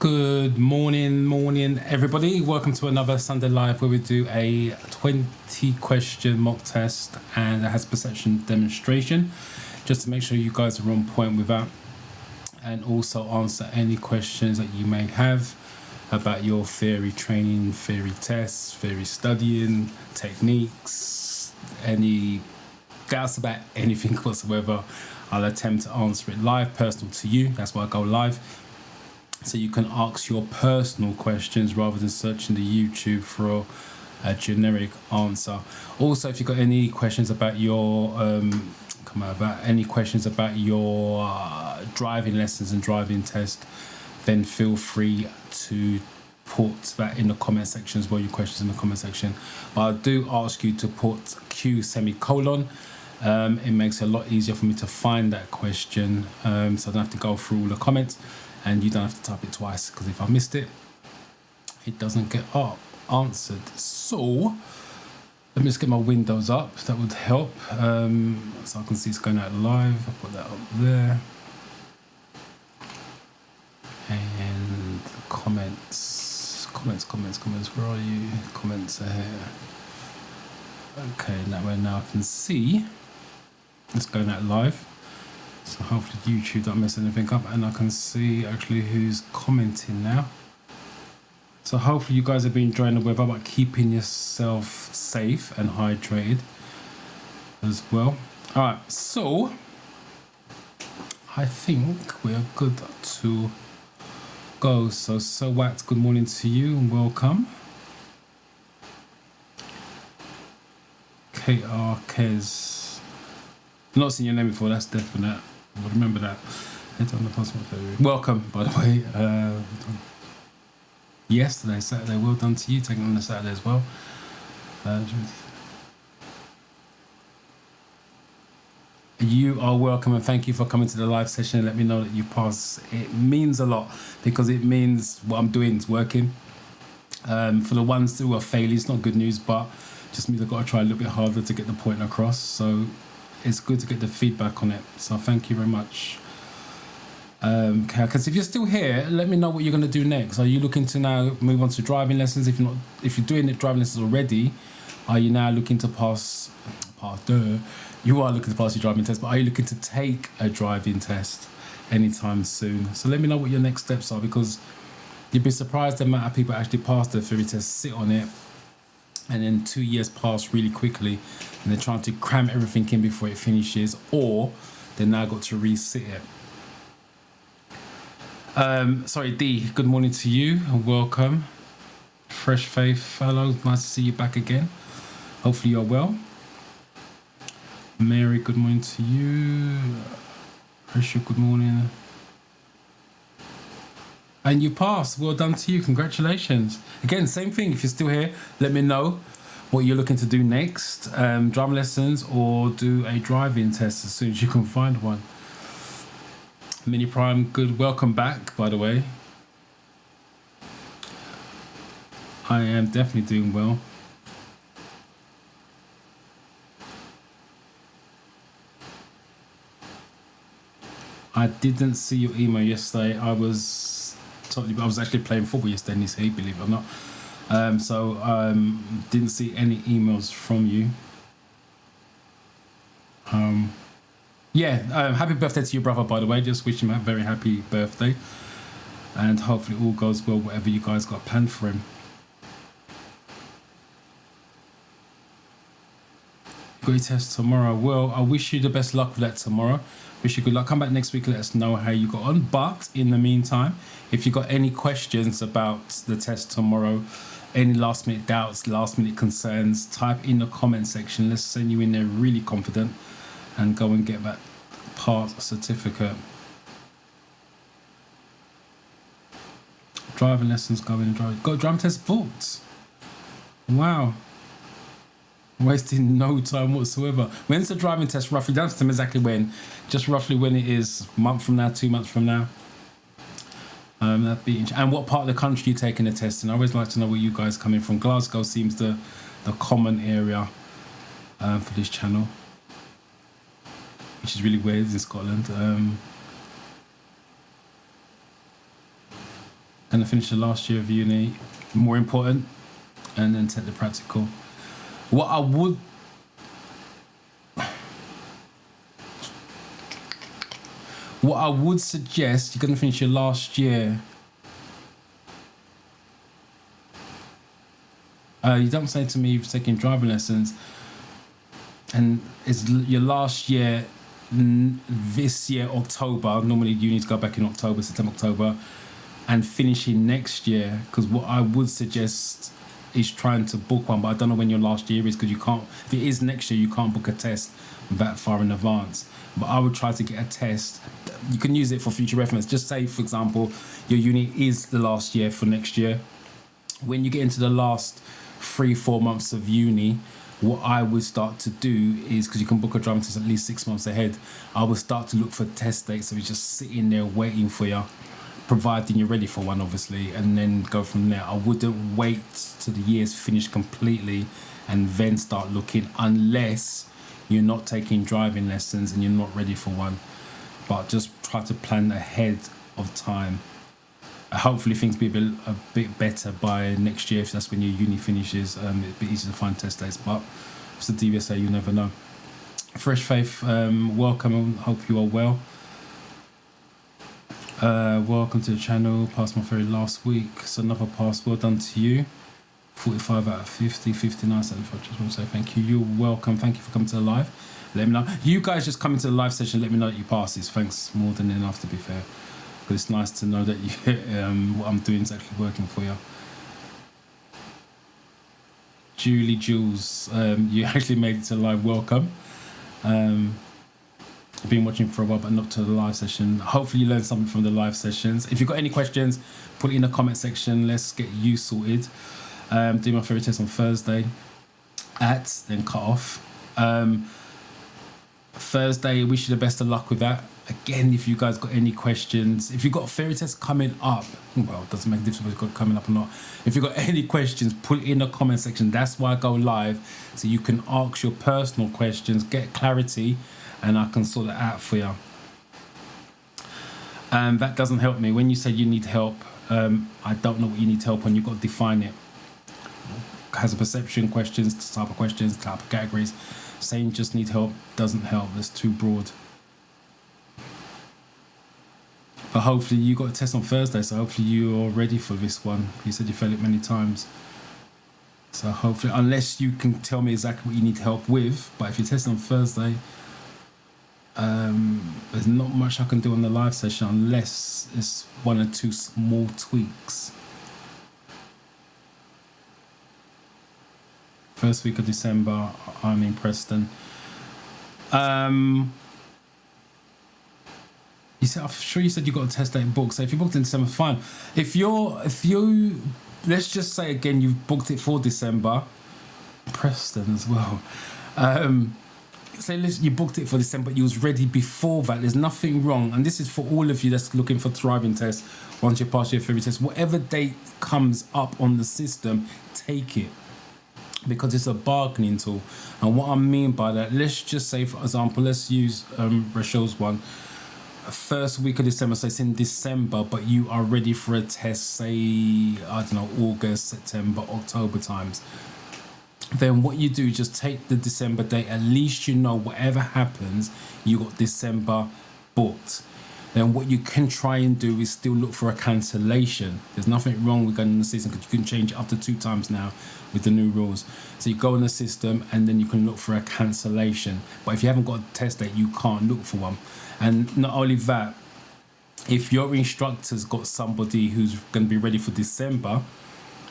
Good morning, everybody. Welcome to another Sunday Live where we do a 20-question mock test and a hazard perception demonstration, just to make sure you guys are on point with that, and also answer any questions that you may have about your theory training, theory tests, theory studying, techniques, any doubts about anything whatsoever. I'll attempt to answer it live, personal to you. That's why I go live. So you can ask your personal questions rather than searching the YouTube for a generic answer. Also, if you've got any questions about your driving lessons and driving test, then feel free to put that in the comment section as well, your questions in the comment section. But I do ask you to put Q semicolon. It makes it a lot easier for me to find that question, so I don't have to go through all the comments. And you don't have to type it twice, because if I missed it, it doesn't get answered. So let me just get my windows up. That would help. So I can see it's going out live. I'll put that up there. And comments. Where are you? Comments are here. Okay, that way now I can see it's going out live. So hopefully YouTube don't mess anything up, and I can see actually who's commenting now. So hopefully you guys have been enjoying the weather, but keeping yourself safe and hydrated as well. All right, so I think we are good to go. So Wax, good morning to you and welcome. KR Kez, not seen your name before, that's definite. I'll remember that. Welcome, by the way. Yesterday, Saturday, well done to you, taking on the Saturday as well. You are welcome, and thank you for coming to the live session and let me know that you pass. It means a lot, because it means what I'm doing is working. For the ones who are failing, it's not good news, but just means I've got to try a little bit harder to get the point across. So it's good to get the feedback on it. So thank you very much. Because if you're still here, let me know what you're going to do next. Are you looking to now move on to driving lessons? If you're doing the driving lessons already, are you now looking to pass? You are looking to pass your driving test, but are you looking to take a driving test anytime soon? So let me know what your next steps are, because you'd be surprised the amount of people actually pass their theory test, sit on it, and then 2 years pass really quickly, and they're trying to cram everything in before it finishes, or they've now got to resit it. Sorry, D, good morning to you and welcome. Fresh Faith fellow, nice to see you back again. Hopefully you're well. Mary, good morning to you. Risha, good morning. And you passed. Well done to you. Congratulations. Again, same thing. If you're still here, let me know what you're looking to do next. Driving lessons or do a driving test as soon as you can find one. Mini Prime, good. Welcome back, by the way. I am definitely doing well. I didn't see your email yesterday. I was actually playing football yesterday, believe it or not. So didn't see any emails from you. Happy birthday to your brother, by the way. Just wish him a very happy birthday, and hopefully all goes well, whatever you guys got planned for him. Got your test tomorrow. Well, I wish you the best luck with that tomorrow. Wish you good luck. Come back next week, let us know how you got on. But in the meantime, if you got any questions about the test tomorrow, any last minute doubts, last minute concerns, type in the comment section. Let's send you in there really confident and go and get that pass certificate. Driving lessons going and driving. Got a driving test booked. Wow. Wasting no time whatsoever. When's the driving test roughly? Don't tell me exactly when. Just roughly when it is. A month from now, 2 months from now. That'd be interesting. And what part of the country you taking the test in? I always like to know where you guys coming from. Glasgow seems the common area for this channel, which is really weird in Scotland. Gonna finish the last year of uni, more important, and then take the practical. What I would suggest, you're gonna finish your last year. You don't say to me you've taken driving lessons, and it's your last year this year, October. Normally you need to go back in October, September, October, and finishing next year. Because what I would suggest is trying to book one, but I don't know when your last year is, because you can't, if it is next year, you can't book a test that far in advance. But I would try to get a test. You can use it for future reference. Just say, for example, your uni is the last year for next year. When you get into the last 3-4 months of uni, what I would start to do is, because you can book a driving test at least 6 months ahead, I would start to look for test dates. So it's just sitting there waiting for you, providing you're ready for one, obviously, and then go from there. I wouldn't wait till the year's finished completely and then start looking, unless you're not taking driving lessons and you're not ready for one. But just try to plan ahead of time. Hopefully things be a bit better by next year, if that's when your uni finishes. It'd be easy to find test dates, but it's a DVSA, you never know. Fresh Faith, welcome, hope you are well. Welcome to the channel. Passed my ferry last week, so another pass. Well done to you. 45 out of 50, 59, 75. Just want to say thank you. You're welcome. Thank you for coming to the live. Let me know. You guys just coming to the live session, let me know that you pass this. Thanks more than enough, to be fair. But it's nice to know that you, what I'm doing is actually working for you. Julie Jules, you actually made it to live. Welcome. I've been watching for a while, but not to the live session. Hopefully you learned something from the live sessions. If you've got any questions, put it in the comment section. Let's get you sorted. Do my favourite test on Thursday then cut off. Thursday, wish you the best of luck with that. Again, if you guys got any questions, if you've got a fairy test coming up, well, it doesn't make a difference if you've got it coming up or not. If you've got any questions, put it in the comment section. That's why I go live, so you can ask your personal questions, get clarity, and I can sort it out for you. That doesn't help me. When you say you need help, I don't know what you need help on. You've got to define it. Has a perception, questions, type of questions, type of categories. Saying just need help doesn't help. That's too broad. But hopefully you got a test on Thursday, so hopefully you're ready for this one. You said you failed it many times. So hopefully, unless you can tell me exactly what you need help with, but if you test on Thursday, there's not much I can do on the live session unless it's 1 or 2 small tweaks. First week of December, I'm in Preston. You said, I'm sure you said you got a test date booked. So if you booked in December, fine. If you, let's just say again, you've booked it for December, Preston as well. Say you booked it for December, you was ready before that. There's nothing wrong, and this is for all of you that's looking for driving tests. Once you pass your theory test, whatever date comes up on the system, take it, because it's a bargaining tool. And what I mean by that, let's just say, for example, let's use Rachel's one. First week of December, so it's in December, but you are ready for a test, say, I don't know, August, September, October times. Then what you do, just take the December date. At least you know whatever happens, you got December booked. Then what you can try and do is still look for a cancellation. There's nothing wrong with going in the system, because you can change it up to 2 times now with the new rules. So you go in the system and then you can look for a cancellation. But if you haven't got a test date, you can't look for one. And not only that, if your instructor's got somebody who's going to be ready for December,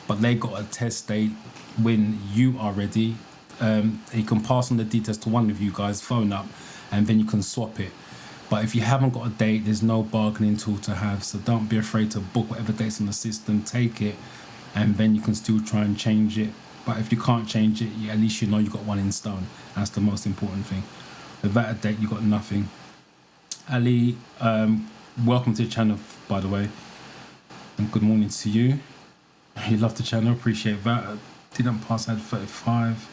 but they got a test date when you are ready, you can pass on the details to one of you guys, phone up, and then you can swap it. But if you haven't got a date, there's no bargaining tool to have. So don't be afraid to book whatever date's on the system, take it, and then you can still try and change it. But if you can't change it, at least you know you got one in stone. That's the most important thing. Without a date, you got nothing. Ali, welcome to the channel, by the way, and good morning to you. You love the channel, appreciate that. I didn't pass, I had 35.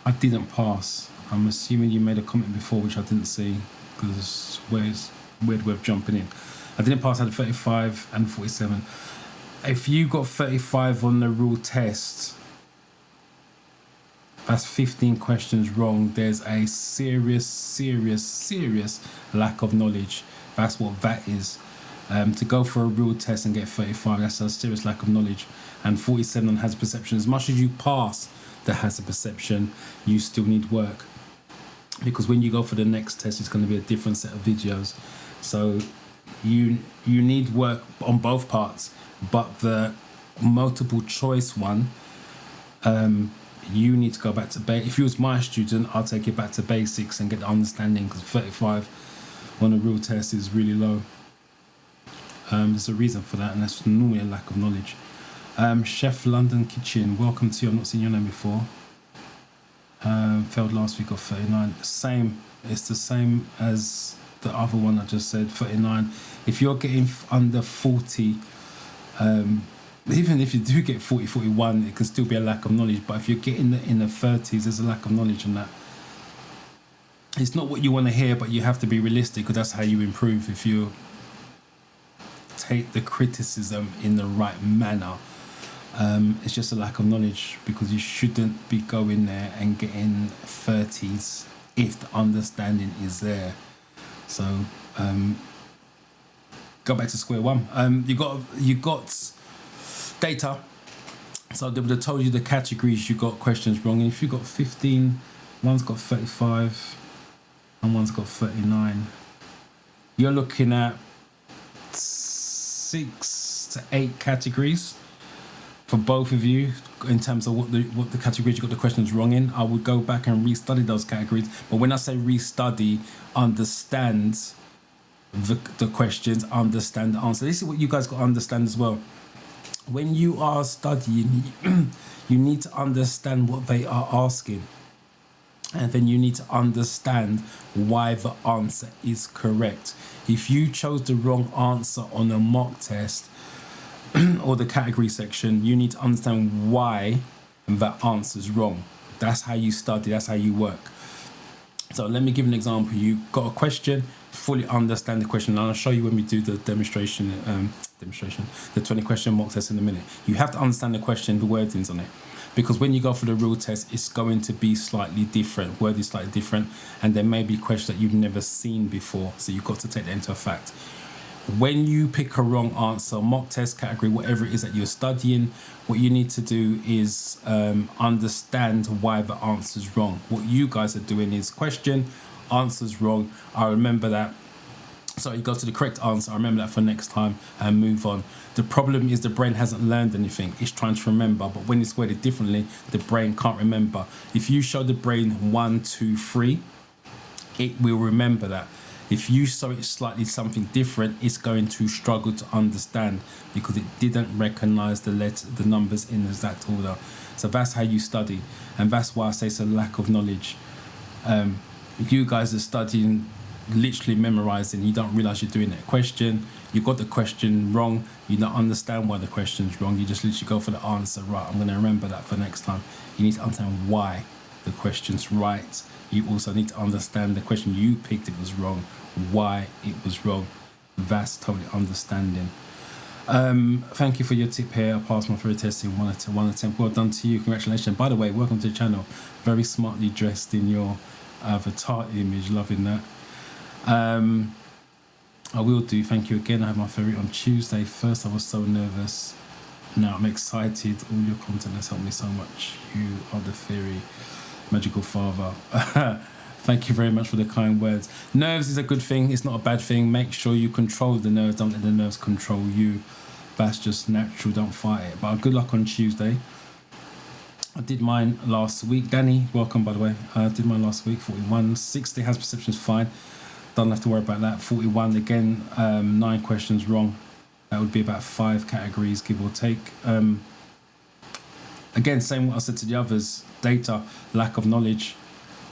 I didn't pass. I'm assuming you made a comment before, which I didn't see, because it's weird way of jumping in. I didn't pass. I had 35 and 47. If you got 35 on the rule test, that's 15 questions wrong. There's a serious lack of knowledge. That's what that is. To go for a real test and get 35, that's a serious lack of knowledge. And 47 on hazard perception. As much as you pass the hazard perception, you still need work. Because when you go for the next test, it's going to be a different set of videos. So you need work on both parts. But the multiple choice one, you need to go back to basics. If you was my student, I'll take it back to basics and get the understanding, because 35 on a real test is really low. There's a reason for that, and that's normally a lack of knowledge. Chef London Kitchen, welcome to you. I've not seen your name before. Failed last week of 39. Same. It's the same as the other one I just said, 39. If you're getting under 40, even if you do get 40, 41, it can still be a lack of knowledge. But if you're getting in the 30s, there's a lack of knowledge on that. It's not what you want to hear, but you have to be realistic, because that's how you improve. If you take the criticism in the right manner, it's just a lack of knowledge, because you shouldn't be going there and getting 30s if the understanding is there. So go back to square one. You got data, so they would have told you the categories you got questions wrong. And if you got 15, one's got 35 and one's got 39, you're looking at 6 to 8 categories for both of you in terms of what the categories you got the questions wrong in. I would go back and restudy those categories. But when I say restudy, understand the questions, understand the answer. This is what you guys got to understand as well. When you are studying, you need to understand what they are asking. And then you need to understand why the answer is correct. If you chose the wrong answer on a mock test or the category section, you need to understand why that answer is wrong. That's how you study, that's how you work. So let me give an example. You got a question, fully understand the question, and I'll show you when we do the demonstration, the 20 question mock test in a minute. You have to understand the question, the wordings on it. Because when you go for the real test, it's going to be slightly different, word is slightly different, and there may be questions that you've never seen before. So you've got to take that into effect. When you pick a wrong answer, mock test, category, whatever it is that you're studying, what you need to do is understand why the answer is wrong. What you guys are doing is question, answer's wrong, I remember that. So you go to the correct answer, I remember that for next time, and move on. The problem is the brain hasn't learned anything. It's trying to remember, but when it's worded differently, the brain can't remember. If you show the brain 1, 2, 3, it will remember that. If you show it slightly something different, it's going to struggle to understand because it didn't recognize the numbers in the exact order. So that's how you study, and that's why I say it's a lack of knowledge. You guys are studying, literally memorizing, you don't realize you're doing that question, you got the question wrong, you don't understand why the question's wrong, you just literally go for the answer. Right, I'm going to remember that for next time. You need to understand why the question's right. You also need to understand the question you picked, it was wrong, why it was wrong. That's totally understanding. Thank you for your tip here. I passed my theory test in one attempt. Well done to you, congratulations. By the way, welcome to the channel. Very smartly dressed in your avatar image, loving that. I will do, thank you again. I had my theory on Tuesday. First I was so nervous, now I'm excited. All your content has helped me so much. You are the theory magical father. Thank you very much for the kind words. Nerves is a good thing, it's not a bad thing. Make sure you control the nerves, don't let the nerves control you. That's just natural, don't fight it. But good luck on Tuesday. I did mine last week. Danny, welcome by the way. I did mine last week, 41. 60 has perceptions fine. Don't have to worry about that. 41 again, 9 questions wrong. That would be about 5 categories, give or take. Again, same what I said to the others. Data, lack of knowledge.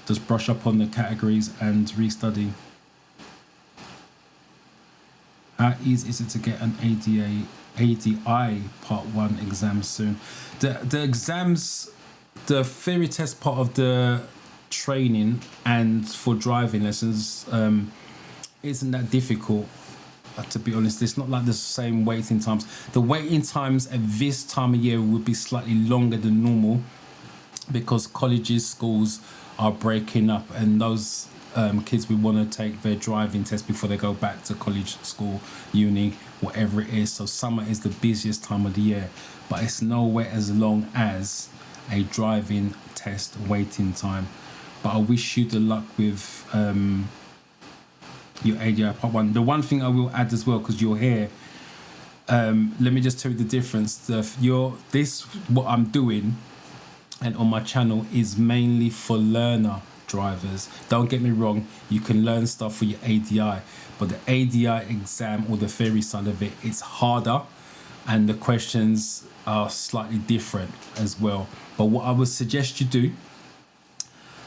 Just brush up on the categories and restudy. How easy is it to get an ADI part 1 exam soon? The exams, the theory test part of the training and for driving lessons isn't that difficult. to be honest, it's not like the same waiting times. The waiting times at this time of year would be slightly longer than normal because colleges, schools are breaking up, and those kids will want to take their driving test before they go back to college, school, uni, whatever it is. So summer is the busiest time of the year, but it's nowhere as long as a driving test waiting time. But I wish you the luck with your ADI part 1. The one thing I will add as well, because you're here, let me just tell you the difference. What I'm doing and on my channel is mainly for learner drivers. Don't get me wrong, you can learn stuff for your ADI, but the ADI exam or the theory side of it, it's harder and the questions are slightly different as well. But what I would suggest you do,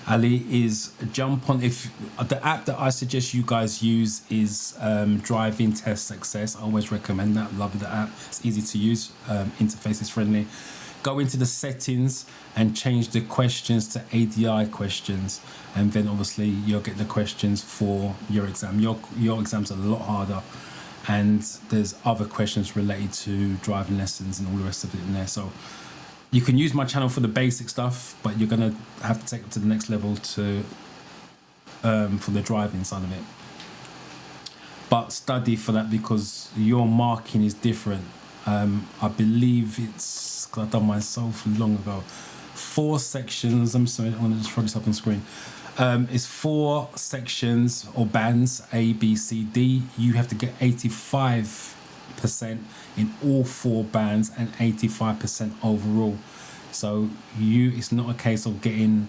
Ali, is jump on, if the app that I suggest you guys use is Driving Test Success. I always recommend that. Love the app. It's easy to use, interface is friendly. Go into the settings and change the questions to ADI questions, and then obviously you'll get the questions for your exam. Your exam's a lot harder, and there's other questions related to driving lessons and all the rest of it in there. So you can use my channel for the basic stuff, but you're gonna have to take it to the next level to for the driving side of it. But study for that because your marking is different. I believe it's, cause I've done mine so long ago, 4 sections. I'm sorry, I want to just throw this up on screen. It's 4 sections or bands, A, B, C, D. You have to get 85% in all 4 bands and 85% overall. So it's not a case of getting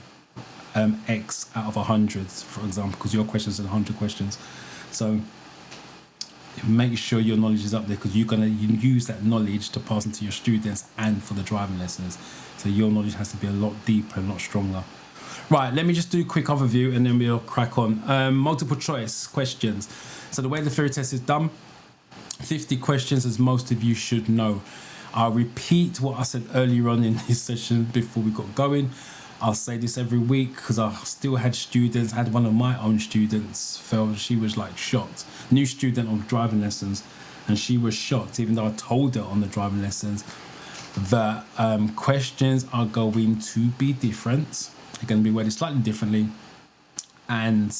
X out of 100, for example, because your questions are 100 questions. So make sure your knowledge is up there, because you're going to use that knowledge to pass into your students and for the driving lessons. So your knowledge has to be a lot deeper and a lot stronger. Right, let me just do a quick overview and then we'll crack on. Multiple choice questions. So the way the theory test is done, 50 questions, as most of you should know. I'll repeat what I said earlier on in this session before we got going. I'll say this every week because I still had students. I had one of my own students fail. She was like shocked. New student of driving lessons, and she was shocked, even though I told her on the driving lessons that questions are going to be different. They're going to be worded slightly differently, and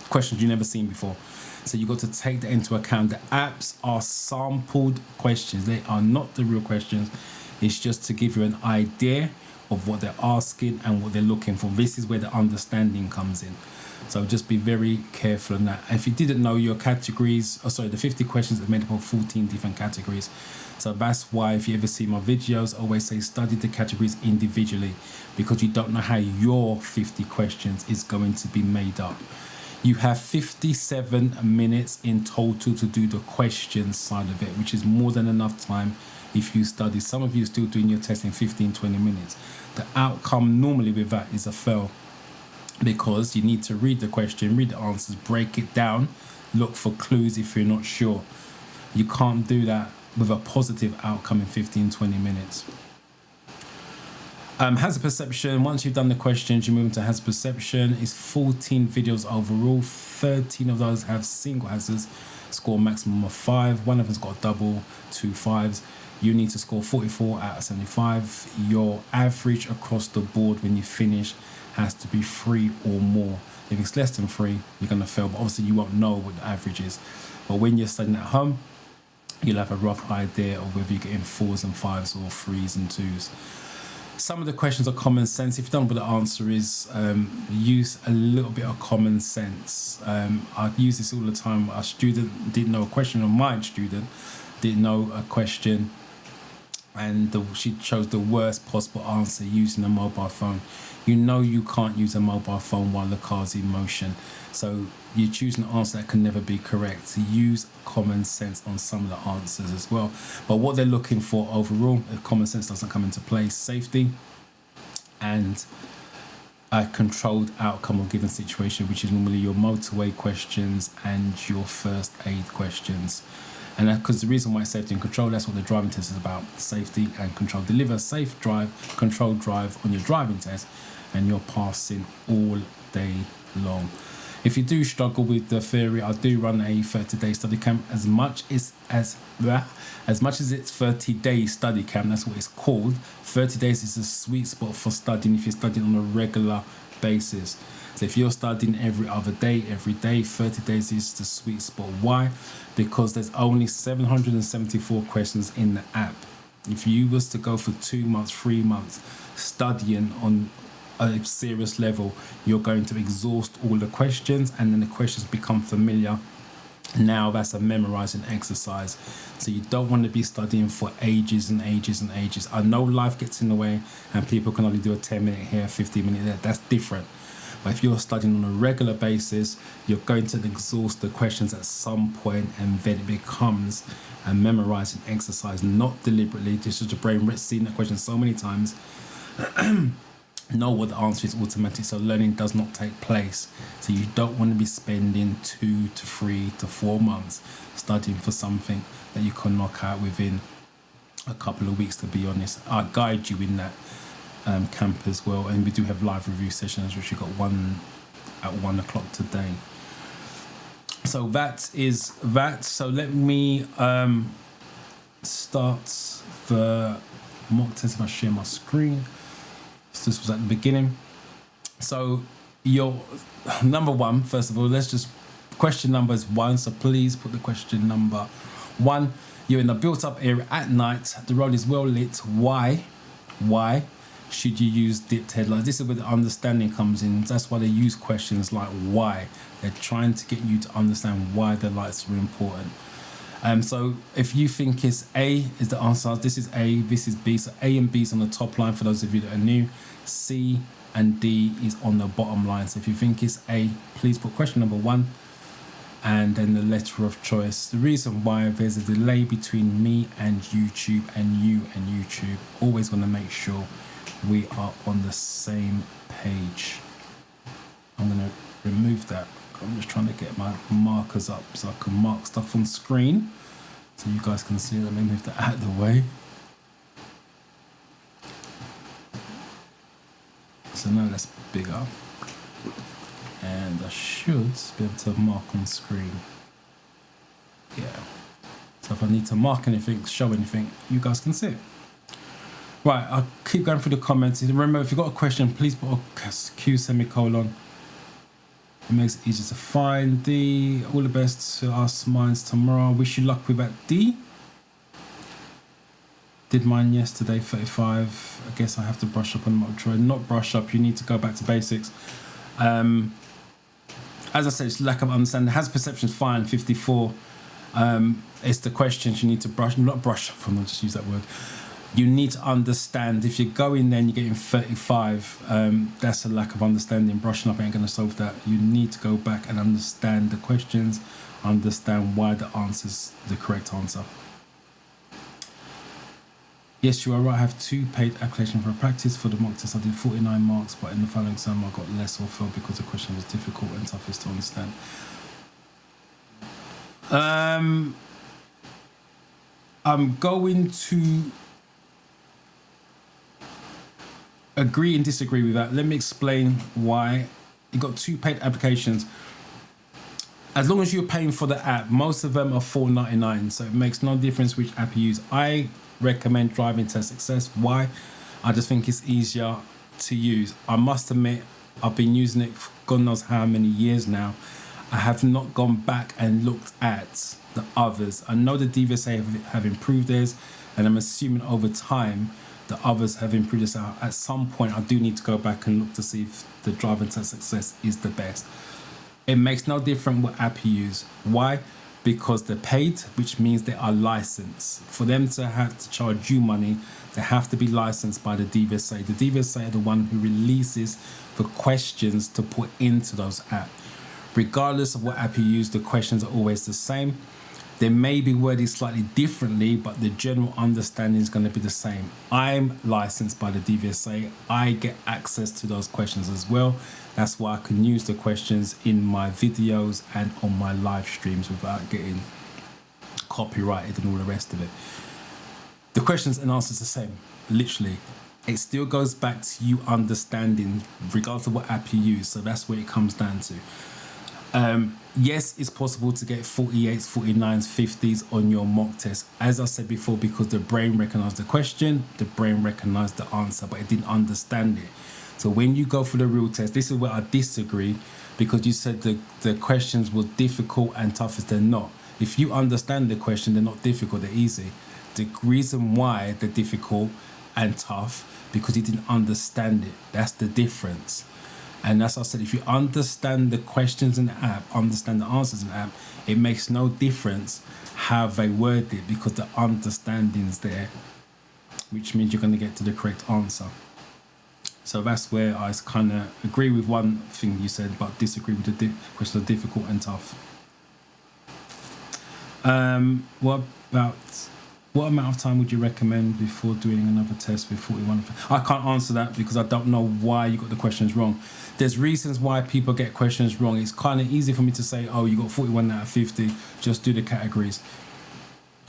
questions you've never seen before. So you've got to take that into account. The apps are sampled questions. They are not the real questions. It's just to give you an idea of what they're asking and what they're looking for. This is where the understanding comes in. So just be very careful on that. If you didn't know, your categories, the 50 questions are made up of 14 different categories. So that's why if you ever see my videos, I always say study the categories individually, because you don't know how your 50 questions is going to be made up. You have 57 minutes in total to do the questions side of it, which is more than enough time if you study. Some of you are still doing your test in 15-20 minutes. The outcome normally with that is a fail, because you need to read the question, read the answers, break it down, look for clues if you're not sure. You can't do that with a positive outcome in 15-20 minutes. Hazard perception. Once you've done the questions, you move into hazard perception. It's 14 videos overall. 13 of those have single hazards. Score maximum of 5. One of them's got a double, 2 5s. You need to score 44 out of 75. Your average across the board when you finish has to be 3 or more. If it's less than 3, you're going to fail. But obviously you won't know what the average is. But when you're studying at home, you'll have a rough idea of whether you're getting 4s and 5s or 3s and 2s. Some of the questions are common sense. If you don't know what the answer is, use a little bit of common sense. I use this all the time. A student didn't know a question, or my student didn't know a question, and she chose the worst possible answer using a mobile phone. You know you can't use a mobile phone while the car's in motion. So you're choosing an answer that can never be correct. So use common sense on some of the answers as well. But what they're looking for overall, if common sense doesn't come into play, safety and a controlled outcome of given situation, which is normally your motorway questions and your first aid questions. And because the reason why it's safety and control, that's what the driving test is about. Safety and control. Deliver safe drive, controlled drive on your driving test, and you're passing all day long. If you do struggle with the theory, I do run a 30-day study camp. As much as it's 30-day study camp, that's what it's called. 30 days is a sweet spot for studying if you're studying on a regular basis. So if you're studying every other day, every day, 30 days is the sweet spot. Why? Because there's only 774 questions in the app. If you was to go for 2 months, 3 months studying on a serious level, you're going to exhaust all the questions, and then the questions become familiar. Now that's a memorizing exercise. So you don't want to be studying for ages and ages and ages. I know life gets in the way and people can only do a 10-minute here, 15-minute there. That's different. But if you're studying on a regular basis, you're going to exhaust the questions at some point, and then it becomes a memorizing exercise, not deliberately. This is the brain seen that question so many times. Know what the answer is automatic, so learning does not take place. So you don't want to be spending 2 to 3 to 4 months studying for something that you can knock out within a couple of weeks, to be honest. I'll guide you in that camp as well, and we do have live review sessions, which we got one at 1 o'clock today. So that is that. So let me start the mock test if I share my screen. So this was at the beginning. So your number one, first of all, let's just, question number is 1. So please put the question number 1. You're in a built-up area at night. The road is well lit. Why should you use dipped headlights? This is where the understanding comes in. That's why they use questions like why. They're trying to get you to understand why the lights are important. So if you think it's A is the answer, this is A, this is B. So A and B is on the top line for those of you that are new. C and D is on the bottom line. So if you think it's A, please put question number 1 and then the letter of choice. The reason why there's a delay between me and YouTube and you and YouTube. Always want to make sure we are on the same page. I'm going to remove that. I'm just trying to get my markers up so I can mark stuff on screen so you guys can see. Let me move that out of the way. So now that's bigger, and I should be able to mark on screen. Yeah. So if I need to mark anything, show anything, you guys can see it. Right, I'll keep going through the comments. Remember, if you've got a question, please put a Q semicolon. It makes it easier to find. D, all the best to us mines tomorrow. Wish you luck with that. D. Did mine yesterday, 35. I guess I have to brush up on my try. Not brush up, you need to go back to basics. As I said, it's lack of understanding. Has perceptions fine, 54. It's the questions you need to not brush up on, I'll just use that word. You need to understand. If you go in there and you're getting 35, that's a lack of understanding. Brushing up ain't going to solve that. You need to go back and understand the questions, understand why the answer's the correct answer. Yes, you are right. I have 2 paid applications for practice. For the mock test, I did 49 marks, but in the following exam, I got less or failed because the question was difficult and toughest to understand. I'm going to agree and disagree with that. Let me explain why. You got 2 paid applications. As long as you're paying for the app, most of them are $4.99, so it makes no difference which app you use. I recommend Driving Test Success. Why? I just think it's easier to use. I must admit, I've been using it for God knows how many years now. I have not gone back and looked at the others. I know the DVSA have improved theirs, and I'm assuming over time the others have improved this. At some point, I do need to go back and look to see if the Driving Test Success is the best. It makes no difference what app you use. Why? Because they're paid, which means they are licensed. For them to have to charge you money, they have to be licensed by the DVSA. The DVSA are the one who releases the questions to put into those apps. Regardless of what app you use, the questions are always the same. They may be worded slightly differently, but the general understanding is going to be the same. I'm licensed by the DVSA. I get access to those questions as well. That's why I can use the questions in my videos and on my live streams without getting copyrighted and all the rest of it. The questions and answers are the same, literally. It still goes back to you understanding, regardless of what app you use. So that's where it comes down to. Yes, it's possible to get 48s, 49s, 50s on your mock test. As I said before, because the brain recognized the question, the brain recognized the answer, but it didn't understand it. So when you go for the real test, this is where I disagree, because you said the questions were difficult and tough. As they're not. If you understand the question, they're not difficult, they're easy. The reason why they're difficult and tough, because you didn't understand it. That's the difference. And as I said, if you understand the questions in the app, understand the answers in the app, it makes no difference how they word it, because the understanding's there, which means you're going to get to the correct answer. So that's where I kind of agree with one thing you said, but disagree with the questions are difficult and tough. What amount of time would you recommend before doing another test with 41? I can't answer that because I don't know why you got the questions wrong. There's reasons why people get questions wrong. It's kind of easy for me to say, oh, you got 41 out of 50, just do the categories.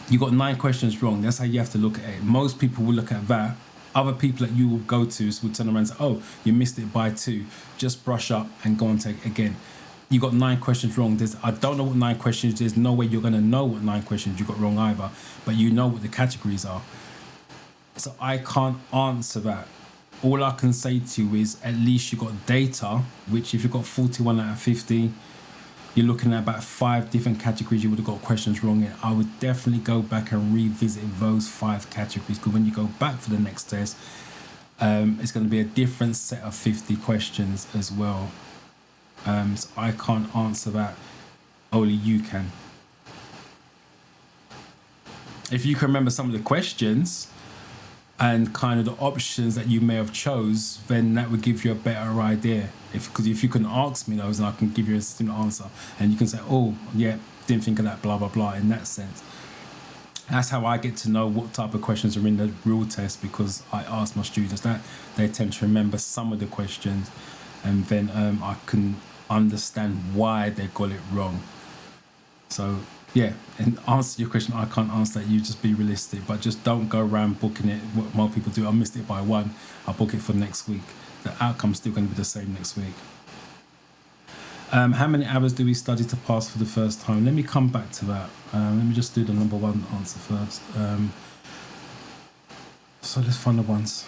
You got 9 questions wrong. That's how you have to look at it. Most people will look at that. Other people that you will go to will turn around and say, oh, you missed it by 2. Just brush up and go and take it again. You got 9 questions wrong. I don't know what 9 questions. There's no way you're going to know what 9 questions you got wrong either, but you know what the categories are. So I can't answer that. All I can say to you is at least you got data, which if you got 41 out of 50, you're looking at about 5 different categories you would have got questions wrong in. I would definitely go back and revisit those 5 categories, because when you go back for the next test, it's going to be a different set of 50 questions as well. So I can't answer that. Only you can. If you can remember some of the questions and kind of the options that you may have chose, then that would give you a better idea. Because if you can ask me those, and I can give you a similar answer, and you can say, oh yeah, didn't think of that, blah blah blah. In that sense, that's how I get to know what type of questions are in the real test, because I ask my students that. They tend to remember some of the questions, and then I can understand why they got it wrong. So yeah, and answer your question, I can't answer that. You just be realistic, but just don't go around booking it what more people do. I missed it by 1, I'll book it for next week. The outcome's still going to be the same next week. How many hours do we study to pass for the first time? Let me come back to that. Let me just do the number 1 answer first. So let's find the ones.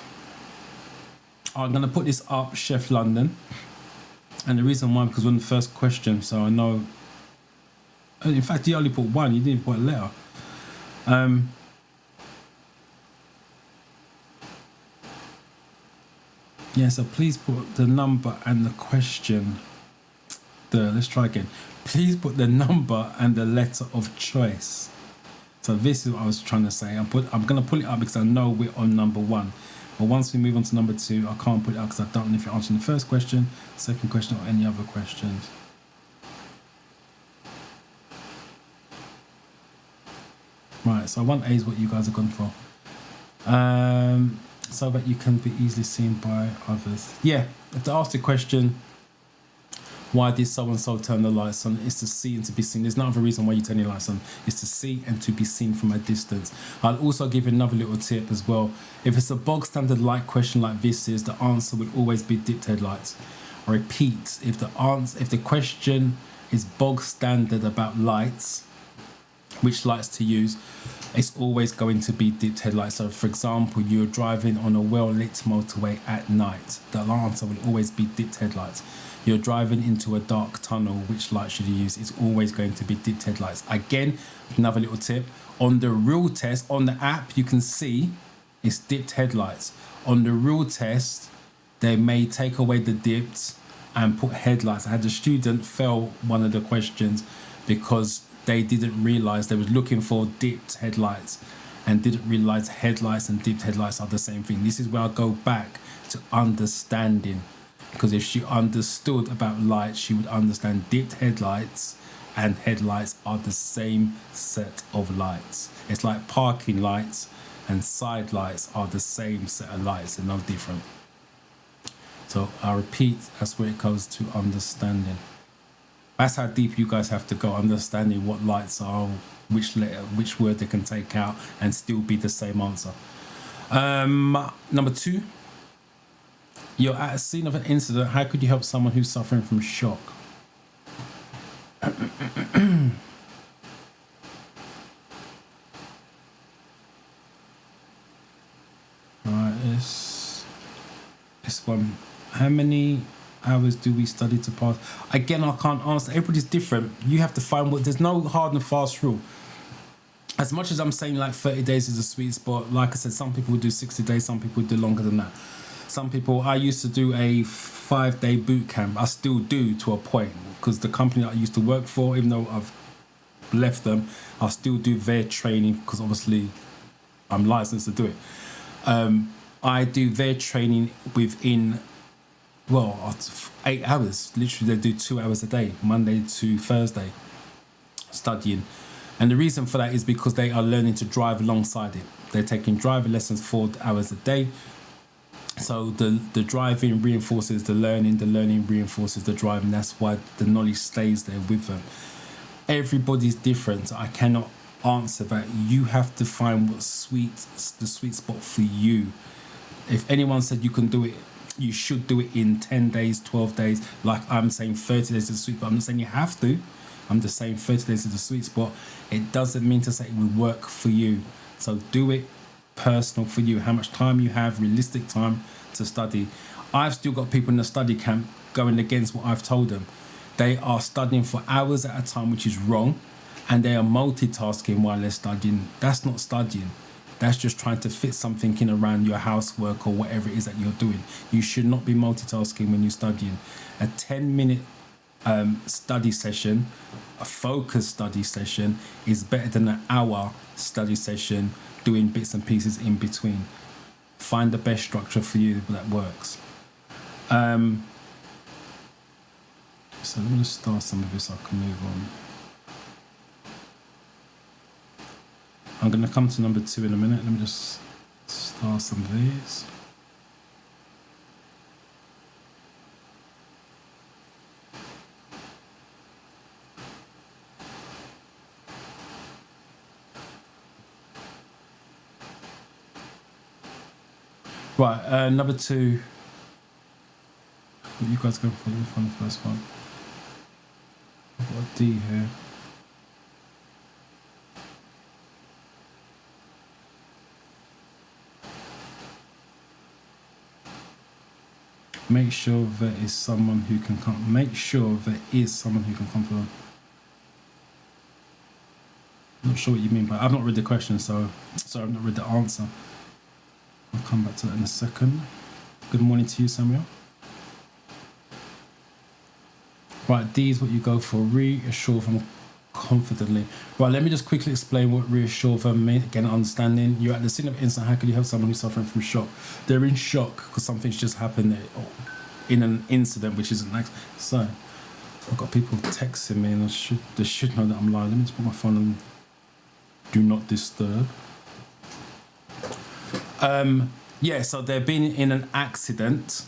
I'm going to put this up, Chef London. And the reason why, because we're on the first question, so I know. In fact, you only put 1, you didn't put a letter. Yeah, so please put the number and the question. Let's try again. Please put the number and the letter of choice. So this is what I was trying to say. I'm going to pull it up because I know we're on number 1. But once we move on to number 2, I can't put it up because I don't know if you're answering the first question, second question, or any other questions. Right, so 1A is what you guys have gone for. So that you can be easily seen by others. Yeah, if they ask the question, why did so-and-so turn the lights on? It's to see and to be seen. There's no other reason why you turn your lights on. It's to see and to be seen from a distance. I'll also give you another little tip as well. If it's a bog standard light question like this is, the answer will always be dipped headlights. I repeat, if the question is bog standard about lights, which lights to use, it's always going to be dipped headlights. So for example, you're driving on a well-lit motorway at night, the answer will always be dipped headlights. You're driving into a dark tunnel, which light should you use? It's always going to be dipped headlights. Again, another little tip, on the real test, on the app, you can see it's dipped headlights. On the real test, they may take away the dipped and put headlights. I had a student fail one of the questions because they didn't realize they was looking for dipped headlights and didn't realize headlights and dipped headlights are the same thing. This is where I go back to understanding, because if she understood about lights, she would understand dipped headlights and headlights are the same set of lights. It's like parking lights and side lights are the same set of lights, they're no different. So I repeat, that's where it goes to understanding. That's how deep you guys have to go, understanding what lights are, which letter, which word they can take out and still be the same answer. Number 2, you're at a scene of an incident. How could you help someone who's suffering from shock? Right, this one. How many hours do we study to pass? Again, I can't answer. Everybody's different. You have to find what. There's no hard and fast rule. As much as I'm saying like 30 days is a sweet spot, like I said, some people do 60 days, some people do longer than that. Some people, I used to do a 5-day boot camp. I still do to a point, because the company that I used to work for, even though I've left them, I still do their training, because obviously I'm licensed to do it. I do their training within, well, 8 hours. Literally, they do 2 hours a day, Monday to Thursday, studying. And the reason for that is because they are learning to drive alongside it. They're taking driving lessons 4 hours a day. So the driving reinforces the learning reinforces the driving. That's why the knowledge stays there with them. Everybody's different. I cannot answer that. You have to find what's the sweet spot for you. If anyone said you can do it, you should do it in 10 days, 12 days. Like I'm saying 30 days is the sweet spot. I'm not saying you have to. I'm just saying 30 days is the sweet spot. It doesn't mean to say it will work for you. So do it personal for you. How much time you have, realistic time to study. I've still got people in the study camp going against what I've told them. They are studying for hours at a time, which is wrong. And they are multitasking while they're studying. That's not studying. That's just trying to fit something in around your housework or whatever it is that you're doing. You should not be multitasking when you're studying. A 10-minute study session, a focused study session, is better than an hour study session doing bits and pieces in between. Find the best structure for you that works. So let me just start some of this so I can move on. I'm going to come to number 2 in a minute. Let me just start some of these. Right, number 2. You guys go for the first one. I've got a D here. Make sure there is someone who can come. Make sure there is someone who can come for them. Not sure what you mean by. I've not read the question, so I've not read the answer. I'll come back to that in a second. Good morning to you, Samuel. Right, D is what you go for. Reassure them confidently. Right, let me just quickly explain what reassure them means. Again, understanding. You're at the scene of incident. How can you help someone who's suffering from shock? They're in shock because something's just happened in an incident, which isn't like. So, I've got people texting me, and they should know that I'm live. Let me just put my phone on do not disturb. Yeah, so they've been in an accident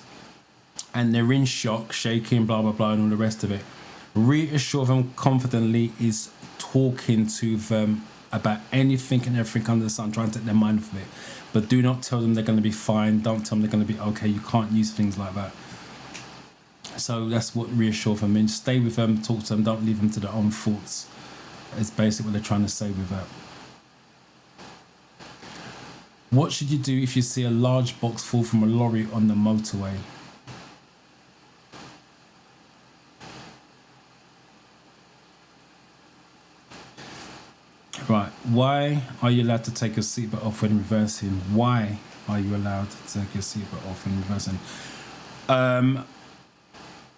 and they're in shock, shaking, blah, blah, blah, and all the rest of it. Reassure them confidently is talking to them about anything and everything under the sun, trying to take their mind off of it. But do not tell them they're going to be fine. Don't tell them they're going to be okay. You can't use things like that. So that's what reassure them means. Stay with them, talk to them, don't leave them to their own thoughts. It's basically what they're trying to say with that. What should you do if you see a large box fall from a lorry on the motorway? Right, why are you allowed to take your seatbelt off when reversing? Why are you allowed to take your seatbelt off when reversing?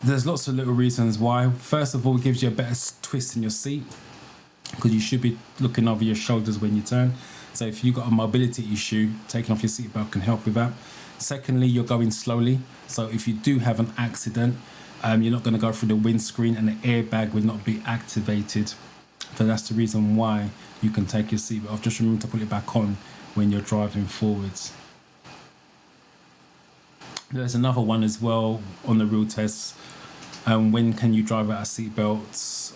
There's lots of little reasons why. First of all, it gives you a better twist in your seat because you should be looking over your shoulders when you turn. So if you've got a mobility issue, taking off your seatbelt can help with that. Secondly, you're going slowly. So if you do have an accident, you're not going to go through the windscreen and the airbag will not be activated. So that's the reason why you can take your seatbelt off. Just remember to put it back on when you're driving forwards. There's another one as well on the real tests. When can you drive without a seatbelt?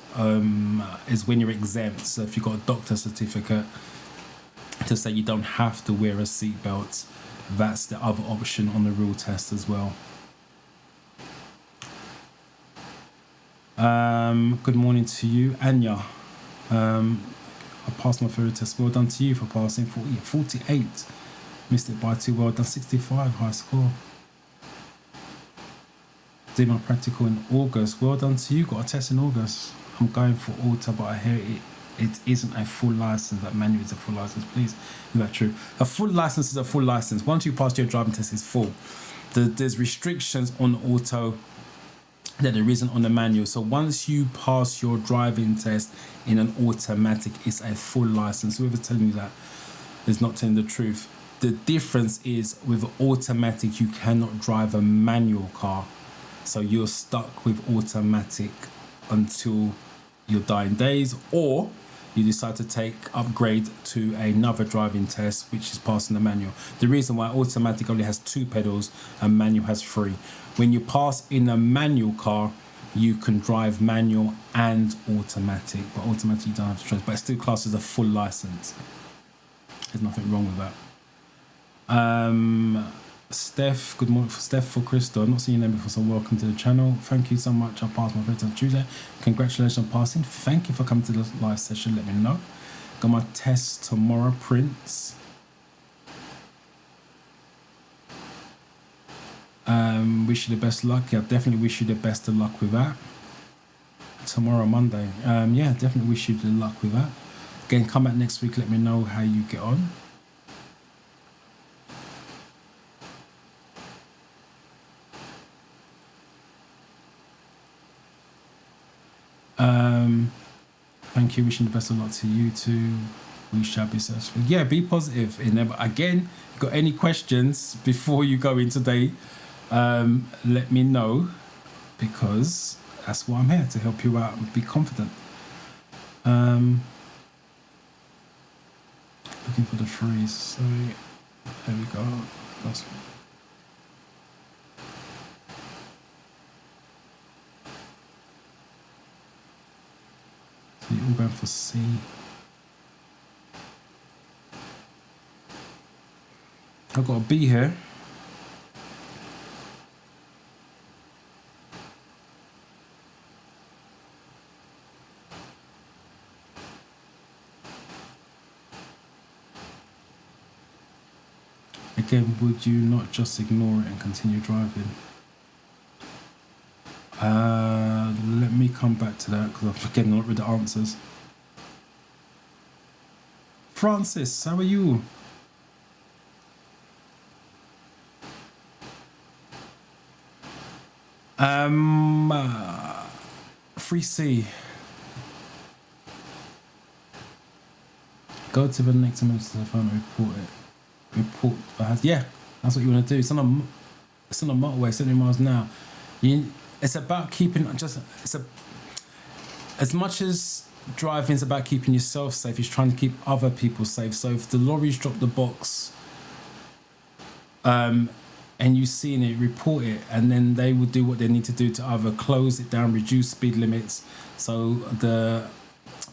Is when you're exempt. So if you've got a doctor's certificate to say you don't have to wear a seatbelt, that's the other option on the real test as well. Good morning to you, Anya. I passed my theory test. Well done to you for passing. 48. Missed it by 2. Well done. 65. High score. Did my practical in August. Well done to you. Got a test in August. I'm going for auto, but I hear it isn't a full license. That manual is a full license. Please, is that true? A full license is a full license. Once you pass your driving test, it's full. There's restrictions on auto that there isn't on the manual. So once you pass your driving test in an automatic, it's a full license. Whoever's telling you that is not telling the truth. The difference is with automatic, you cannot drive a manual car. So you're stuck with automatic until your dying days, or you decide to upgrade to another driving test, which is passing the manual. The reason why automatic only has 2 pedals and manual has 3. When you pass in a manual car, you can drive manual and automatic, but automatic you don't have to transfer, but it still classes a full license. There's nothing wrong with that. Steph, good morning. Steph for Crystal. I've not seen your name before, so welcome to the channel. Thank you so much. I passed my first on Tuesday. Congratulations on passing. Thank you for coming to the live session. Let me know. Got my test tomorrow, Prince. Wish you the best luck. Yeah, definitely wish you the best of luck with that. Tomorrow, Monday. Yeah, definitely wish you the luck with that. Again, come back next week. Let me know how you get on. Thank you. Wishing the best of luck to you too. We shall be successful. Yeah, be positive. Again, got any questions before you go in today, let me know, because that's why I'm here, to help you out and be confident. Looking for the freeze. So there we go. Last one. So you're all going for C. I've got a B here. Again, would you not just ignore it and continue driving? Let me come back to that, because I'm getting not rid of answers. Francis, how are you? Free C. Go to the next emergency phone and report it. Report. Yeah, that's what you want to do. It's on a motorway, 70 miles an hour. It's about keeping as much as driving is about keeping yourself safe, it's trying to keep other people safe. So if the lorries drop the box, and you've seen it, report it, and then they will do what they need to do to either close it down, reduce speed limits, so the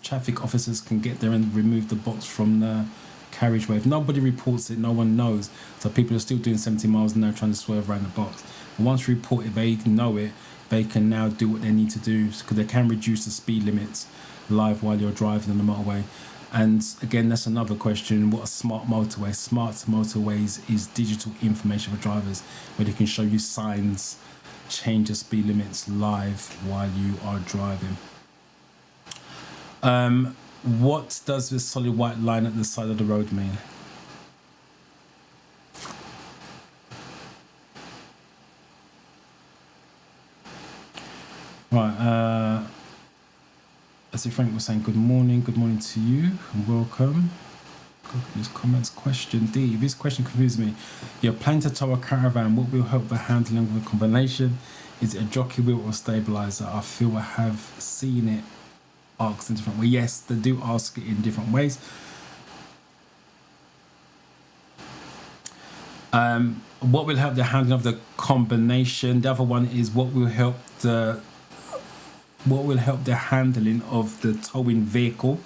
traffic officers can get there and remove the box from the carriageway. If nobody reports it, no one knows. So people are still doing 70 miles an hour trying to swerve around the box. And once you report it, they know it, they can now do what they need to do, because they can reduce the speed limits live while you're driving on the motorway. And again, that's another question. What a smart motorway? Smart motorways is digital information for drivers, where they can show you signs, change the speed limits live while you are driving. What does this solid white line at the side of the road mean? Right, as if Frank was saying, good morning to you, and welcome. These comments. Question D. This question confused me. You're planning to tow a caravan. What will help the handling of the combination? Is it a jockey wheel or stabilizer? I feel I have seen it asked in different ways. Yes, they do ask it in different ways. What will help the handling of the combination? The other one is what will help the handling of the towing vehicle.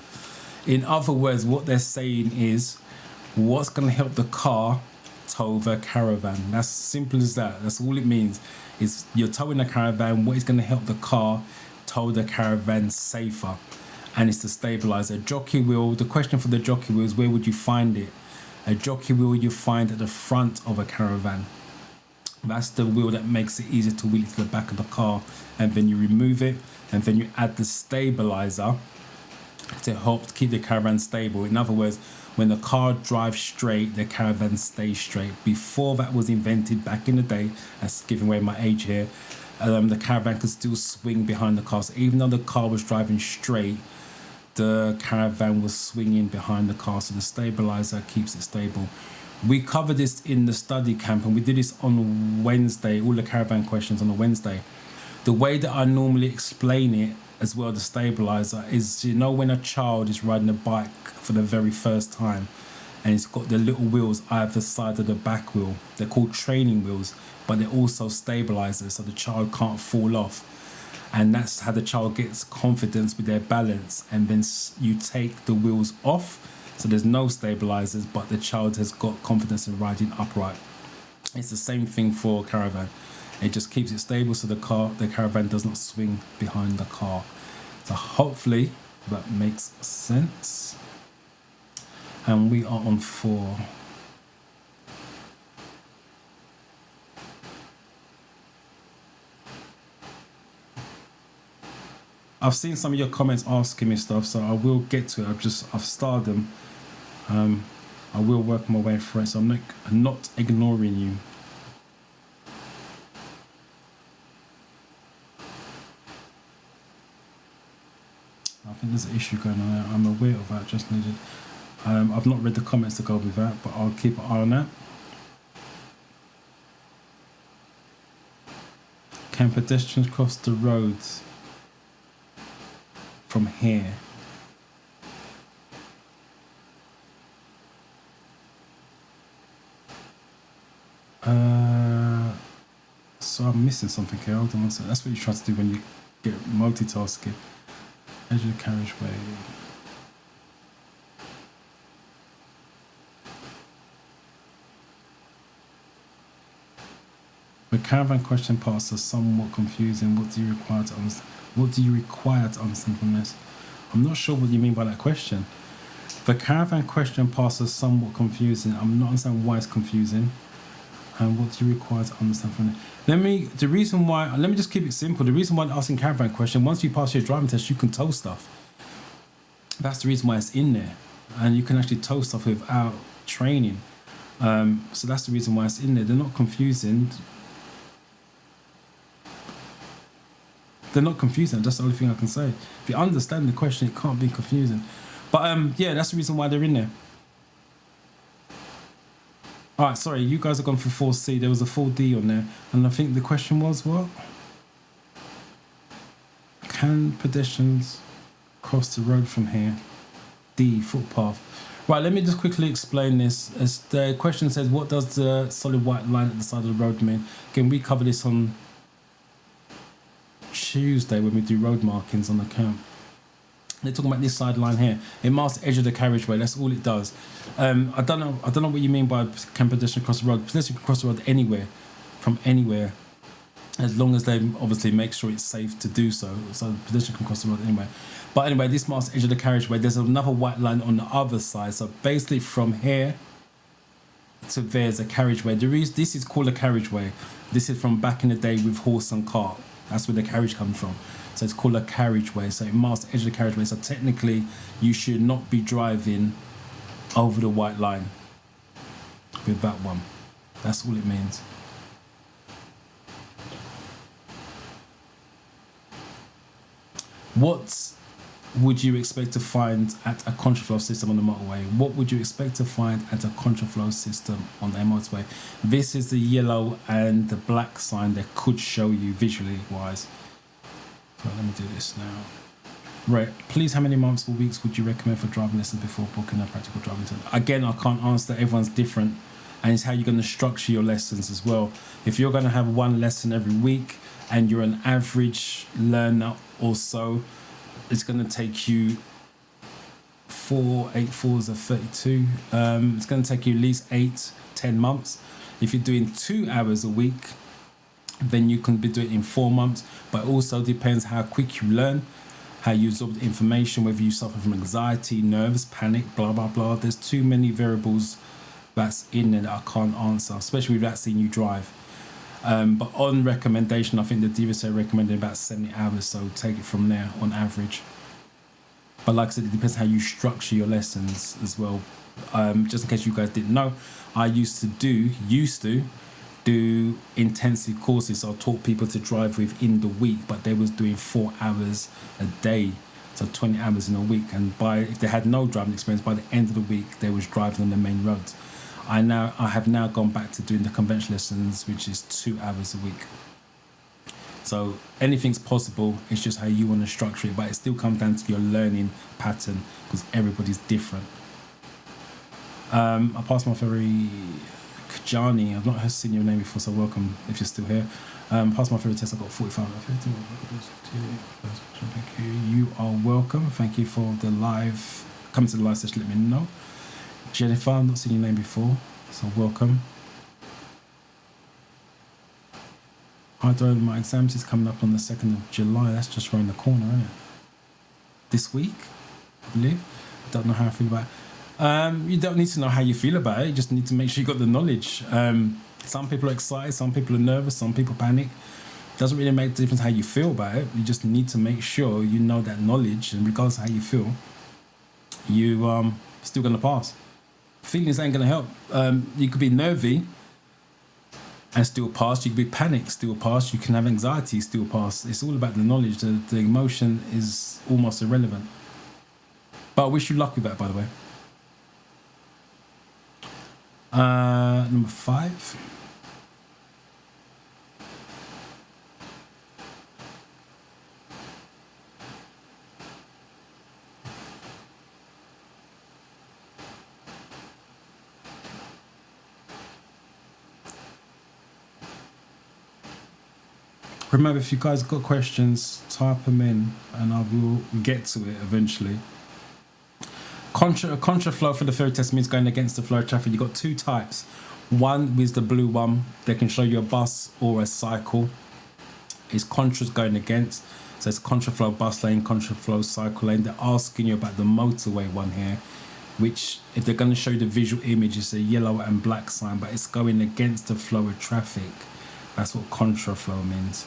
In other words, what they're saying is, what's going to help the car tow the caravan? That's simple as that. That's all it means. Is you're towing a caravan. What is going to help the car tow the caravan safer, and it's the stabilizer. Jockey wheel, the question for the jockey wheel is where would you find it? A jockey wheel you find at the front of a caravan. That's the wheel that makes it easier to wheel it to the back of the car, and then you remove it, and then you add the stabilizer to help keep the caravan stable. In other words, when the car drives straight, the caravan stays straight. Before that was invented back in the day, that's giving away my age here, the caravan could still swing behind the car. So even though the car was driving straight, the caravan was swinging behind the car. So the stabilizer keeps it stable. We covered this in the study camp, and we did this on Wednesday, all the caravan questions on a Wednesday. The way that I normally explain it as well, the stabilizer, is, you know, when a child is riding a bike for the very first time and it's got the little wheels either side of the back wheel. They're called training wheels, but they're also stabilizers, so the child can't fall off. And that's how the child gets confidence with their balance. And then you take the wheels off, so there's no stabilizers, but the child has got confidence in riding upright. It's the same thing for caravan. It just keeps it stable so the caravan does not swing behind the car. So hopefully that makes sense. And we are on 4. I've seen some of your comments asking me stuff, so I will get to it. I've starred them. I will work my way through it, so I'm not ignoring you. I think there's an issue going on there. I'm aware of that. Just needed. I've not read the comments to go with that, but I'll keep an eye on that. Can pedestrians cross the roads from here? So I'm missing something here. Hold on one second. That's what you try to do when you get multitasking. Edge of the carriageway. The caravan question parts are somewhat confusing. What do you require to understand? What do you require to understand from this? I'm not sure what you mean by that question. The caravan question parts are somewhat confusing. I'm not understanding why it's confusing. And what do you require to understand from it? Let me just keep it simple. The reason why I'm asking caravan question, once you pass your driving test, you can tow stuff. That's the reason why it's in there. And you can actually tow stuff without training. So that's the reason why it's in there. They're not confusing. They're not confusing. That's the only thing I can say. If you understand the question, it can't be confusing. But yeah, that's the reason why they're in there. All right, sorry, you guys have gone for 4C. There was a 4D on there. And I think the question was what? Can pedestrians cross the road from here? D, footpath. Right, let me just quickly explain this. As the question says, what does the solid white line at the side of the road mean? Again, we cover this on Tuesday when we do road markings on the camp. They're talking about this side line here. It marks the edge of the carriageway. That's all it does. I don't know what you mean by can pedestrian cross the road. Pedestrian can cross the road anywhere, from anywhere, as long as they obviously make sure it's safe to do so. So pedestrian can cross the road anywhere. But anyway, this marks the edge of the carriageway. There's another white line on the other side. So basically, from here to there's a carriageway. This is called a carriageway. This is from back in the day with horse and cart. That's where the carriage comes from. So it's called a carriageway. So it marks the edge of the carriageway. So technically, you should not be driving over the white line with that one. That's all it means. What would you expect to find at a contraflow system on the motorway? What would you expect to find at a contraflow system on the motorway? This is the yellow and the black sign that could show you visually wise. So let me do this now. Right, please, how many months or weeks would you recommend for driving lessons before booking a practical driving test? Again, I can't answer that. Everyone's different, and it's how you're going to structure your lessons as well. If you're going to have one lesson every week and you're an average learner or so, it's going to take you 8 4s are 32. It's going to take you at least 8-10 months. If you're doing 2 hours a week, then you can be doing it in 4 months. But it also depends how quick you learn, how you absorb the information, whether you suffer from anxiety, nerves, panic, blah, blah, blah. There's too many variables that's in there that I can't answer, especially without seeing you drive. But on recommendation, I think the DVSA recommended about 70 hours, so take it from there on average. But like I said, it depends how you structure your lessons as well. Just in case you guys didn't know, I used to do intensive courses. So I taught people to drive within the week, but they was doing 4 hours a day, so 20 hours in a week. And if they had no driving experience, by the end of the week they was driving on the main roads. I have now gone back to doing the conventional lessons, which is 2 hours a week. So anything's possible. It's just how you want to structure it, but it still comes down to your learning pattern because everybody's different. I passed my ferry, Kajani. I've not seen your name before, so welcome if you're still here. Passed my ferry test. I got 45. Thank you. You are welcome. Thank you for the live. Come to the live session. Let me know. Jennifer, I've not seen your name before, so welcome. Hi, Dora, my exams is coming up on the 2nd of July. That's just around the corner, isn't it? This week, I believe. I don't know how I feel about it. You don't need to know how you feel about it. You just need to make sure you got the knowledge. Some people are excited, some people are nervous, some people panic. Doesn't really make a difference how you feel about it. You just need to make sure you know that knowledge, and regardless of how you feel, you still gonna pass. Feelings ain't gonna help. You could be nervy and still pass. You could be panicked, still pass. You can have anxiety, still pass. It's all about the knowledge. The emotion is almost irrelevant. But I wish you luck with that, by the way. Number 5. Remember, if you guys got questions, type them in and I will get to it eventually. Contra flow for the ferry test means going against the flow of traffic. You've got 2 types. One is the blue one. They can show you a bus or a cycle. It's contras going against. So it's contra flow bus lane, contra flow cycle lane. They're asking you about the motorway one here, which if they're going to show you the visual image, it's a yellow and black sign, but it's going against the flow of traffic. That's what contra flow means.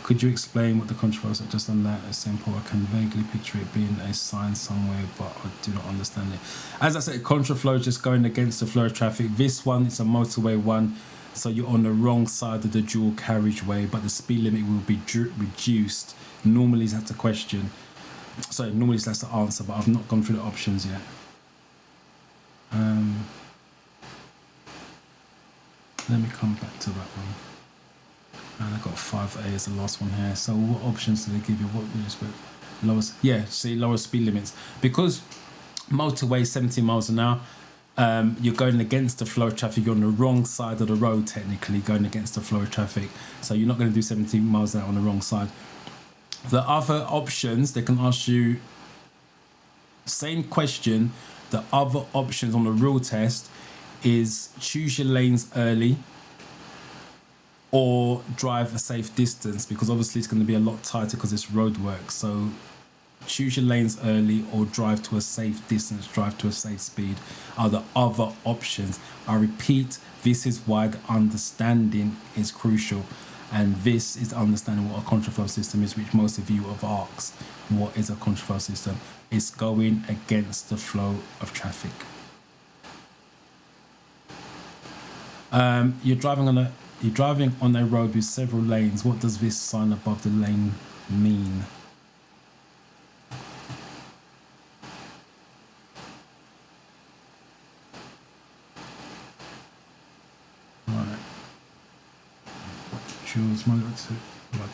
Could you explain what the contra flow is? Just on that, it's simple. I can vaguely picture it being a sign somewhere, but I do not understand it. As I said, contra flow is just going against the flow of traffic. This one, it's a motorway one, so you're on the wrong side of the dual carriageway, but the speed limit will be reduced. Normally that's the question. Sorry, normally that's the answer, but I've not gone through the options yet. Let me come back to that one. And I got 5A as the last one here. So what options do they give you? What do you expect? Lowest, yeah, see, lower speed limits. Because motorway 70 miles an hour, you're going against the flow of traffic. You're on the wrong side of the road, technically, going against the flow of traffic. So you're not going to do 70 miles an hour on the wrong side. The other options, they can ask you, same question, the other options on the real test is choose your lanes early or drive a safe distance, because obviously it's going to be a lot tighter because it's road work. So choose your lanes early or drive to a safe distance, drive to a safe speed are the other options. I repeat, this is why the understanding is crucial, and this is understanding what a contraflow system is, which most of you have asked. What is a contraflow system? It's going against the flow of traffic. You're driving on a road with several lanes. What does this sign above the lane mean? Right. Choose my little luggage.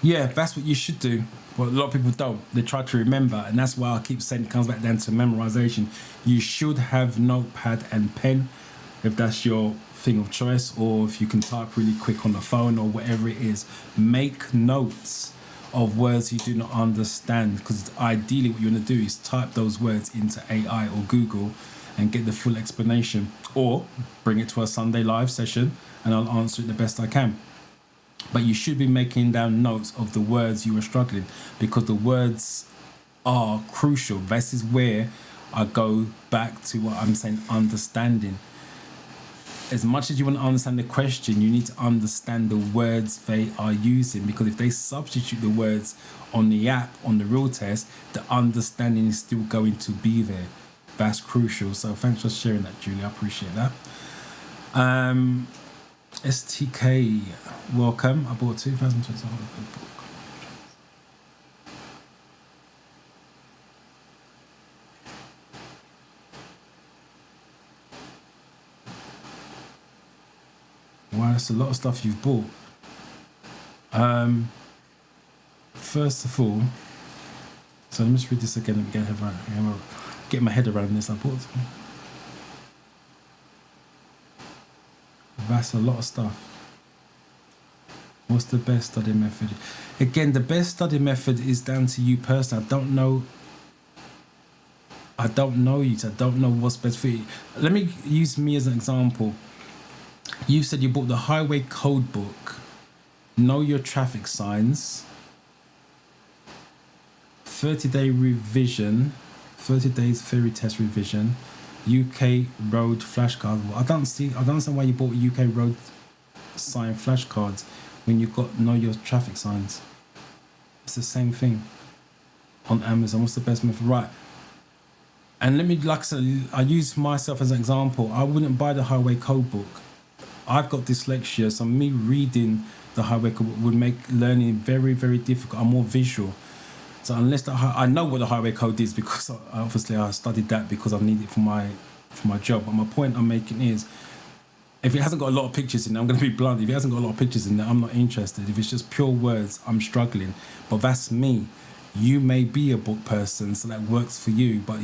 Yeah, that's what you should do. But a lot of people don't. They try to remember, and that's why I keep saying it comes back down to memorization. You should have notepad and pen if that's your thing of choice, or if you can type really quick on the phone or whatever it is. Make notes of words you do not understand, because ideally what you want to do is type those words into AI or Google and get the full explanation, or bring it to a Sunday live session and I'll answer it the best I can. But you should be making down notes of the words you are struggling, because the words are crucial. This is where I go back to what I'm saying, understanding. As much as you want to understand the question, you need to understand the words they are using, because if they substitute the words on the app, on the real test, the understanding is still going to be there. That's crucial. So thanks for sharing that, Julie. I appreciate that. STK, welcome. I bought 2020 book. Wow, that's a lot of stuff you've bought. First of all, so let me just read this again and get my head around this. I bought. That's a lot of stuff. What's the best study method? Again, the best study method is down to you personally. I don't know you, so I don't know what's best for you. Let me use me as an example. You said you bought the highway code book, know your traffic signs, 30-day revision, 30 days theory test revision, UK road flashcards. Well, I don't understand why you bought UK road sign flashcards when you've got know your traffic signs. It's the same thing on Amazon. What's the best method? Right. And let me, like I said, I use myself as an example. I wouldn't buy the highway code book. I've got dyslexia, so me reading the highway code book would make learning very, very difficult. I'm more visual. So unless I know what the highway code is, because obviously I studied that because I need it for my job. But my point I'm making is, if it hasn't got a lot of pictures in there, I'm going to be blunt. If it hasn't got a lot of pictures in there, I'm not interested. If it's just pure words, I'm struggling. But that's me. You may be a book person, so that works for you. But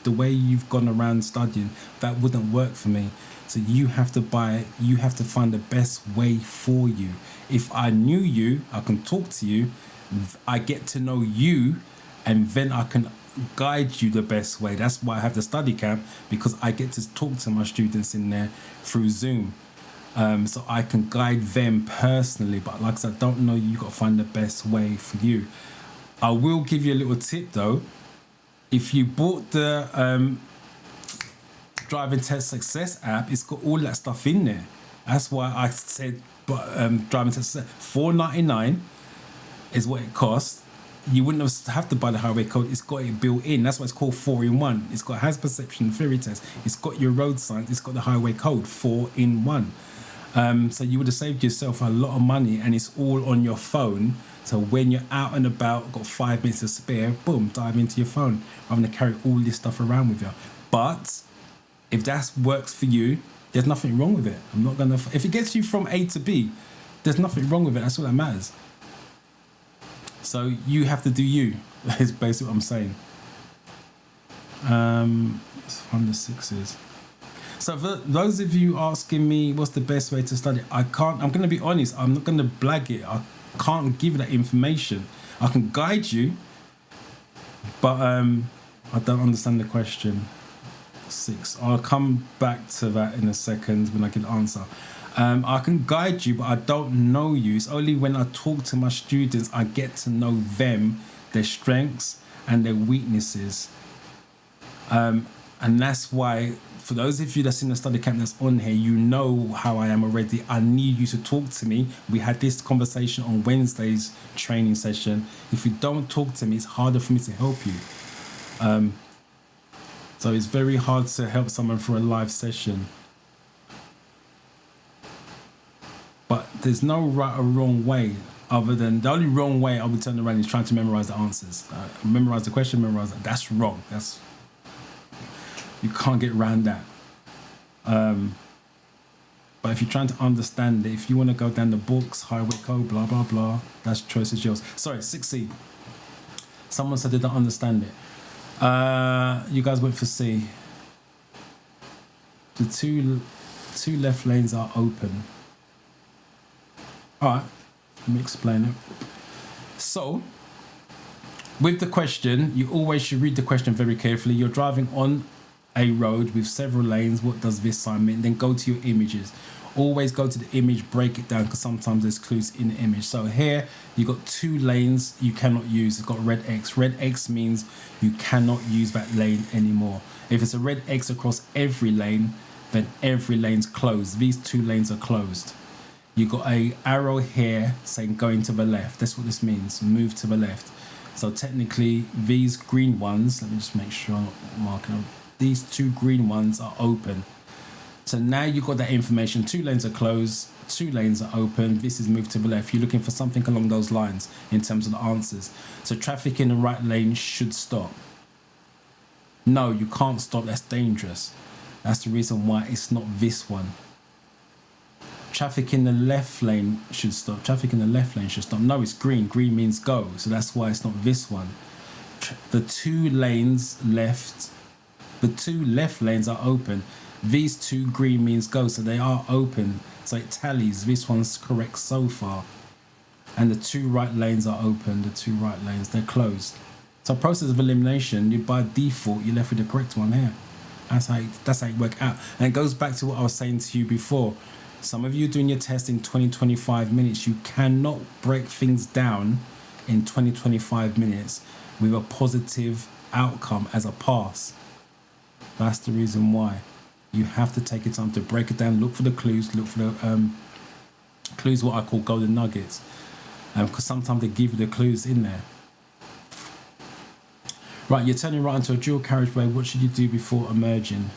the way you've gone around studying, that wouldn't work for me. So you have to find the best way for you. If I knew you, I can talk to you, I get to know you, and then I can guide you the best way. That's why I have the study camp, because I get to talk to my students in there through Zoom. So I can guide them personally. But like I said, I don't know, you got to find the best way for you. I will give you a little tip though. If you bought the driving test success app, it's got all that stuff in there. That's why I said driving test success. $4.99 is what it costs. You wouldn't have to buy the highway code. It's got it built in. That's why it's called 4-in-1. It's got hazard perception, theory test. It's got your road signs. It's got the highway code, 4-in-1. So you would have saved yourself a lot of money, and it's all on your phone. So when you're out and about, got 5 minutes to spare, boom, dive into your phone. I'm going to carry all this stuff around with you. But if that works for you, there's nothing wrong with it. I'm not going to... If it gets you from A to B, there's nothing wrong with it. That's all that matters. So you have to do you, is basically what I'm saying. It's from the sixes. So for those of you asking me what's the best way to study, I'm going to be honest, I'm not going to blag it. I can't give you that information. I can guide you, but I don't understand the question. 6. I'll come back to that in a second when I can answer. I can guide you, but I don't know you. It's only when I talk to my students I get to know them, their strengths and their weaknesses. And that's why, for those of you that's in the study camp that's on here, you know how I am already. I need you to talk to me. We had this conversation on Wednesday's training session. If you don't talk to me, it's harder for me to help you. So it's very hard to help someone through a live session. But there's no right or wrong way, other than the only wrong way I would turn around is trying to memorize the answers. Memorize the question, memorize it. That's wrong. You can't get around that. But if you're trying to understand it, if you want to go down the books, highway code, blah, blah, blah, that's choice is yours. Sorry, 6C. Someone said they don't understand it. You guys went for C. The two left lanes are open. All right, let me explain it. So with the question, you always should read the question very carefully. You're driving on a road with several lanes. What does this sign mean? Then go to your images. Always go to the image, break it down, because sometimes there's clues in the image. So here you've got 2 lanes you cannot use. It's got red X. Red X means you cannot use that lane anymore. If it's a red X across every lane, then every lane's closed. These 2 lanes are closed. You've got a arrow here saying going to the left. That's what this means, move to the left. So technically these green ones, let me just make sure I'm not marking them. These 2 green ones are open. So now you've got that information. 2 lanes are closed, 2 lanes are open. This is moved to the left. You're looking for something along those lines in terms of the answers. So traffic in the right lane should stop. No, you can't stop. That's dangerous. That's the reason why it's not this one. Traffic in the left lane should stop. Traffic in the left lane should stop. No, it's green. Green means go. So that's why it's not this one. The 2 lanes left, the 2 left lanes are open. These 2 green means go. So they are open. So it tallies. This one's correct so far. And the 2 right lanes are open. The 2 right lanes, they're closed. So process of elimination, you by default, you're left with the correct one here. That's how it works out. And it goes back to what I was saying to you before. Some of you doing your test in 20-25 minutes. You cannot break things down in 20-25 minutes with a positive outcome as a pass. That's the reason why. You have to take your time to break it down, look for the clues, look for the clues, what I call golden nuggets. Because sometimes they give you the clues in there. Right, you're turning right onto a dual carriageway. What should you do before emerging?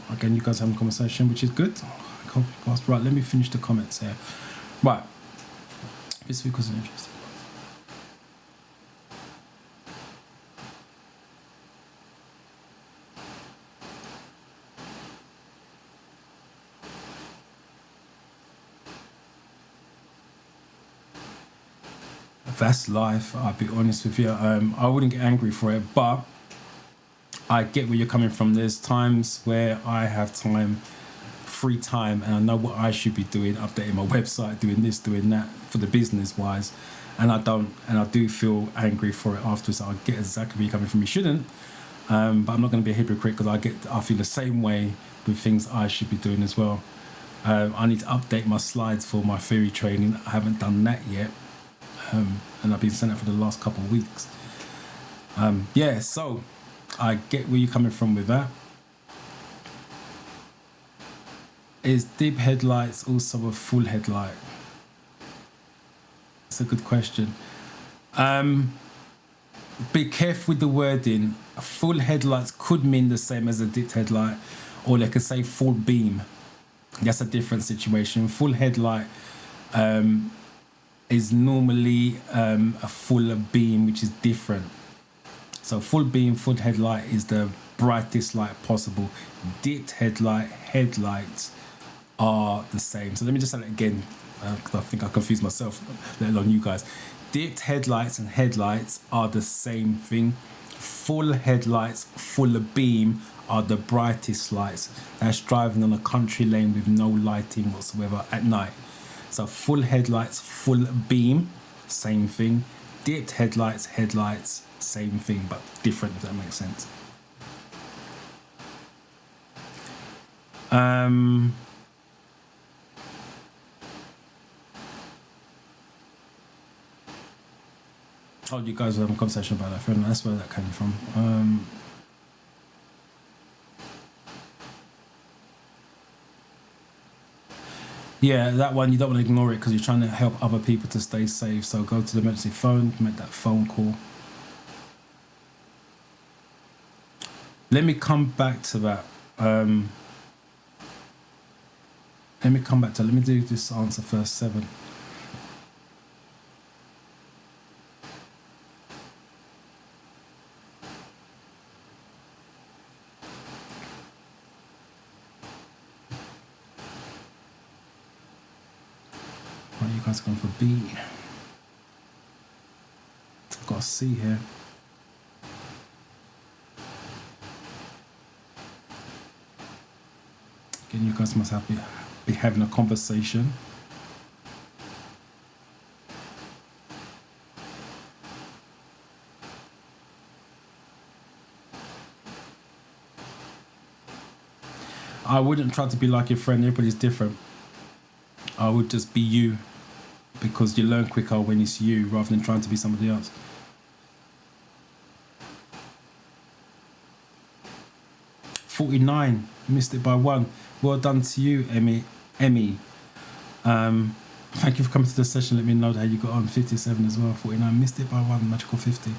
Again, you guys having a conversation, which is good. Right, let me finish the comments here. Right, this week was interesting. That's life. I'll be honest with you. I wouldn't get angry for it, but I get where you're coming from. There's times where I have time, free time, and I know what I should be doing, updating my website, doing this, doing that for the business wise, and I don't, and I do feel angry for it afterwards. I get exactly where you're coming from. You shouldn't, but I'm not going to be a hypocrite, because I feel the same way with things I should be doing as well. I need to update my slides for my theory training. I haven't done that yet, and I've been saying that for the last couple of weeks. Yeah, so I get where you're coming from with that. Is deep headlights also a full headlight? It's a good question. Be careful with the wording. Full headlights could mean the same as a dipped headlight, or they could say full beam. That's a different situation. Full headlight is normally a full beam, which is different. So full beam, full headlight is the brightest light possible. Dipped headlights are the same. So let me just say that again, because I think I confused myself, let alone you guys. Dipped headlights and headlights are the same thing. Full headlights, full beam are the brightest lights. That's driving on a country lane with no lighting whatsoever at night. So full headlights, full beam, same thing. Dipped headlights, same thing, but different, if that makes sense. Oh, you guys were having a conversation about that. That's where that came from. Yeah, that one, you don't want to ignore it because you're trying to help other people to stay safe. So go to the emergency phone, make that phone call. Let me come back to that. Let me do this answer first, 7. Right, you guys are going for B. I've got a C here. You guys must be having a conversation. I wouldn't try to be like your friend. Everybody's different. I would just be you, because you learn quicker when it's you rather than trying to be somebody else. $49, missed it by 1. Well done to you, Emmy. Thank you for coming to the session. Let me know how you got on. 57 as well. 49, missed it by 1. Magical 50.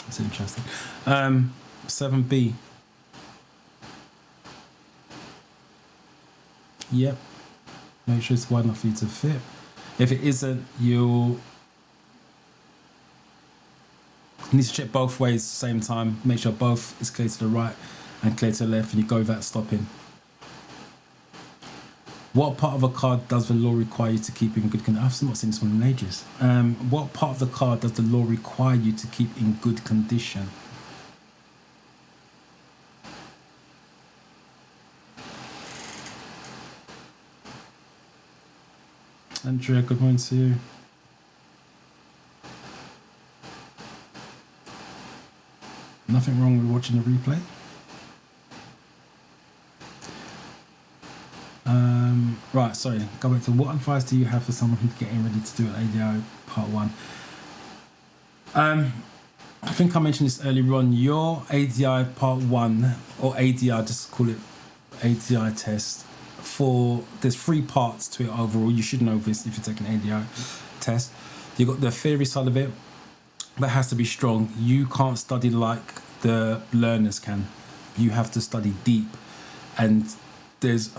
That's interesting. 7B. Yep. Make sure it's wide enough for you to fit. If it isn't, you'll need to check both ways at the same time. Make sure both is clear to the right and clear to the left, and you go without stopping. What part of a car does the law require you to keep in good condition? I've not seen this one in ages. What part of the car does the law require you to keep in good condition? Andrea, good morning to you. Nothing wrong with watching the replay. Right, sorry, go back to what advice do you have for someone who's getting ready to do an ADI part 1? I think I mentioned this earlier on. Your ADI part 1, or ADI, just call it ADI test, there's 3 parts to it overall. You should know this if you're taking an ADI test. You've got the theory side of it. That has to be strong. You can't study like the learners can. You have to study deep, and there's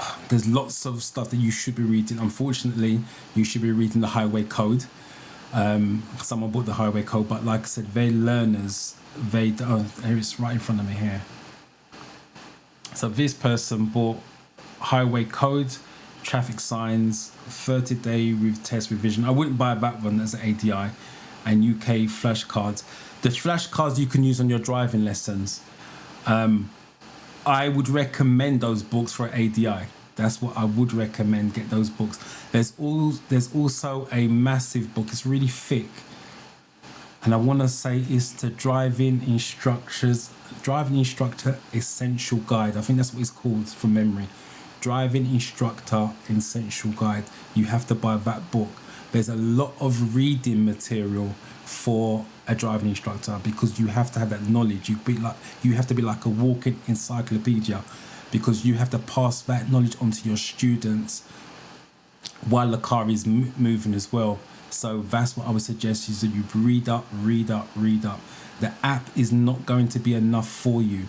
lots of stuff that you should be reading. Unfortunately, you should be reading the highway code. Someone bought the highway code, but like I said, they learners, it's right in front of me here. So this person bought highway code, traffic signs, 30-day with test revision. I wouldn't buy that one as an ADI, and UK flashcards. The flashcards you can use on your driving lessons. I would recommend those books for ADI. That's what I would recommend. Get those books. There's also a massive book. It's really thick, and I want to say it's the driving instructor essential guide. I think that's what it's called from memory. Driving instructor essential guide. You have to buy that book. There's a lot of reading material for a driving instructor, because you have to have that knowledge. You have to be like a walking encyclopedia, because you have to pass that knowledge on to your students while the car is moving as well. So that's what I would suggest, is that you read up. The app is not going to be enough for you.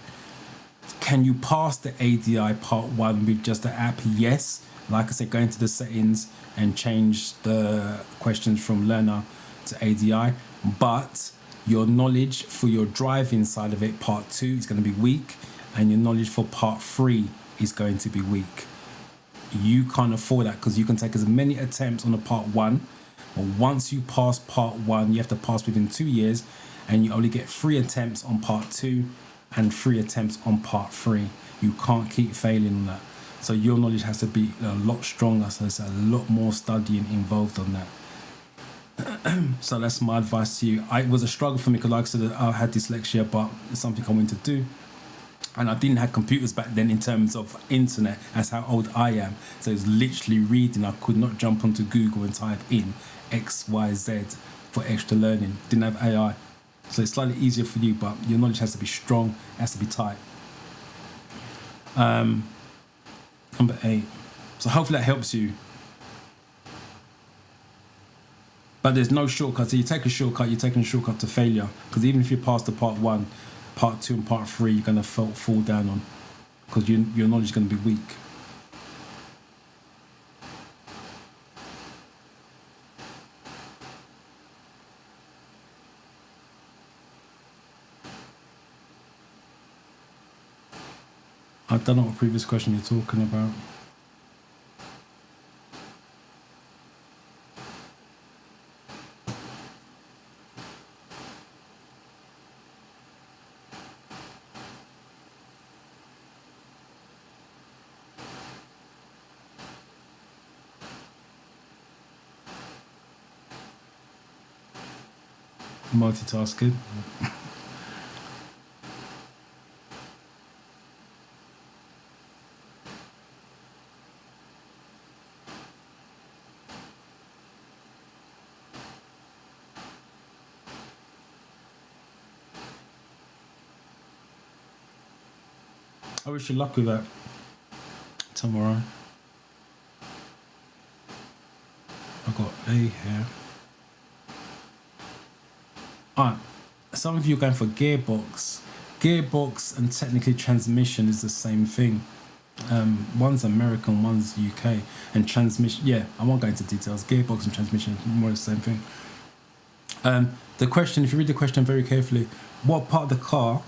Can you pass the ADI part 1 with just the app? Yes. Like I said, go into the settings and change the questions from learner to ADI. But your knowledge for your driving side of it, part 2, is going to be weak, and your knowledge for part 3 is going to be weak. You can't afford that, because you can take as many attempts on the part 1, but once you pass part 1, you have to pass within 2 years, and you only get 3 attempts on part 2 and 3 attempts on part 3. You can't keep failing on that. So your knowledge has to be a lot stronger. So there's a lot more studying involved on that. So that's my advice to you. It was a struggle for me, because like I said, I had dyslexia, but it's something I wanted to do. And I didn't have computers back then in terms of internet. That's how old I am. So it's literally reading. I could not jump onto Google and type in XYZ for extra learning. Didn't have AI. So it's slightly easier for you, but your knowledge has to be strong, has to be tight. Number 8. So hopefully that helps you. But there's no shortcut. So you take a shortcut, you're taking a shortcut to failure. Because even if you pass the part 1, part 2 and part 3, you're going to fall down on. Because your knowledge is going to be weak. I don't know what previous question you're talking about. Multitasking. I wish you luck with that tomorrow. I've got A here. Alright, some of you are going for gearbox. Gearbox and technically transmission is the same thing. One's American, one's UK. And transmission, yeah, I won't go into details. Gearbox and transmission are more the same thing. The question, if you read the question very carefully, what part of the car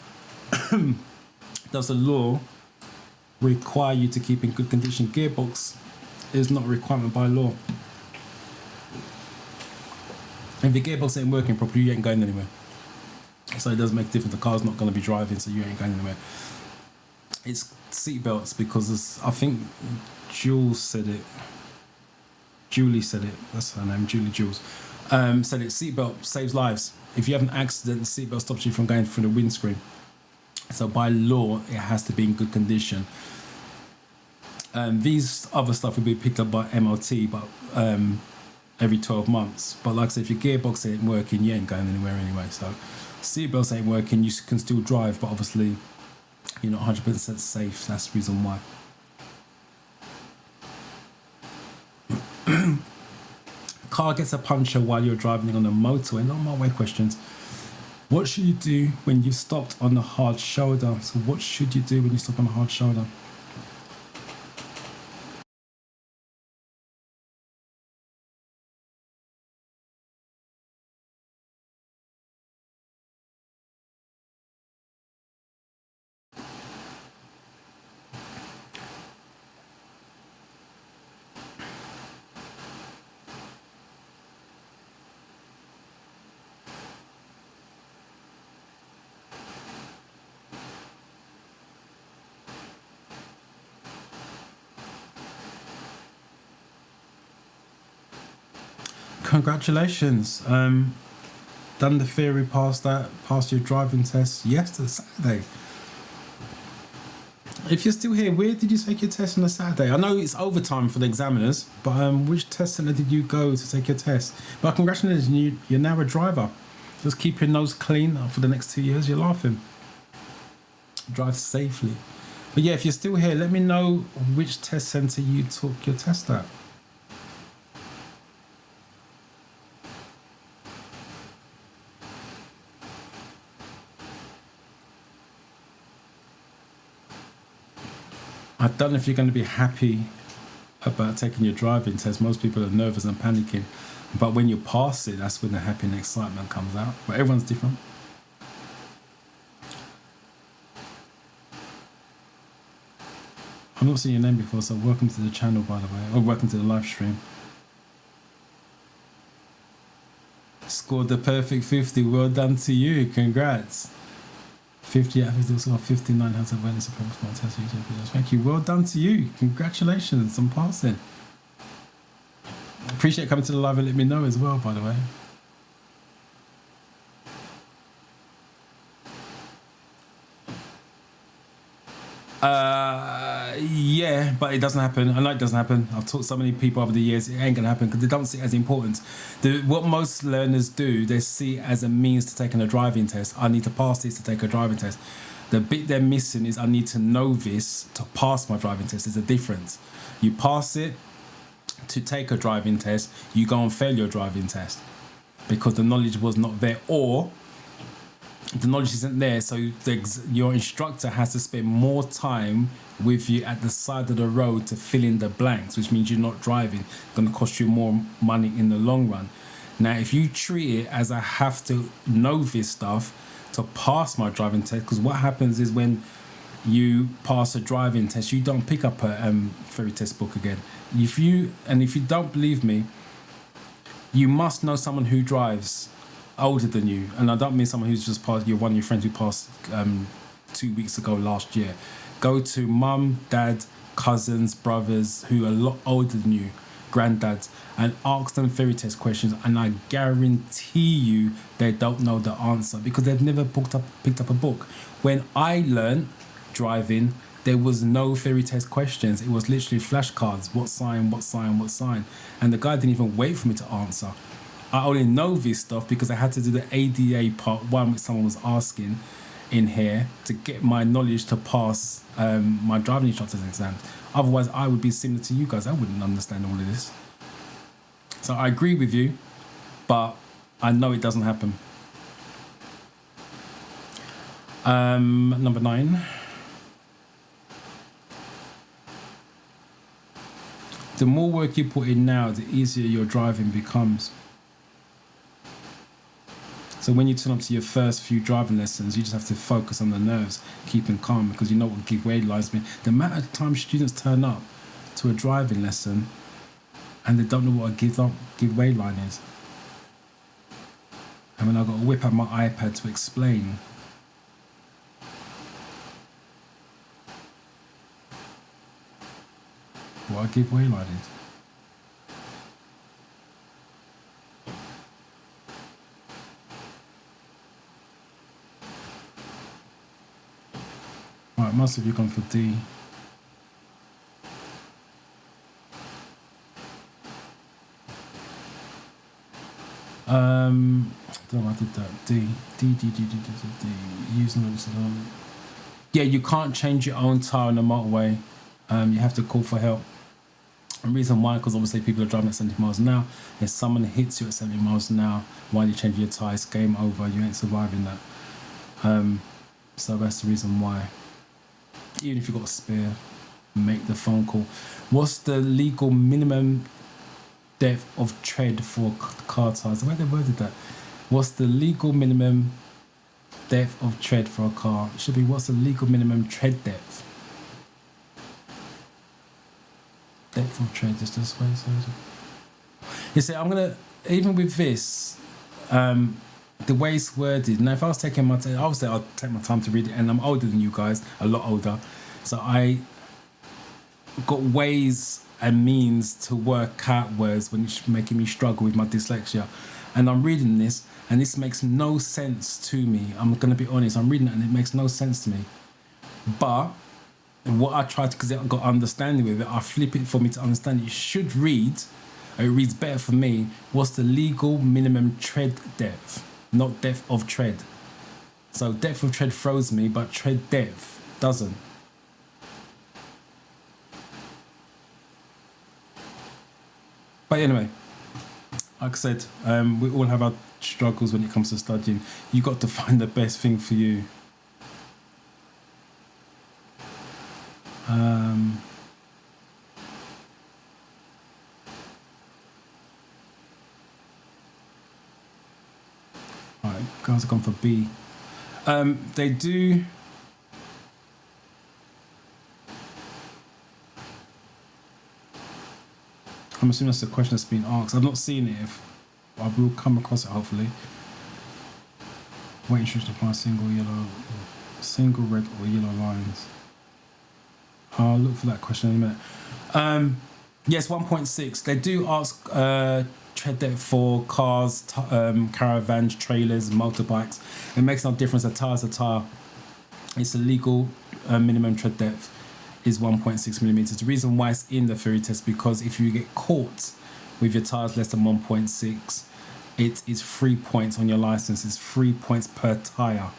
does the law require you to keep in good condition? Gearbox is not a requirement by law. If the gearbox ain't working properly, you ain't going anywhere. So it does make a difference. The car's not going to be driving, so you ain't going anywhere. It's seatbelts, because I think Jules said it. Julie said it. That's her name, Julie Jules. Said it. Seatbelt saves lives. If you have an accident, the seatbelt stops you from going through the windscreen. So by law, it has to be in good condition. These other stuff will be picked up by MOT, but every 12 months. But like I said, if your gearbox ain't working, you ain't going anywhere anyway. So seatbelts ain't working, you can still drive, but obviously you're not 100% safe. That's the reason why. Car gets a puncture while you're driving on a motorway. Not my way questions. What should you do when you stopped on a hard shoulder? So what should you do when you stop on a hard shoulder? Congratulations. Done the theory, passed your driving test yesterday, Saturday. If you're still here, where did you take your test on a Saturday? I know it's overtime for the examiners, but which test centre did you go to take your test? But congratulations, you're now a driver. Just keep your nose clean for the next 2 years. You're laughing. Drive safely. But yeah, if you're still here, let me know which test centre you took your test at. I don't know if you're going to be happy about taking your driving test. Most people are nervous and panicking. But when you pass it, that's when the happy and excitement comes out. But everyone's different. I've not seen your name before, so welcome to the channel, by the way. Or welcome to the live stream. Scored the perfect 50. Well done to you. Congrats. 50 out of 50, also 59 has awareness of smart test user videos. Thank you. Well done to you. Congratulations on passing. Appreciate coming to the live and let me know as well, by the way. Yeah, but it doesn't happen. I know it doesn't happen. I've taught so many people over the years, it ain't gonna happen because they don't see it as important. What most learners do, they see it as a means to taking a driving test. I need to pass this to take a driving test. The bit they're missing is I need to know this to pass my driving test. There's a difference. You pass it to take a driving test, you go and fail your driving test because the knowledge was not there, or the knowledge isn't there, so your instructor has to spend more time with you at the side of the road to fill in the blanks, which means you're not driving. It's going to cost you more money in the long run. Now, if you treat it as I have to know this stuff to pass my driving test, because what happens is when you pass a driving test, you don't pick up a ferry test book again. If you don't believe me, you must know someone who drives older than you, and I don't mean someone who's just passed. You're one of your friends who passed 2 weeks ago last year. Go to mum, dad, cousins, brothers who are a lot older than you, granddads, and ask them ferry test questions, and I guarantee you they don't know the answer because they've never picked up a book. When I learned driving, there was no ferry test questions. It was literally flashcards. What sign, what sign, what sign? And the guy didn't even wait for me to answer. I only know this stuff because I had to do the ADA part one, which someone was asking in here to get my knowledge to pass my driving instructor's exam. Otherwise, I would be similar to you guys. I wouldn't understand all of this. So I agree with you, but I know it doesn't happen. Number 9. The more work you put in now, the easier your driving becomes. So when you turn up to your first few driving lessons, you just have to focus on the nerves, keeping calm, because you know what give way lines mean. The amount of time students turn up to a driving lesson and they don't know what a give way line is. And when I've got to whip out my iPad to explain what a give way line is. Right, most of you gone for D. I don't know why I did that. D. Using those. Yeah, you can't change your own tyre on the motorway. You have to call for help. The reason why, because obviously people are driving at 70 miles an hour. If someone hits you at 70 miles an hour while you're changing your tyres, game over. You ain't surviving that. So that's the reason why. Even if you've got a spare, make the phone call. What's the legal minimum depth of tread for car tyres? Where they worded that? What's the legal minimum depth of tread for a car? It should be what's the legal minimum tread depth? Depth of tread is this way. So you see, I'm gonna even with this, the way it's worded. Now, if I was taking my time, obviously I'll take my time to read it, and I'm older than you guys, a lot older, so I got ways and means to work out words when it's making me struggle with my dyslexia. And I'm reading this, and this makes no sense to me. I'm gonna be honest. I'm reading it, and it makes no sense to me. But what I try to, because I've got understanding with it, I flip it for me to understand. It should read, or it reads better for me. What's the legal minimum tread depth? Not depth of tread. So depth of tread throws me, but tread depth doesn't. But anyway, like I said, we all have our struggles when it comes to studying. You got to find the best thing for you. Alright, guys have gone for B. They do. I'm assuming that's the question that's been asked. I've not seen it. If I will come across it, hopefully. What instruction apply single red or yellow lines? I'll look for that question in a minute. Yes, 1.6. They do ask tread depth for cars, caravans, trailers, motorbikes. It makes no difference. A tire is a tire. It's a legal minimum tread depth is 1.6 millimeters. The reason why it's in the theory test, because if you get caught with your tires less than 1.6, it is 3 points on your license. It's 3 points per tire.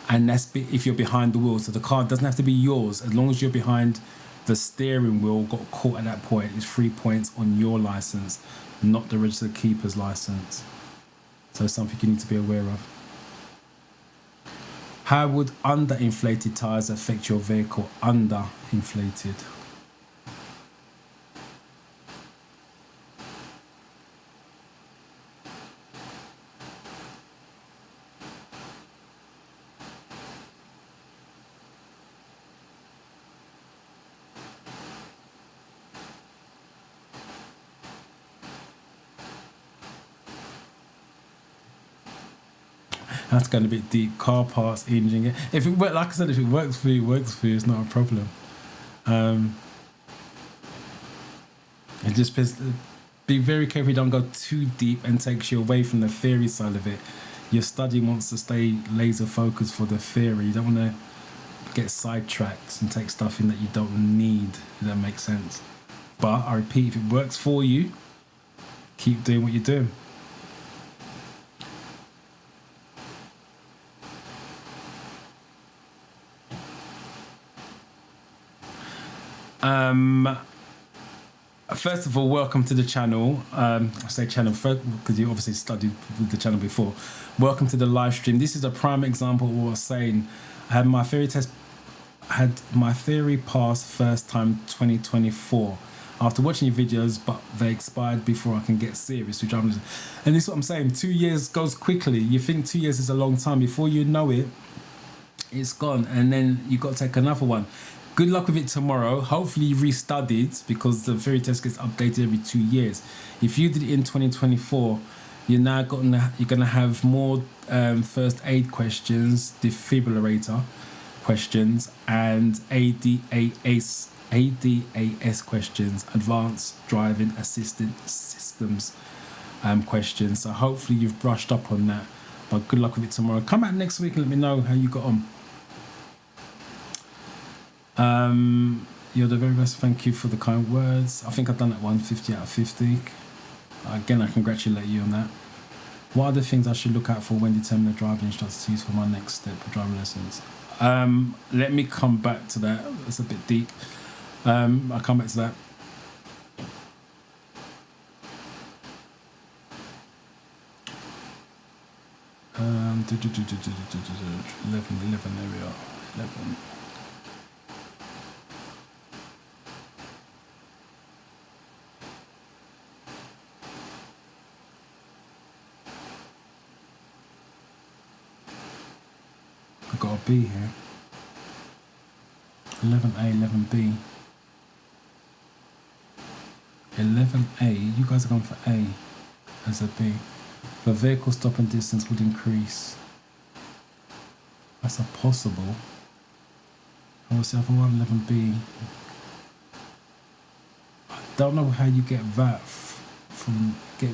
And that's if you're behind the wheel. So the car doesn't have to be yours. As long as you're behind the steering wheel, got caught at that point, it's 3 points on your license, not the registered keeper's license. So it's something you need to be aware of. How would underinflated tyres affect your vehicle? Underinflated. That's going a bit deep. Car parts, engine. If it works, like I said, if it works for you, it's not a problem. It just be very careful you don't go too deep and takes you away from the theory side of it. Your study wants to stay laser focused for the theory. You don't want to get sidetracked and take stuff in that you don't need, if that makes sense. But I repeat, if it works for you, keep doing what you're doing. First of all, welcome to the channel. I say channel first because you obviously studied with the channel before. Welcome to the live stream. This is a prime example of what I was saying. I had my theory pass first time 2024 after watching your videos, but they expired before I can get serious, and this is what I'm saying. 2 years goes quickly. You think 2 years is a long time. Before you know it, it's gone, and then you got to take another one. Good luck with it tomorrow. Hopefully you restudied, because the theory test gets updated every 2 years. If you did it in 2024, you're gonna have more first aid questions, defibrillator questions, and ADAS questions, advanced driving assistance systems questions. So hopefully you've brushed up on that. But good luck with it tomorrow. Come back next week and let me know how you got on. You're the very best. Thank you for the kind words. I think I've done that 150 out of 50. Again, I congratulate you on that. What are the things I should look out for when determining a driving instructor to use for my next step of driving lessons? Let me come back to that. It's a bit deep. I'll come back to that. Um, 11, there we are. 11. I've got a B here. 11A, 11B. 11A, you guys are going for A as a B. The vehicle stop and distance would increase. That's a possible. And what's the other one? 11B. I don't know how you get that from the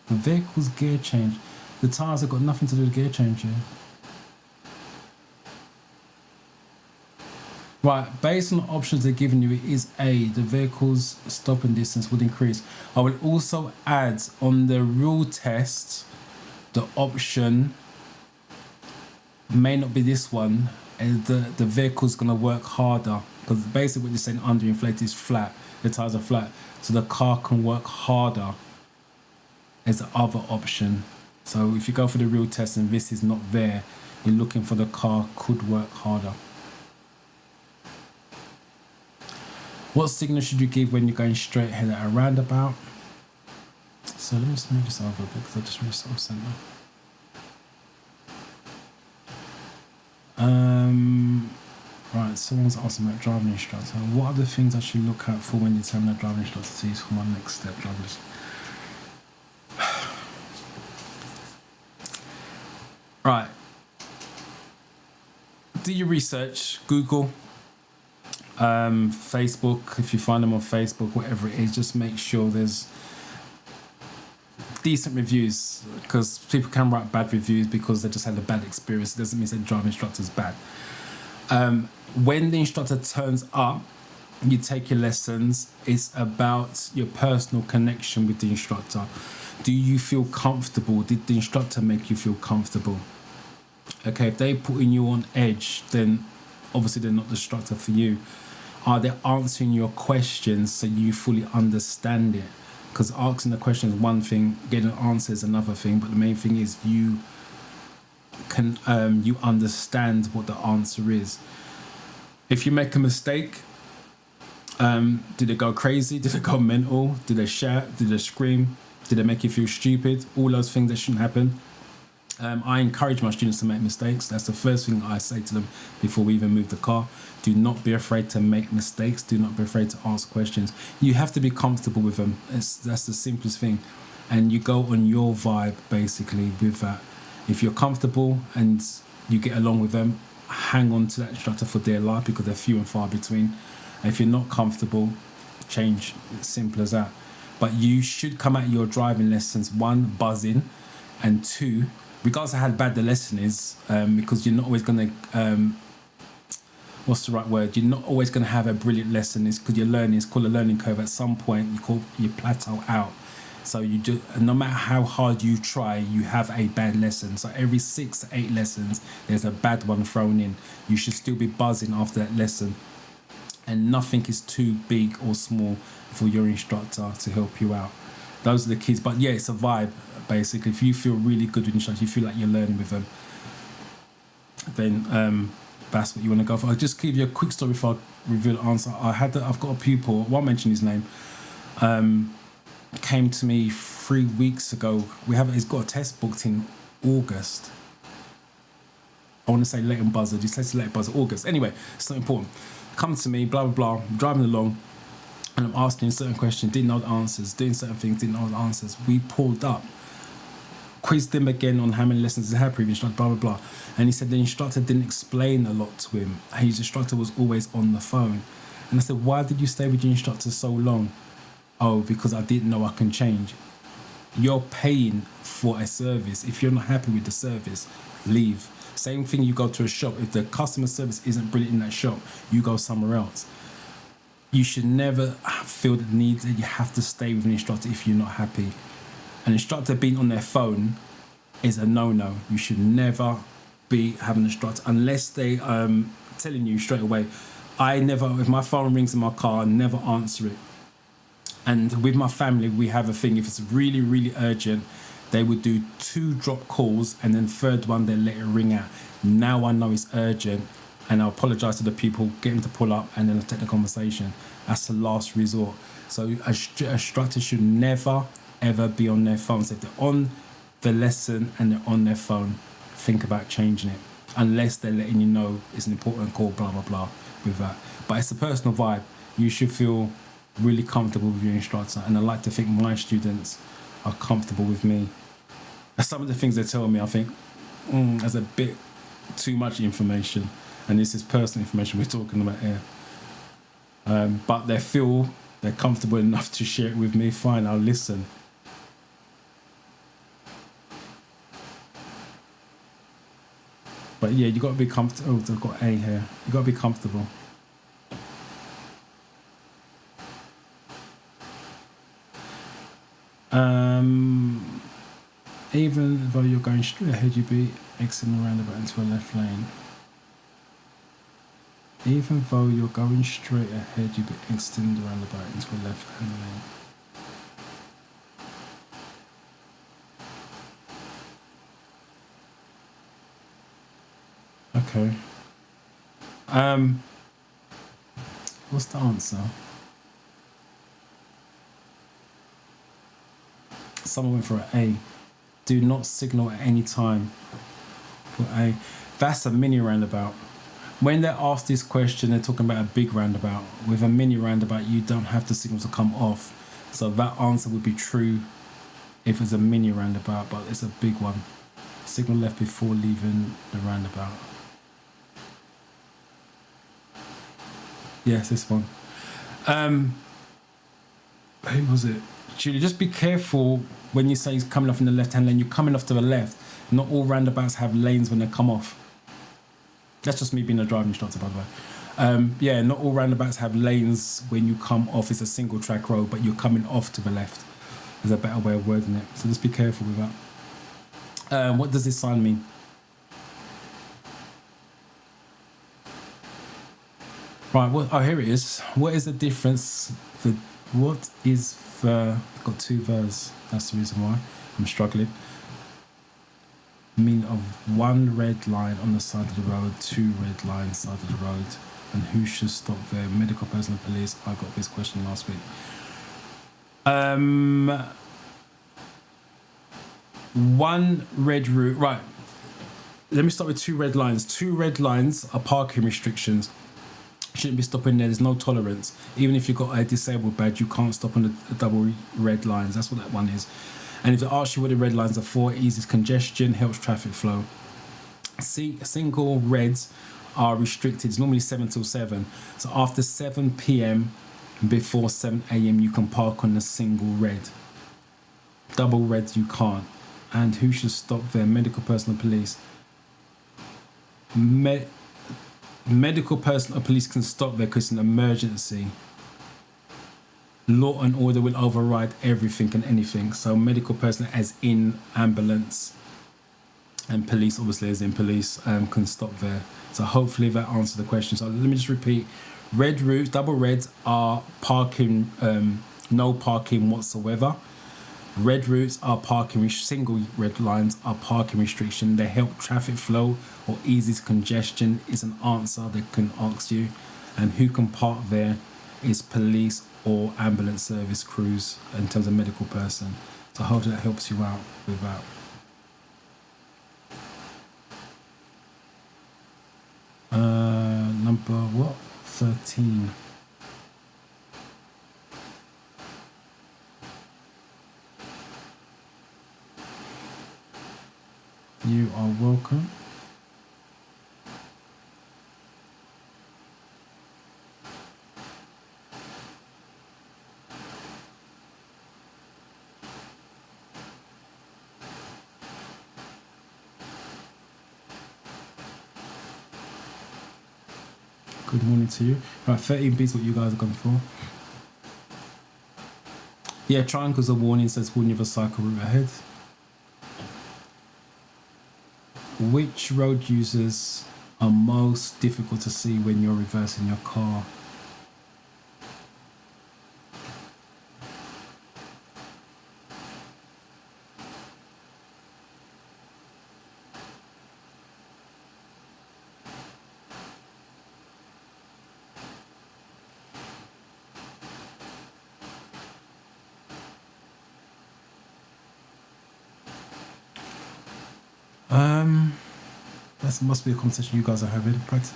vehicle's gear change. The tyres have got nothing to do with gear change here. Right, based on the options they're giving you, it is A, the vehicle's stopping distance would increase. I will also add on the rule test, the option may not be this one, and the vehicle's going to work harder, because basically what you're saying, underinflated is flat, the tyres are flat, so the car can work harder as the other option. So if you go for the real test and this is not there, you're looking for the car could work harder. What signal should you give when you're going straight ahead at a roundabout? So let me just move this over a bit, because I just really sort of sent that. Right, someone's asking about driving instructor. What are the things I should look out for when determining a driving instructor to use for my next step drivers? Right. Do your research, Google, Facebook, if you find them on Facebook, whatever it is, just make sure there's decent reviews, because people can write bad reviews because they just had a bad experience. It doesn't mean that driving instructor is bad. When the instructor turns up, you take your lessons. It's about your personal connection with the instructor. Do you feel comfortable? Did the instructor make you feel comfortable? Okay, if they're putting you on edge, then obviously they're not the instructor for you. Are they answering your questions so you fully understand it? Because asking the question is one thing, getting an answer is another thing, but the main thing is you can you understand what the answer is. If you make a mistake, did it go crazy? Did it go mental? Did they shout? Did they scream? Did they make you feel stupid? All those things that shouldn't happen. I encourage my students to make mistakes. That's the first thing I say to them before we even move the car. Do not be afraid to make mistakes. Do not be afraid to ask questions. You have to be comfortable with them. That's the simplest thing. And you go on your vibe, basically, with that. If you're comfortable and you get along with them, hang on to that instructor for dear life, because they're few and far between. And if you're not comfortable, change. It's simple as that. But you should come at your driving lessons, one, buzzing, and two, regardless of how bad the lesson is, because you're not always going to, what's the right word? You're not always going to have a brilliant lesson. It's because you're learning. It's called a learning curve. At some point, you plateau out. So you do, no matter how hard you try, you have a bad lesson. So every 6 to 8 lessons, there's a bad one thrown in. You should still be buzzing after that lesson. And nothing is too big or small for your instructor to help you out. Those are the keys. But yeah, it's a vibe, basically. If you feel really good with instructors, you feel like you're learning with them, then that's what you want to go for. I'll just give you a quick story before I reveal the answer. I've got a pupil, I won't mention his name, came to me 3 weeks ago. He's got a test booked in August. I want to say Leighton Buzzard. He says Leighton Buzzard, August. Anyway, it's not important. Come to me, blah, blah, blah. I'm driving along and I'm asking certain questions, didn't know the answers, doing certain things, didn't know the answers. We pulled up, quizzed him again on how many lessons he had previous, blah, blah, blah. And he said the instructor didn't explain a lot to him. His instructor was always on the phone. And I said, why did you stay with your instructor so long? Oh, because I didn't know I can change. You're paying for a service. If you're not happy with the service, leave. Same thing, you go to a shop. If the customer service isn't brilliant in that shop, you go somewhere else. You should never feel the need that you have to stay with an instructor if you're not happy. An instructor being on their phone is a no-no. You should never be having an instructor unless they telling you straight away. If my phone rings in my car, I never answer it. And with my family, we have a thing. If it's really, really urgent, they would do 2 drop calls, and then third one, they let it ring out. Now I know it's urgent, and I apologise to the people, get them to pull up, and then I'll take the conversation. That's the last resort. So a instructor should never, ever be on their phone. So if they're on the lesson and they're on their phone, think about changing it. Unless they're letting you know it's an important call, blah, blah, blah, with that. But it's a personal vibe. You should feel really comfortable with your instructor. And I like to think my students are comfortable with me. Some of the things they tell me, I think, there's a bit too much information. And this is personal information we're talking about here. But they're comfortable enough to share it with me. Fine, I'll listen. But yeah, you got to be comfortable. Oh, I've got A here. You got to be comfortable. Even though you're going straight ahead, you'd be exiting the roundabout into a left lane. Even though you're going straight ahead, you'd be exiting the roundabout into a left-hand lane. Okay. What's the answer? Someone went for an A. Do not signal at any time. For A. That's a mini roundabout. When they're asked this question, they're talking about a big roundabout. With a mini roundabout, you don't have the signal to come off. So that answer would be true if it's a mini roundabout, but it's a big one. Signal left before leaving the roundabout. Yes, this one. Who was it? Julie, just be careful when you say he's coming off in the left-hand lane. You're coming off to the left. Not all roundabouts have lanes when they come off. That's just me being a driving instructor, by the way. Yeah, not all roundabouts have lanes when you come off. It's a single track road, but you're coming off to the left. There's a better way of wording it. So just be careful with that. What does this sign mean? Right, here it is. What is the difference? I've got 2 verbs. That's the reason why I'm struggling. Meaning of 1 red line on the side of the road, 2 red lines side of the road, and who should stop there? Medical personnel, police. I got this question last week. 1 red route. Right. Let me start with 2 red lines. 2 red lines are parking restrictions. Shouldn't be stopping there. There's no tolerance. Even if you've got a disabled badge, you can't stop on the double red lines. That's what that one is. And if it asks you what the red lines are for, it eases congestion, helps traffic flow. Single reds are restricted. It's normally 7 till 7. So after 7 p.m, before 7 a.m, you can park on the single red. Double reds you can't. And who should stop there? Medical personnel, police. Medical personnel, police can stop there because it's an emergency. Law and order will override everything and anything. So medical personnel, as in ambulance, and police, obviously, as in police, can stop there. So hopefully that answers the question. So let me just repeat. Red routes, double reds, are parking, no parking whatsoever. Red routes are parking, single red lines are parking restriction. They help traffic flow or eases congestion is an answer they can ask you. And who can park there is police or ambulance service crews in terms of medical person. So hopefully that helps you out with that. Number what? 13. You are welcome. Good morning to you. Right, 13 beats what you guys are going for. Yeah, triangles are warning, says warning of a cycle route ahead. Which road users are most difficult to see when you're reversing your car? That must be a conversation you guys are having. Practice.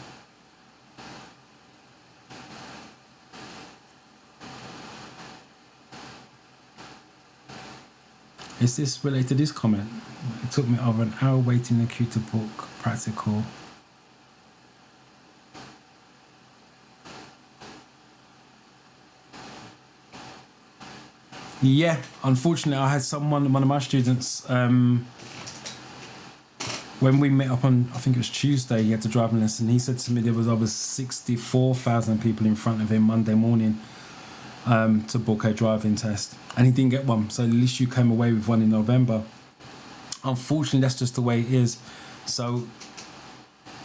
Is this related to this comment? It took me over an hour waiting in the queue to book practical. Yeah, unfortunately, I had one of my students, when we met up on, I think it was Tuesday, he had to drive a lesson. He said to me there was over 64,000 people in front of him Monday morning to book a driving test. And he didn't get one. So at least you came away with one in November. Unfortunately, that's just the way it is. So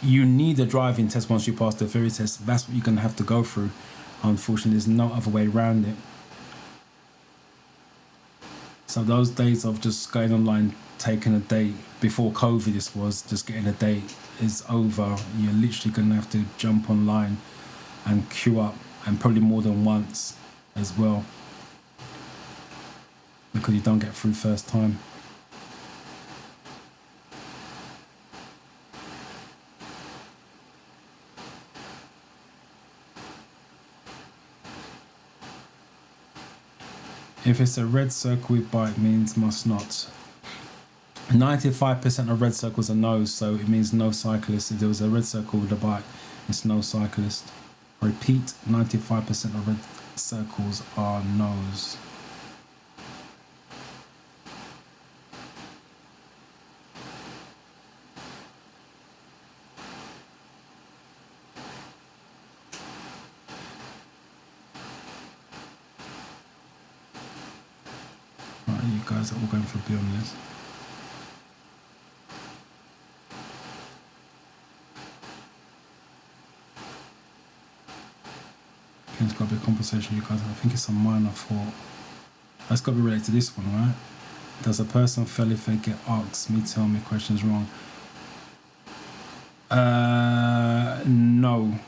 you need a driving test once you pass the theory test. That's what you're going to have to go through. Unfortunately, there's no other way around it. So those days of just going online, taking a date, before COVID this was, just getting a date, is over. You're literally going to have to jump online and queue up, and probably more than once as well, because you don't get through first time. If it's a red circle with bike, means must not. 95% of red circles are no's, so it means no cyclist. If there was a red circle with a bike, it's no cyclist. Repeat, 95% of red circles are no's. Right, you guys are all going for B on this. It's got to be a conversation, you guys. I think it's a minor fault. That's got to be related to this one, right? Does a person fail if they get asked tell me questions wrong? No.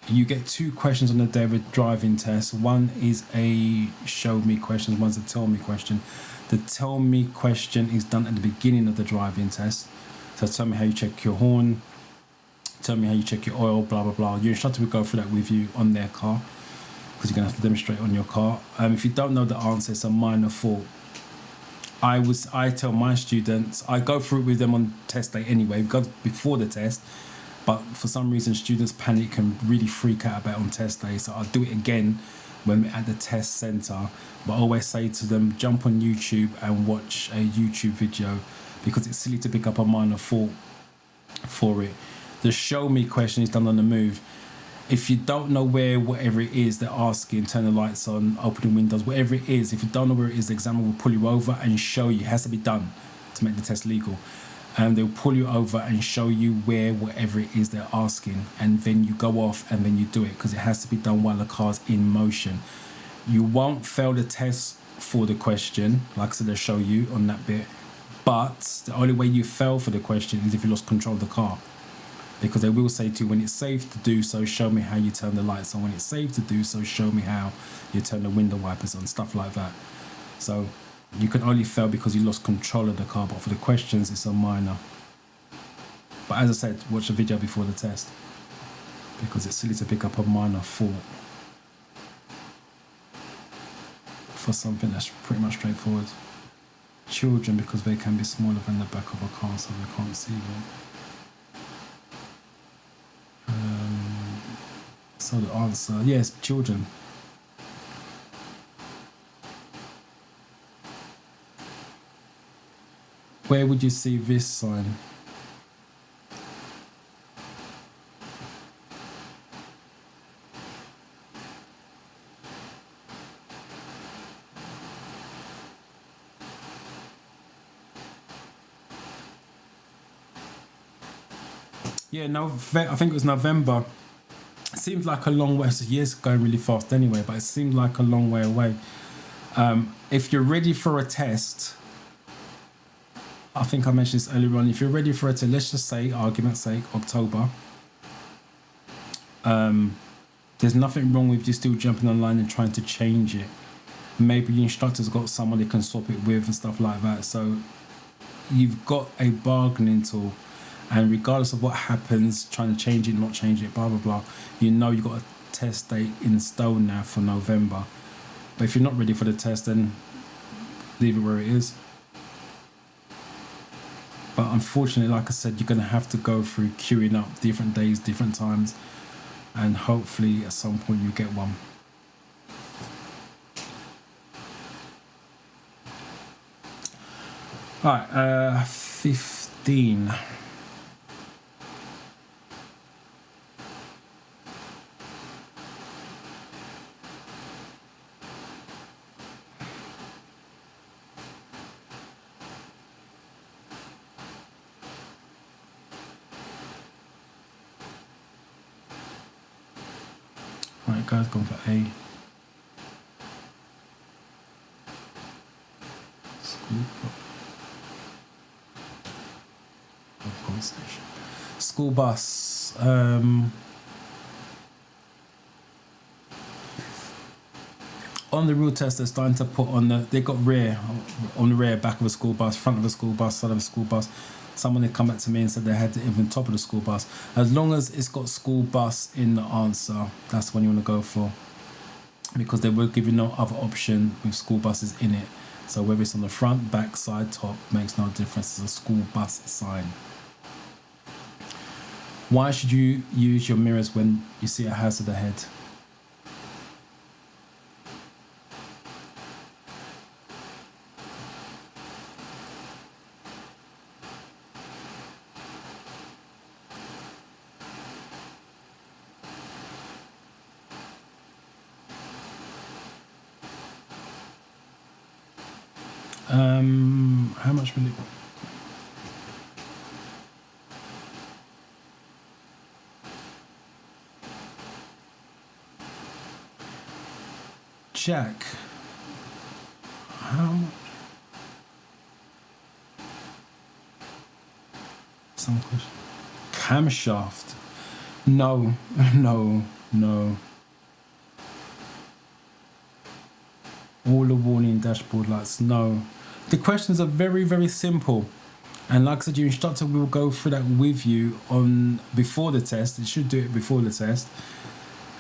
You get 2 questions on the day with driving test. One is a show me question, one's a tell me question. The tell me question is done at the beginning of the driving test. So tell me how you check your horn, tell me how you check your oil, blah, blah, blah. Your instructor will go through that with you on their car, because you're going to have to demonstrate on your car. If you don't know the answer, it's a minor fault. I tell my students, I go through it with them on test day anyway, because before the test. But for some reason, students panic and really freak out about it on test day. So I'll do it again when we're at the test centre. But I always say to them, jump on YouTube and watch a YouTube video, because it's silly to pick up a minor fault for it. The show me question is done on the move. If you don't know where whatever it is they're asking, turn the lights on, open the windows, whatever it is, if you don't know where it is, the examiner will pull you over and show you. It has to be done to make the test legal. And they'll pull you over and show you where whatever it is they're asking, and then you go off and then you do it, because it has to be done while the car's in motion. You won't fail the test for the question, like I said, they'll show you on that bit, but the only way you fail for the question is if you lost control of the car. Because they will say to you, when it's safe to do so, show me how you turn the lights on. When it's safe to do so, show me how you turn the window wipers on, stuff like that. So you can only fail because you lost control of the car, but for the questions, it's a minor. But as I said, watch the video before the test, because it's silly to pick up a minor fault for something that's pretty much straightforward. Children, because they can be smaller than the back of a car, so they can't see them. So the answer, yes, children. Where would you see this sign? Yeah, no, I think it was November. It seems like a long way. So years going really fast anyway, but it seemed like a long way away. If you're ready for a test, I think I mentioned this earlier on. If you're ready for it, let's just say, argument's sake, October. There's nothing wrong with you still jumping online and trying to change it. Maybe the instructor's got someone they can swap it with and stuff like that. So you've got a bargaining tool. And regardless of what happens, trying to change it, not change it, blah, blah, blah, you know you've got a test date in stone now for November. But if you're not ready for the test, then leave it where it is. But unfortunately, like I said, you're going to have to go through queuing up different days, different times, and hopefully at some point you get one. All right, 15. Alright guys, going for A. School bus. On the real test, they're starting to put on they got rear, on the rear, back of a school bus, front of a school bus, side of a school bus. Someone had come back to me and said they had it even top of the school bus. As long as it's got school bus in the answer, that's the one you want to go for. Because they will give you no other option with school buses in it. So whether it's on the front, back, side, top, makes no difference. It's a school bus sign. Why should you use your mirrors when you see a hazard ahead? How much will it? Jack. How much? Some question. Camshaft. No, no, no. All the warning dashboard lights. No. The questions are very, very simple. And like I said, your instructor will go through that with you on before the test. It should do it before the test.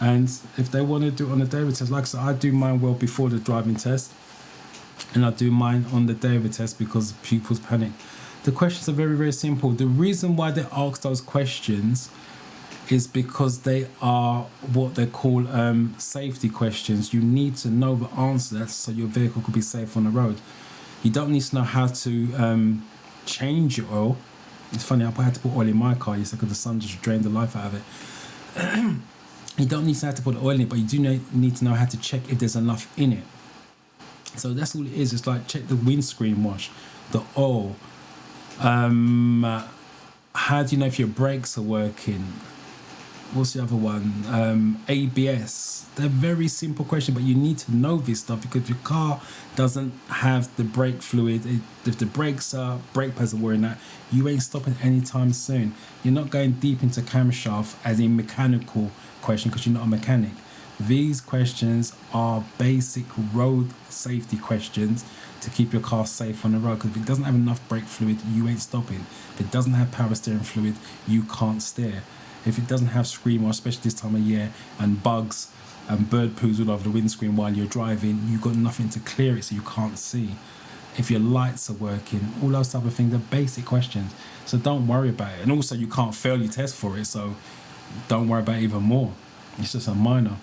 And if they want to do it on the day of the test, like I said, I do mine well before the driving test. and I do mine on the day of the test because pupils panic. The questions are very, very simple. The reason why they ask those questions is because they are what they call safety questions. You need to know the answer so your vehicle could be safe on the road. You don't need to know how to change your oil. It's funny, I had to put oil in my car yesterday because the sun just drained the life out of it. You don't need to have to put oil in it, but you do need to know how to check if there's enough in it. So that's all it is. It's like check the windscreen wash, the oil. How do you know if your brakes are working? What's the other one? ABS. They're very simple questions, but you need to know this stuff because if your car doesn't have the brake fluid, if the brake pads are wearing out, you ain't stopping anytime soon. You're not going deep into camshaft as in mechanical question because you're not a mechanic. These questions are basic road safety questions to keep your car safe on the road, because if it doesn't have enough brake fluid, you ain't stopping. If it doesn't have power steering fluid, you can't steer. If it doesn't have screamer, especially this time of year, and bugs and bird poos all over the windscreen while you're driving, you've got nothing to clear it, so you can't see. If your lights are working, all those type of things are basic questions. So don't worry about it. And also, you can't fail your test for it, so don't worry about it even more. It's just a minor.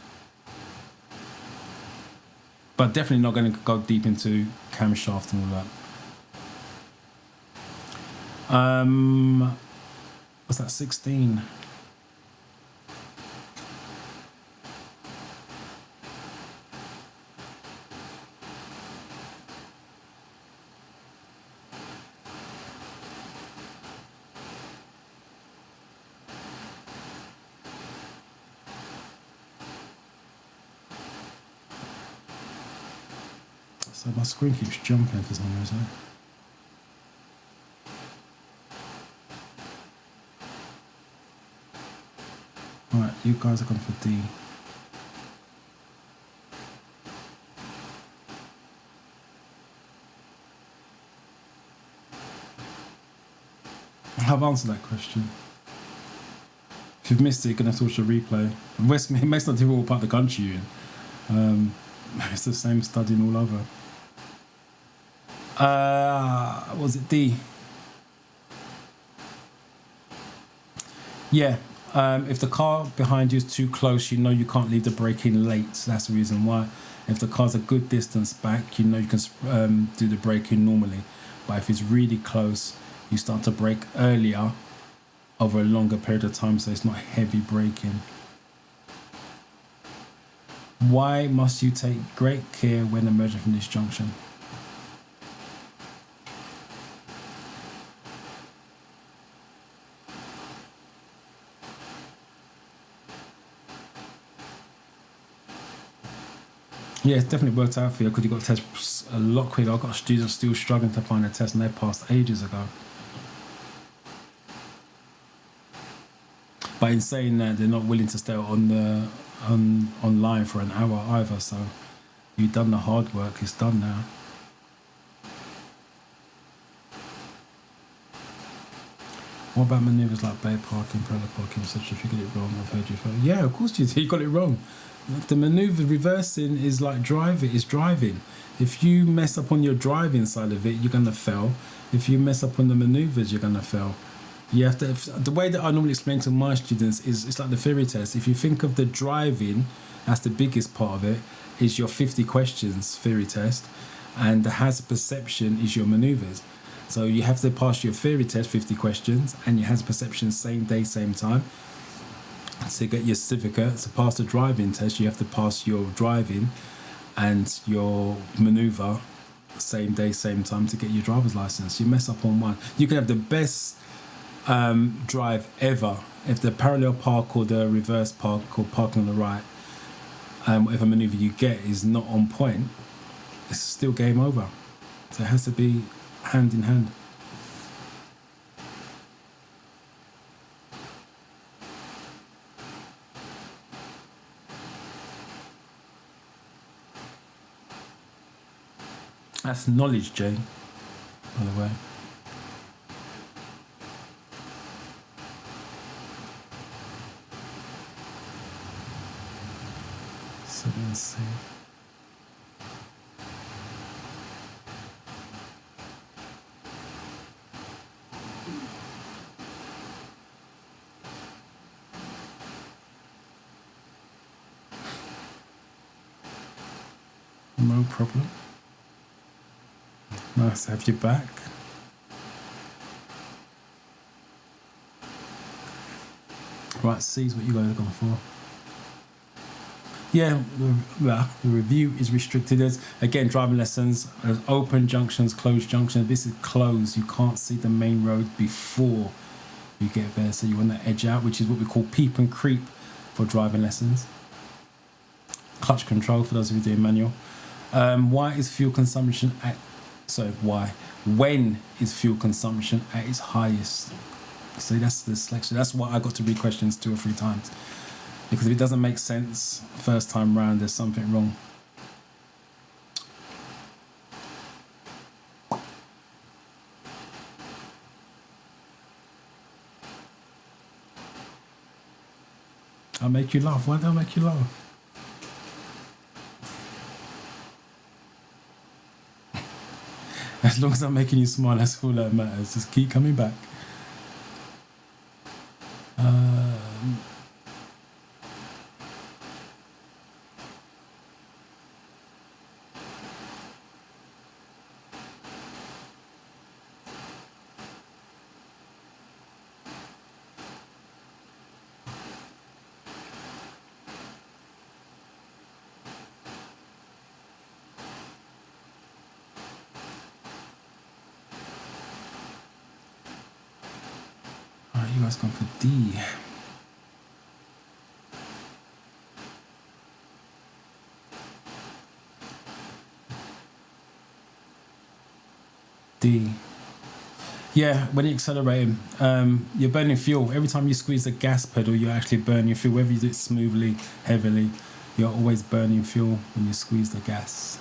But definitely not going to go deep into camshaft and all that. What's that, 16? So my screen keeps jumping for some reason. Alright, you guys are going for D. I've answered that question. If you've missed it, you're going to have to watch the replay. It makes no difference what part of the country you're in. It's the same studying all over. Was it D? Yeah. If the car behind you is too close, you know you can't leave the brake in late. So that's the reason why. If the car's a good distance back, you know you can do the braking normally. But if it's really close, you start to brake earlier over a longer period of time, so it's not heavy braking. Why must you take great care when emerging from this junction? Yeah, it's definitely worked out for you because you got to test a lot quicker. I've got students still struggling to find a test and they passed ages ago. But in saying that, they're not willing to stay online for an hour either. So you've done the hard work. It's done now. What about manoeuvres like bay parking, parallel parking, etc.? If you got it wrong, I've heard you. Yeah, of course you got it wrong. The manoeuvre reversing is like driving. If you mess up on your driving side of it, you're gonna fail. If you mess up on the manoeuvres, you're gonna fail. You have to. The way that I normally explain to my students is it's like the theory test. If you think of the driving, that's the biggest part of it. Is your 50 questions theory test, and the hazard perception is your manoeuvres. So you have to pass your theory test 50 questions and your hazard perception same day, same time. To get your certificate, to pass the driving test, you have to pass your driving and your manoeuvre same day, same time to get your driver's license. You mess up on one, you can have the best drive ever. If the parallel park or the reverse park or parking on the right, whatever manoeuvre you get is not on point, it's still game over. So it has to be hand in hand. That's knowledge, Jane, by the way. So let's see. No problem. Nice to have you back. Right, C's what you guys are going for. Yeah, the review is restricted. As again, driving lessons, open junctions, closed junctions. This is closed. You can't see the main road before you get there. So you want to edge out, which is what we call peep and creep for driving lessons. Clutch control for those of you doing manual. Why is fuel consumption at... Sorry, why? When is fuel consumption at its highest? See, that's the selection. That's why I got to read questions 2 or 3 times. Because if it doesn't make sense first time round, there's something wrong. I'll make you laugh. Why don't I make you laugh? As long as I'm making you smile, that's all that matters. Just keep coming back. You guys gone for D. D. Yeah, when you're accelerating, you're burning fuel. Every time you squeeze the gas pedal, you're actually burning fuel. Whether you do it smoothly, heavily, you're always burning fuel when you squeeze the gas.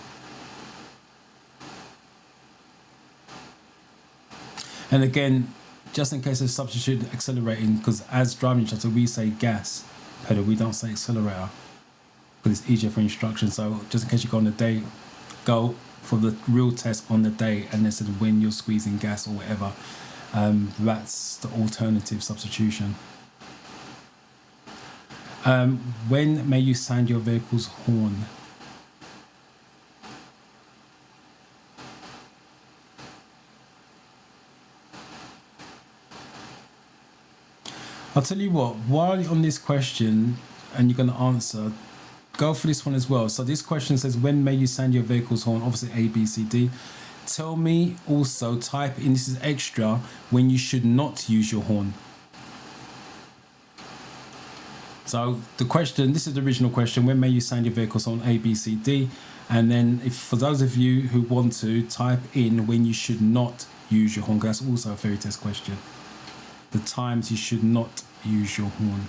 And again, just in case of substitute accelerating, because as driving instructor we say gas pedal, we don't say accelerator because it's easier for instruction. So just in case you go on the day, go for the real test on the day and then said when you're squeezing gas or whatever. That's the alternative substitution. When may you sound your vehicle's horn? I'll tell you what, while you're on this question and you're going to answer, go for this one as well. So this question says, when may you sound your vehicle's horn? Obviously A, B, C, D. Tell me also, type in, this is extra, when you should not use your horn. So the question, this is the original question, when may you sound your vehicle's horn? A, B, C, D. And then if for those of you who want to, type in when you should not use your horn, because that's also a theory test question. The times you should not use your horn.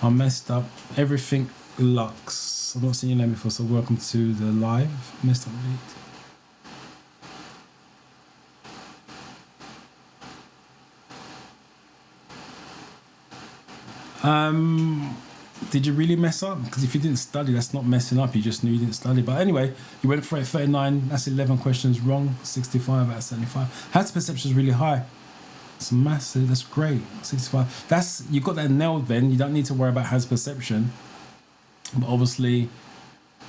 I messed up everything. Lux. I've not seen your name before, so welcome to the live. I messed up right. Did you really mess up? Because if you didn't study, that's not messing up. You just knew you didn't study. But anyway, you went for it 39. That's 11 questions wrong. 65 out of 75. Hazard perception is really high. It's massive. That's great. 65. That's, you got that nailed then. You don't need to worry about hazard perception. But obviously,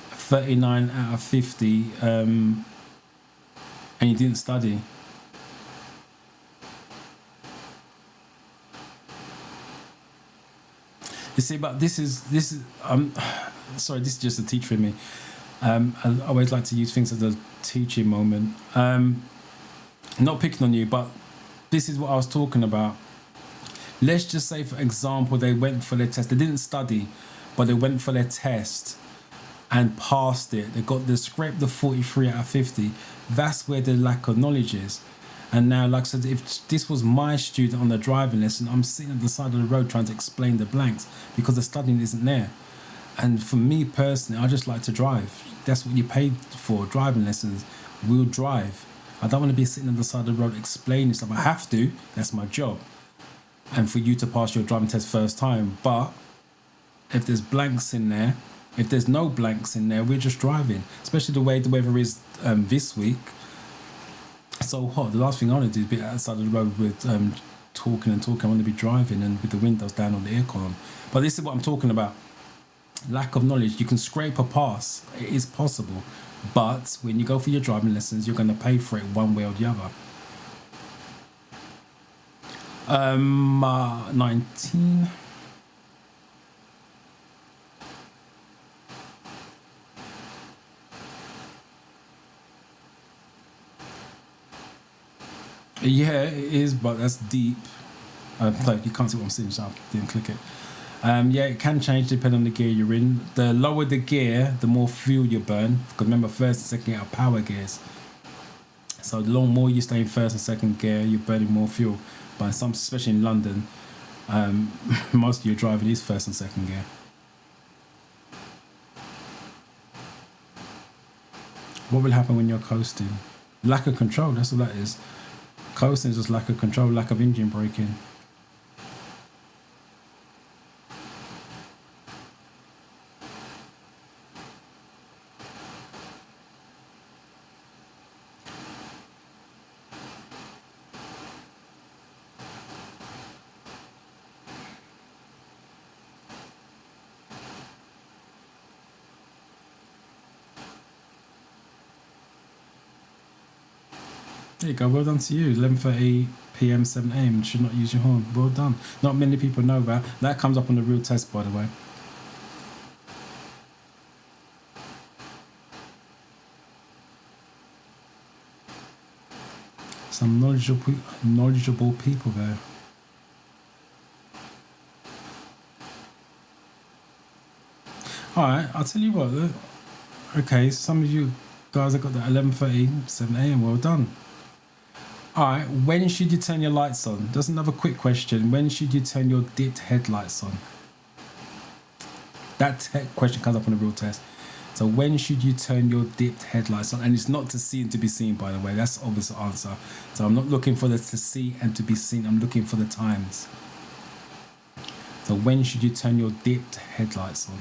39 out of 50. And you didn't study. You see, but this is sorry, this is just a teach for me. I always like to use things as a teaching moment. Not picking on you, but this is what I was talking about. Let's just say, for example, they went for their test. They didn't study, but they went for their test and passed it. They got the scrape the 43 out of 50. That's where the lack of knowledge is. And now, like I said, if this was my student on the driving lesson, I'm sitting at the side of the road trying to explain the blanks because the studying isn't there. And for me personally, I just like to drive. That's what you paid for, driving lessons. We'll drive. I don't want to be sitting on the side of the road explaining stuff. I have to. That's my job. And for you to pass your driving test first time. But if there's blanks in there, if there's no blanks in there, we're just driving. Especially the way the weather is this week. So hot. The last thing I want to do is be outside of the road with talking and talking. I want to be driving and with the windows down on the aircon. But this is what I'm talking about. Lack of knowledge. You can scrape a pass. It is possible. But when you go for your driving lessons, you're going to pay for it one way or the other. 19. Yeah, it is, but that's deep. Like you can't see what I'm saying, so I didn't click it. Yeah, it can change depending on the gear you're in. The lower the gear, the more fuel you burn. Because remember, first and second gear are power gears. So the more you stay in first and second gear, you're burning more fuel. But in some, especially in London, most of your driving is first and second gear. What will happen when you're coasting? Lack of control, that's all that is. Coasting is just lack of control, lack of engine braking. There you go, well done to you. 11:30 p.m, 7 a.m. Should not use your horn. Well done. Not many people know that. That comes up on the real test, by the way. Some knowledgeable people there. Alright, I'll tell you what. Look. Okay, some of you guys have got that 11:30, 7 a.m. Well done. Alright, when should you turn your lights on? Just another quick question. When should you turn your dipped headlights on? That question comes up on the real test. So when should you turn your dipped headlights on? And it's not to see and to be seen, by the way. That's the obvious answer. So I'm not looking for the to see and to be seen. I'm looking for the times. So when should you turn your dipped headlights on?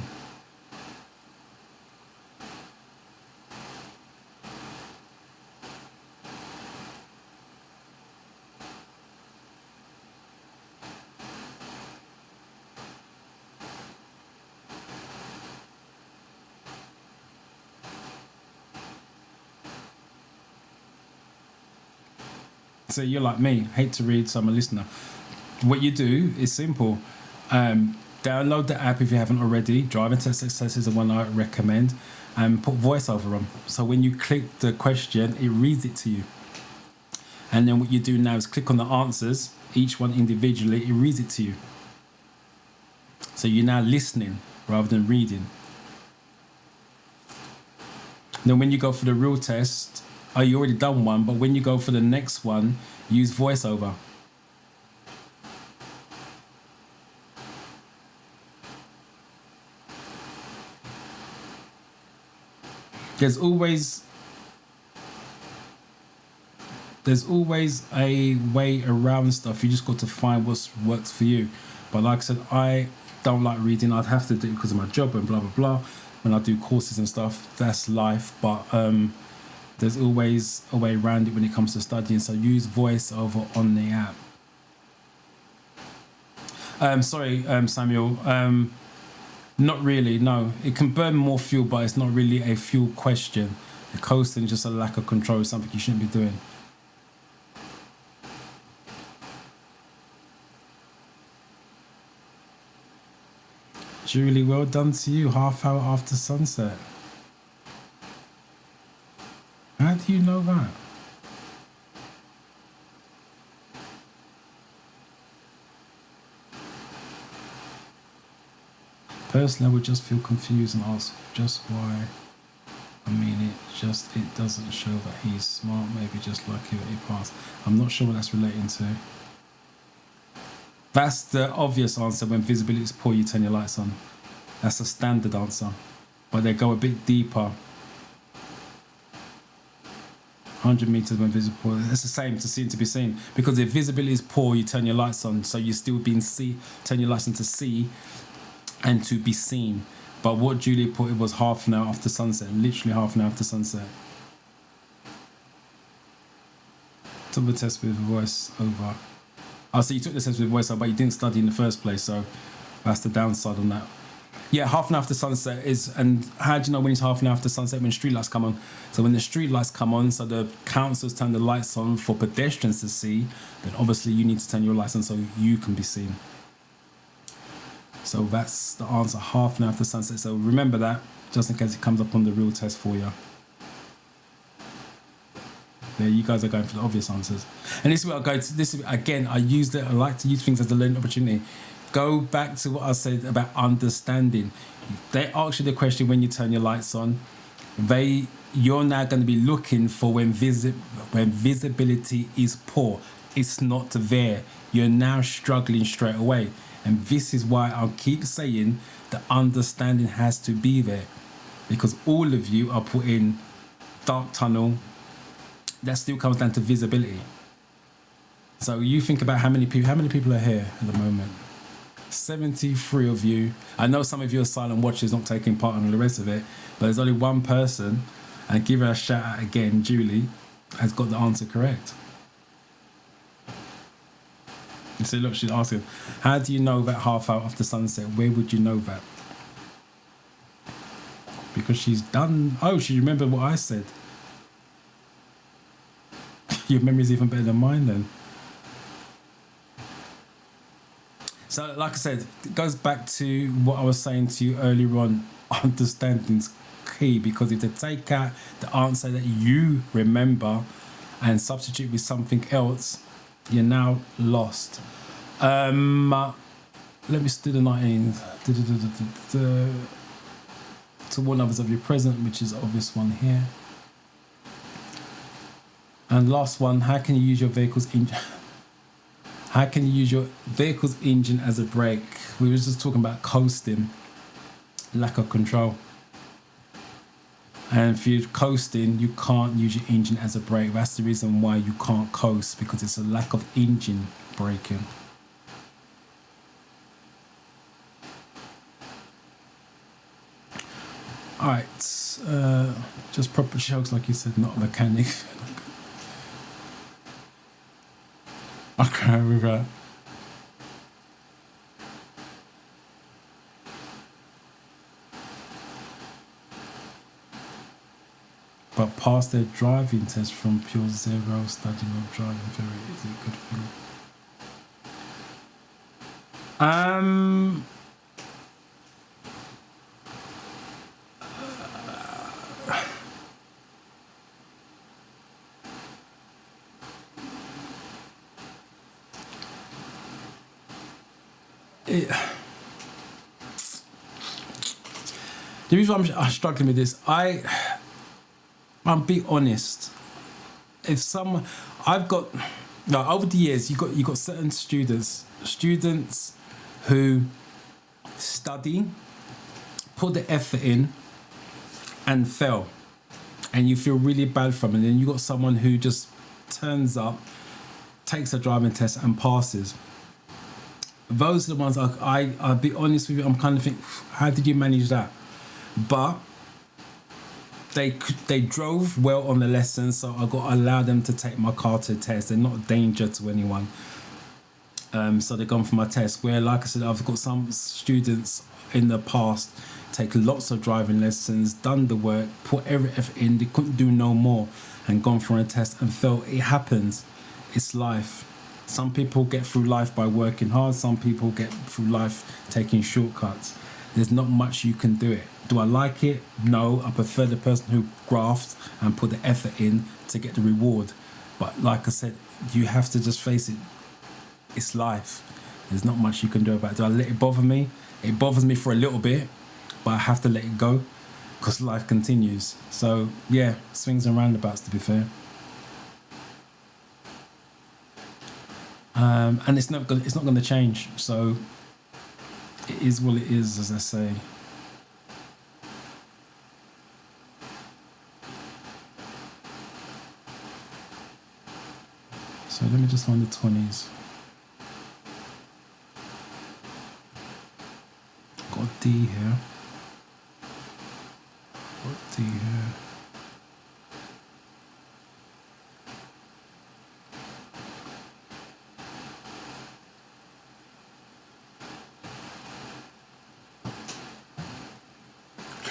So you're like me, hate to read, so I'm a listener. What you do is simple. Download the app if you haven't already. Driving Test Success is the one I recommend. And put voiceover on. So when you click the question, it reads it to you. And then what you do now is click on the answers, each one individually, it reads it to you. So you're now listening rather than reading. Then when you go for the real test, you already done one, but when you go for the next one, use voiceover. There's always a way around stuff. You just got to find what works for you. But like I said, I don't like reading. I'd have to do it because of my job and blah blah blah. When I do courses and stuff, that's life. But there's always a way around it when it comes to studying. So use voiceover on the app. Sorry, Samuel. Not really, no. It can burn more fuel, but it's not really a fuel question. The coasting is just a lack of control, something you shouldn't be doing. Julie, well done to you. Half hour after sunset. How do you know that? Personally, I would just feel confused and ask just why. I mean, it doesn't show that he's smart. Maybe just lucky that he passed. I'm not sure what that's relating to. That's the obvious answer. When visibility is poor, you turn your lights on. That's a standard answer. But they go a bit deeper. 100 meters when visibility poor. It's the same, to see and to be seen. Because if visibility is poor, you turn your lights on. So you still turn your lights on to see and to be seen. But what Julie put, it was half an hour after sunset. Literally half an hour after sunset. Double test with voice over. Oh, so you took the test with voiceover, but you didn't study in the first place, so that's the downside on that. Yeah, half an hour after sunset is, and how do you know when it's half an hour after sunset? When street lights come on. So when the street lights come on, so the councils turn the lights on for pedestrians to see, then obviously you need to turn your lights on so you can be seen. So that's the answer, half an hour after sunset. So remember that, just in case it comes up on the real test for you. Yeah, you guys are going for the obvious answers. And this is where I go to, this is, again, I like to use things as a learning opportunity. Go back to what I said about understanding. They ask you the question when you turn your lights on. You're now going to be looking for when visibility is poor. It's not there. You're now struggling straight away. And this is why I'll keep saying the understanding has to be there. Because all of you are put in dark tunnel. That still comes down to visibility. So you think about how many people are here at the moment. 73 of you. I know some of you are silent watchers, not taking part in all the rest of it, but there's only one person, and give her a shout out again, Julie, has got the answer correct. So look, she's asking, how do you know that half hour after sunset? Where would you know that? Because she's done. Oh, she remembered what I said. Your memory's even better than mine then. So, like I said, it goes back to what I was saying to you earlier on. Understanding's key, because if they take out the answer that you remember and substitute with something else, you're now lost. Let me do the 19. To warn others of your present, which is obvious one here. And last one, how can you use your vehicle's engine? How can you use your vehicle's engine as a brake? We were just talking about coasting, lack of control. And if you're coasting, you can't use your engine as a brake. That's the reason why you can't coast, because it's a lack of engine braking. All right, just proper shocks, like you said, not a mechanic. Okay, with that. But pass their driving test from pure zero, studying or driving very easy, good thing. The reason why I'm struggling with this, I'm be honest. If someone, over the years, you got certain students who study, put the effort in, and fail, and you feel really bad from it. And then you got someone who just turns up, takes a driving test, and passes. Those are the ones I'll be honest with you. I'm kind of think, how did you manage that? But they drove well on the lessons, so I got to allow them to take my car to a test. They're not a danger to anyone. So they've gone for my test. Where, like I said, I've got some students in the past take lots of driving lessons, done the work, put every effort in, they couldn't do no more, and gone for a test and failed. It happens. It's life. Some people get through life by working hard. Some people get through life taking shortcuts. There's not much you can do it. Do I like it? No. I prefer the person who grafts and put the effort in to get the reward. But like I said, you have to just face it. It's life. There's not much you can do about it. Do I let it bother me? It bothers me for a little bit, but I have to let it go because life continues. So yeah, swings and roundabouts, to be fair. And it's not going to change. So it is what it is, as I say. So let me just find the 20s. Got a D here. Got a D here.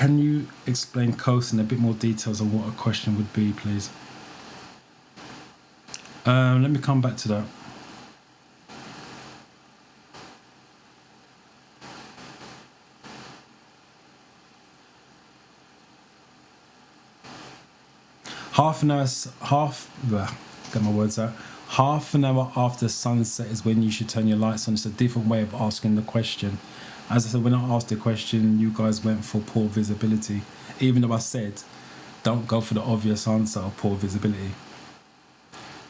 Can you explain coasting in a bit more details on what a question would be, please? Let me come back to that. Half an hour after sunset is when you should turn your lights on. It's a different way of asking the question. As I said, when I asked the question, you guys went for poor visibility, even though I said don't go for the obvious answer of poor visibility.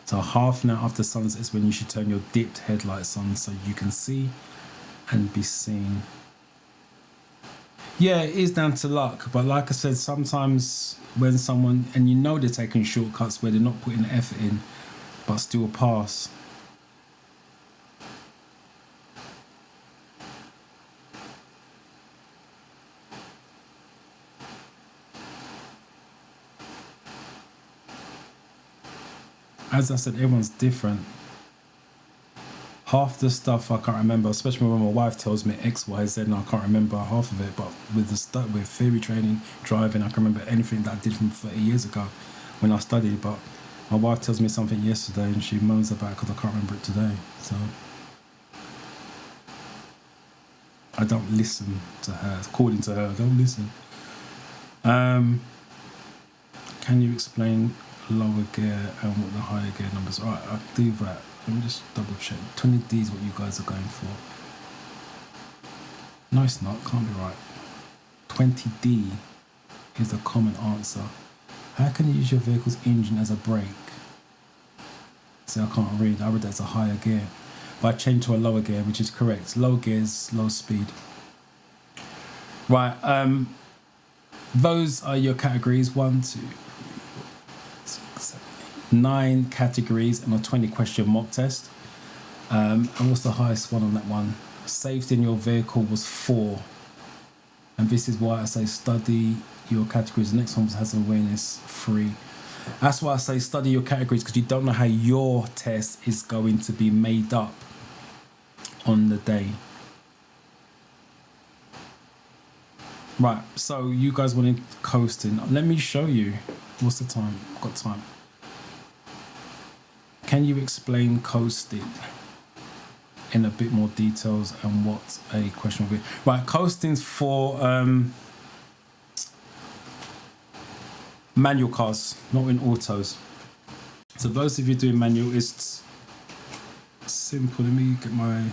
So half an hour after sunset is when you should turn your dipped headlights on so you can see and be seen. Yeah, it is down to luck, but like I said, sometimes when someone, and you know they're taking shortcuts where they're not putting the effort in, but still pass. As I said, everyone's different. Half the stuff I can't remember, especially when my wife tells me X, Y, Z, and I can't remember half of it. But with with theory training, driving, I can remember anything that I did from 30 years ago when I studied. But my wife tells me something yesterday and she moans about it because I can't remember it today. So I don't listen to her. According to her, I don't listen. Can you explain lower gear and what the higher gear numbers are? Alright, I'll do that. Let me just double check. 20D is what you guys are going for. No, it's not. Can't be right. 20D is a common answer. How can you use your vehicle's engine as a brake? See, I can't read. I read that's a higher gear. But I changed to a lower gear, which is correct. Low gear is low speed. Right. Those are your categories. 1, 2, 3, 4, 5, 6, 7, 8, 9 categories and a 20-question mock test. And what's the highest one on that one? Safety in your vehicle was 4. And this is why I say study your categories. The next one has awareness 3. That's why I say study your categories, because you don't know how your test is going to be made up on the day. Right, so you guys wanted coasting. Let me show you. What's the time? I've got time. Can you explain coasting in a bit more details and what a question will be? Right, coasting's for manual cars, not in autos. So those of you doing manual, it's simple. Let me get my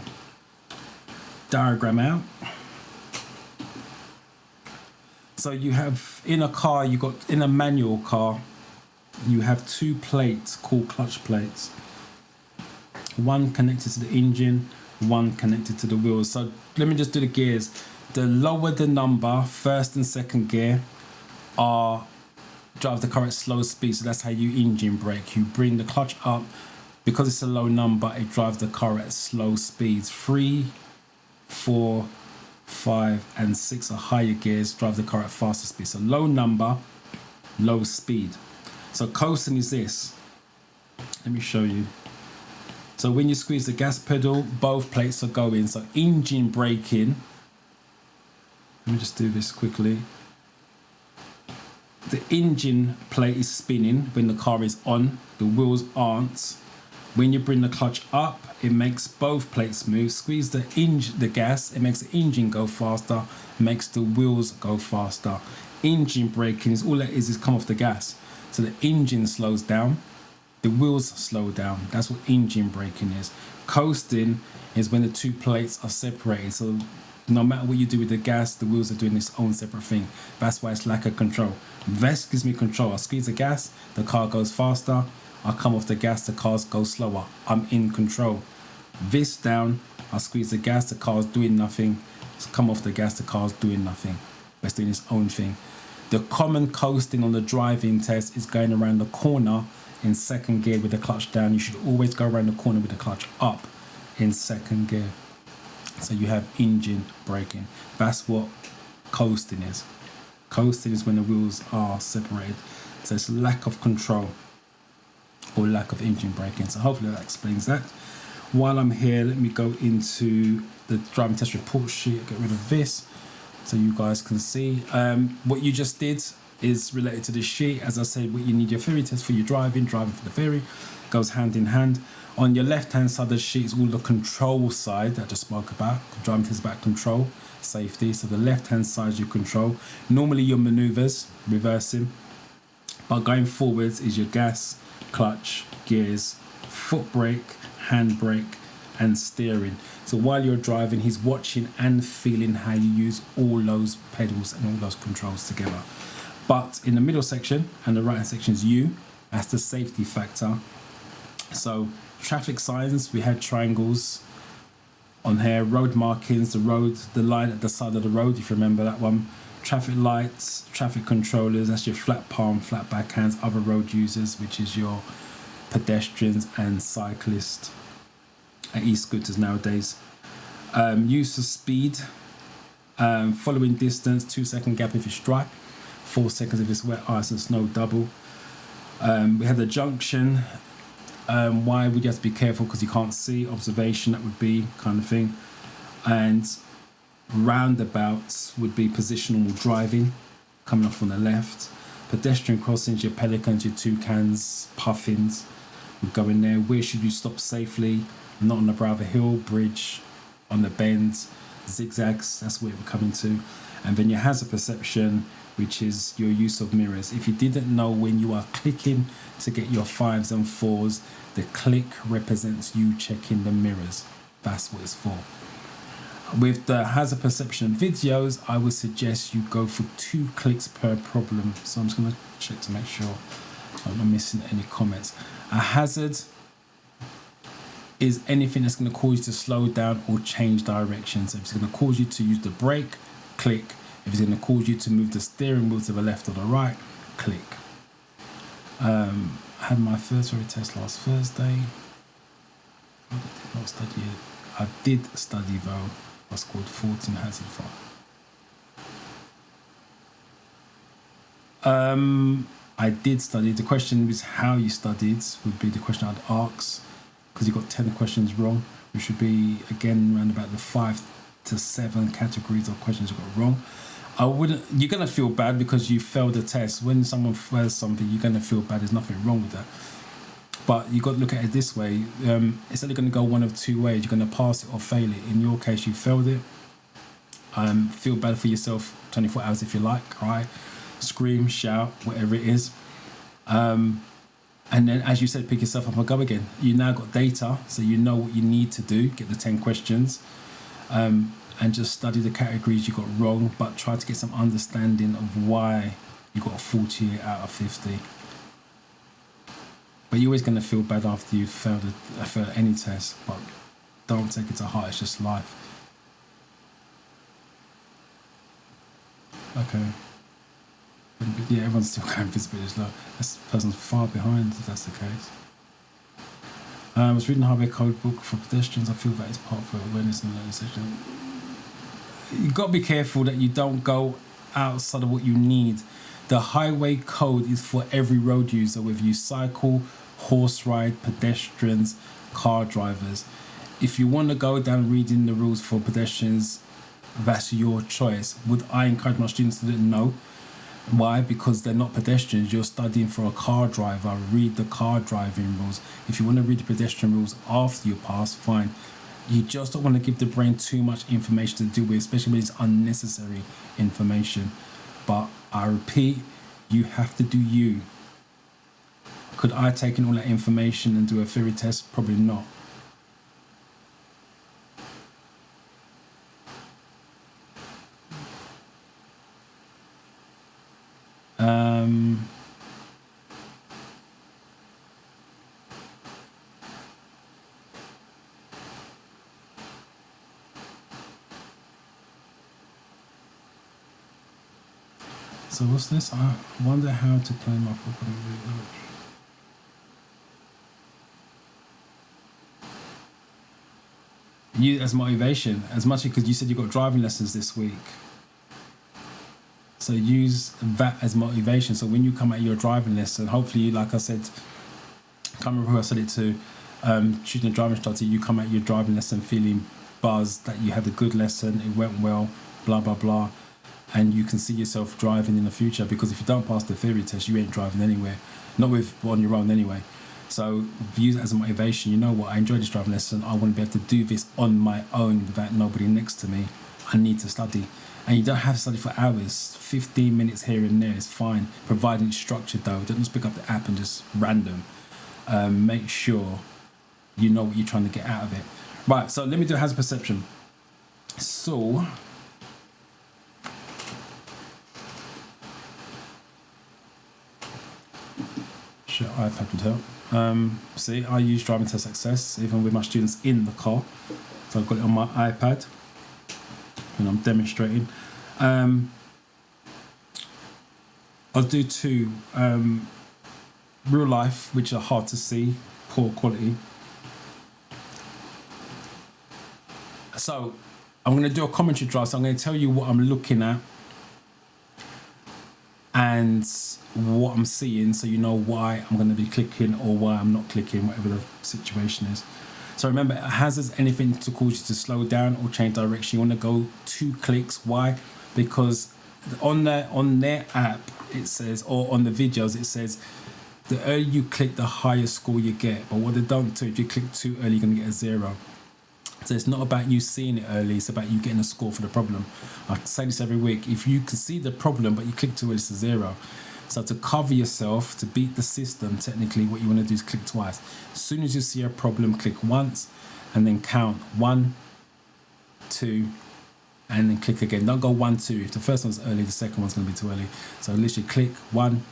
diagram out. So you have in a car, in a manual car, you have 2 plates called clutch plates. One connected to the engine, one connected to the wheels. So let me just do the gears. The lower the number, first and second gear, drive the car at slow speed. So that's how you engine brake. You bring the clutch up. Because it's a low number, it drives the car at slow speeds. 3, 4, 5 and 6 are higher gears, drive the car at faster speed. So low number, low speed. So coasting is this. Let me show you. So when you squeeze the gas pedal, both plates are going. So engine braking. Let me just do this quickly. The engine plate is spinning when the car is on. The wheels aren't. When you bring the clutch up, it makes both plates move. Squeeze the gas, it makes the engine go faster, makes the wheels go faster. Engine braking is all that is come off the gas. So the engine slows down, the wheels slow down. That's what engine braking is. Coasting is when the 2 plates are separated. So no matter what you do with the gas, the wheels are doing its own separate thing. That's why it's lack of control. This gives me control. I squeeze the gas, the car goes faster. I come off the gas, the cars go slower. I'm in control. This down, I squeeze the gas, the car's doing nothing. Come off the gas, the car's doing nothing. It's doing its own thing. The common coasting on the driving test is going around the corner in second gear with the clutch down. You should always go around the corner with the clutch up in second gear. So you have engine braking. That's what coasting is. Coasting is when the wheels are separated. So it's lack of control or lack of engine braking. So hopefully that explains that. While I'm here, let me go into the driving test report sheet, get rid of this. so you guys can see. What you just did is related to the sheet. As I said, what you need your theory test for your driving for the theory, goes hand in hand. On your left hand side of the sheet is all the control side that I just spoke about. Driving test is about control, safety. So the left hand side is your control. Normally your maneuvers, reversing, but going forwards is your gas, clutch, gears, foot brake, hand brake, and steering. So while you're driving, he's watching and feeling how you use all those pedals and all those controls together. But in the middle section and the right hand section is you. That's the safety factor. So traffic signs, we had triangles on here, road markings, the line at the side of the road, if you remember that one. Traffic lights, traffic controllers, that's your flat palm, flat backhands, other road users, which is your pedestrians and cyclists and e-scooters nowadays. Use of speed, following distance, 2 second gap if it's dry, 4 seconds if it's wet, ice and snow, double. We had the junction. Why would you have to be careful? Because you can't see. Observation, that would be kind of thing. And roundabouts would be positional driving, coming off on the left. Pedestrian crossings, your pelicans, your toucans, puffins would go in there. Where should you stop safely? Not on the brow of a hill, bridge, on the bends, zigzags, that's where we're coming to. And then your hazard perception, which is your use of mirrors. If you didn't know, when you are clicking to get your 5s and 4s, the click represents you checking the mirrors. That's what it's for. With the hazard perception videos, I would suggest you go for 2 clicks per problem. So I'm just going to check to make sure I'm not missing any comments. A hazard is anything that's going to cause you to slow down or change direction. So if it's going to cause you to use the brake, click. If it's going to cause you to move the steering wheel to the left or the right, click. I had my first theory test last Thursday. I did not study it. I did study though. I scored 14 hazard 5. I did study. The question is how you studied would be the question I'd ask, because you got 10 questions wrong, which should be again around about the 5 to 7 categories of questions you got wrong. You're gonna feel bad because you failed the test. When someone fails something, you're gonna feel bad. There's nothing wrong with that. But you got to look at it this way. It's only going to go one of 2 ways. You're going to pass it or fail it. In your case, you failed it. Feel bad for yourself 24 hours if you like. Cry, scream, shout, whatever it is. And then, as you said, pick yourself up and go again. You now got data, so you know what you need to do. Get the 10 questions. And just study the categories you got wrong, but try to get some understanding of why you got a 48 out of 50. But you're always going to feel bad after you've failed any test, but don't take it to heart, it's just life. Okay. Yeah, everyone's still going visibility low. This person's far behind, if that's the case. I was reading the highway code book for pedestrians. I feel that is part of awareness and learning section. You've got to be careful that you don't go outside of what you need. The highway code is for every road user, whether you cycle, horse ride, pedestrians, car drivers. If you want to go down reading the rules for pedestrians, that's your choice. Would I encourage my students to do it? No. Why? Because they're not pedestrians. You're studying for a car driver. Read the car driving rules. If you want to read the pedestrian rules after you pass, fine. You just don't want to give the brain too much information to do with, especially when it's unnecessary information. But I repeat, you have to do you. Could I take in all that information and do a theory test? Probably not. So what's this? I wonder how to play my football. You as motivation, as much because you said you got driving lessons this week. So use that as motivation. So when you come at your driving lesson, hopefully, like I said, I can't remember who I said it to, choosing a driving instructor, you come at your driving lesson feeling buzzed that you had a good lesson, it went well, blah, blah, blah. and you can see yourself driving in the future, because if you don't pass the theory test, you ain't driving anywhere, not with on your own anyway. So use it as a motivation. You know what, I enjoy this driving lesson, I want to be able to do this on my own without nobody next to me. I need to study. And you don't have to study for hours. 15 minutes here and there is fine, providing it's structured though. Don't just pick up the app and just random. Make sure you know what you're trying to get out of it. Right, so let me do hazard perception. So sure, iPad would help. See, I use driving test success even with my students in the car. So I've got it on my iPad and I'm demonstrating. I'll do two. Real life, which are hard to see, poor quality. So I'm going to do a commentary drive. So I'm going to tell you what I'm looking at and what I'm seeing, so you know why I'm going to be clicking or why I'm not clicking, whatever the situation is. So remember, hazards, anything to cause you to slow down or change direction. You want to go 2 clicks. Why? Because on their app it says, or on the videos it says, the earlier you click, the higher score you get. But what they don't do, if you click too early, you're going to get a 0. So it's not about you seeing it early, it's about you getting a score for the problem. I say this every week. If you can see the problem but you click too early, it's a 0. So to cover yourself, to beat the system, technically what you want to do is click twice. As soon as you see a problem, click once and then count 1, 2, and then click again. Don't go 1, 2. If the first one's early, the second one's going to be too early. So literally click 1,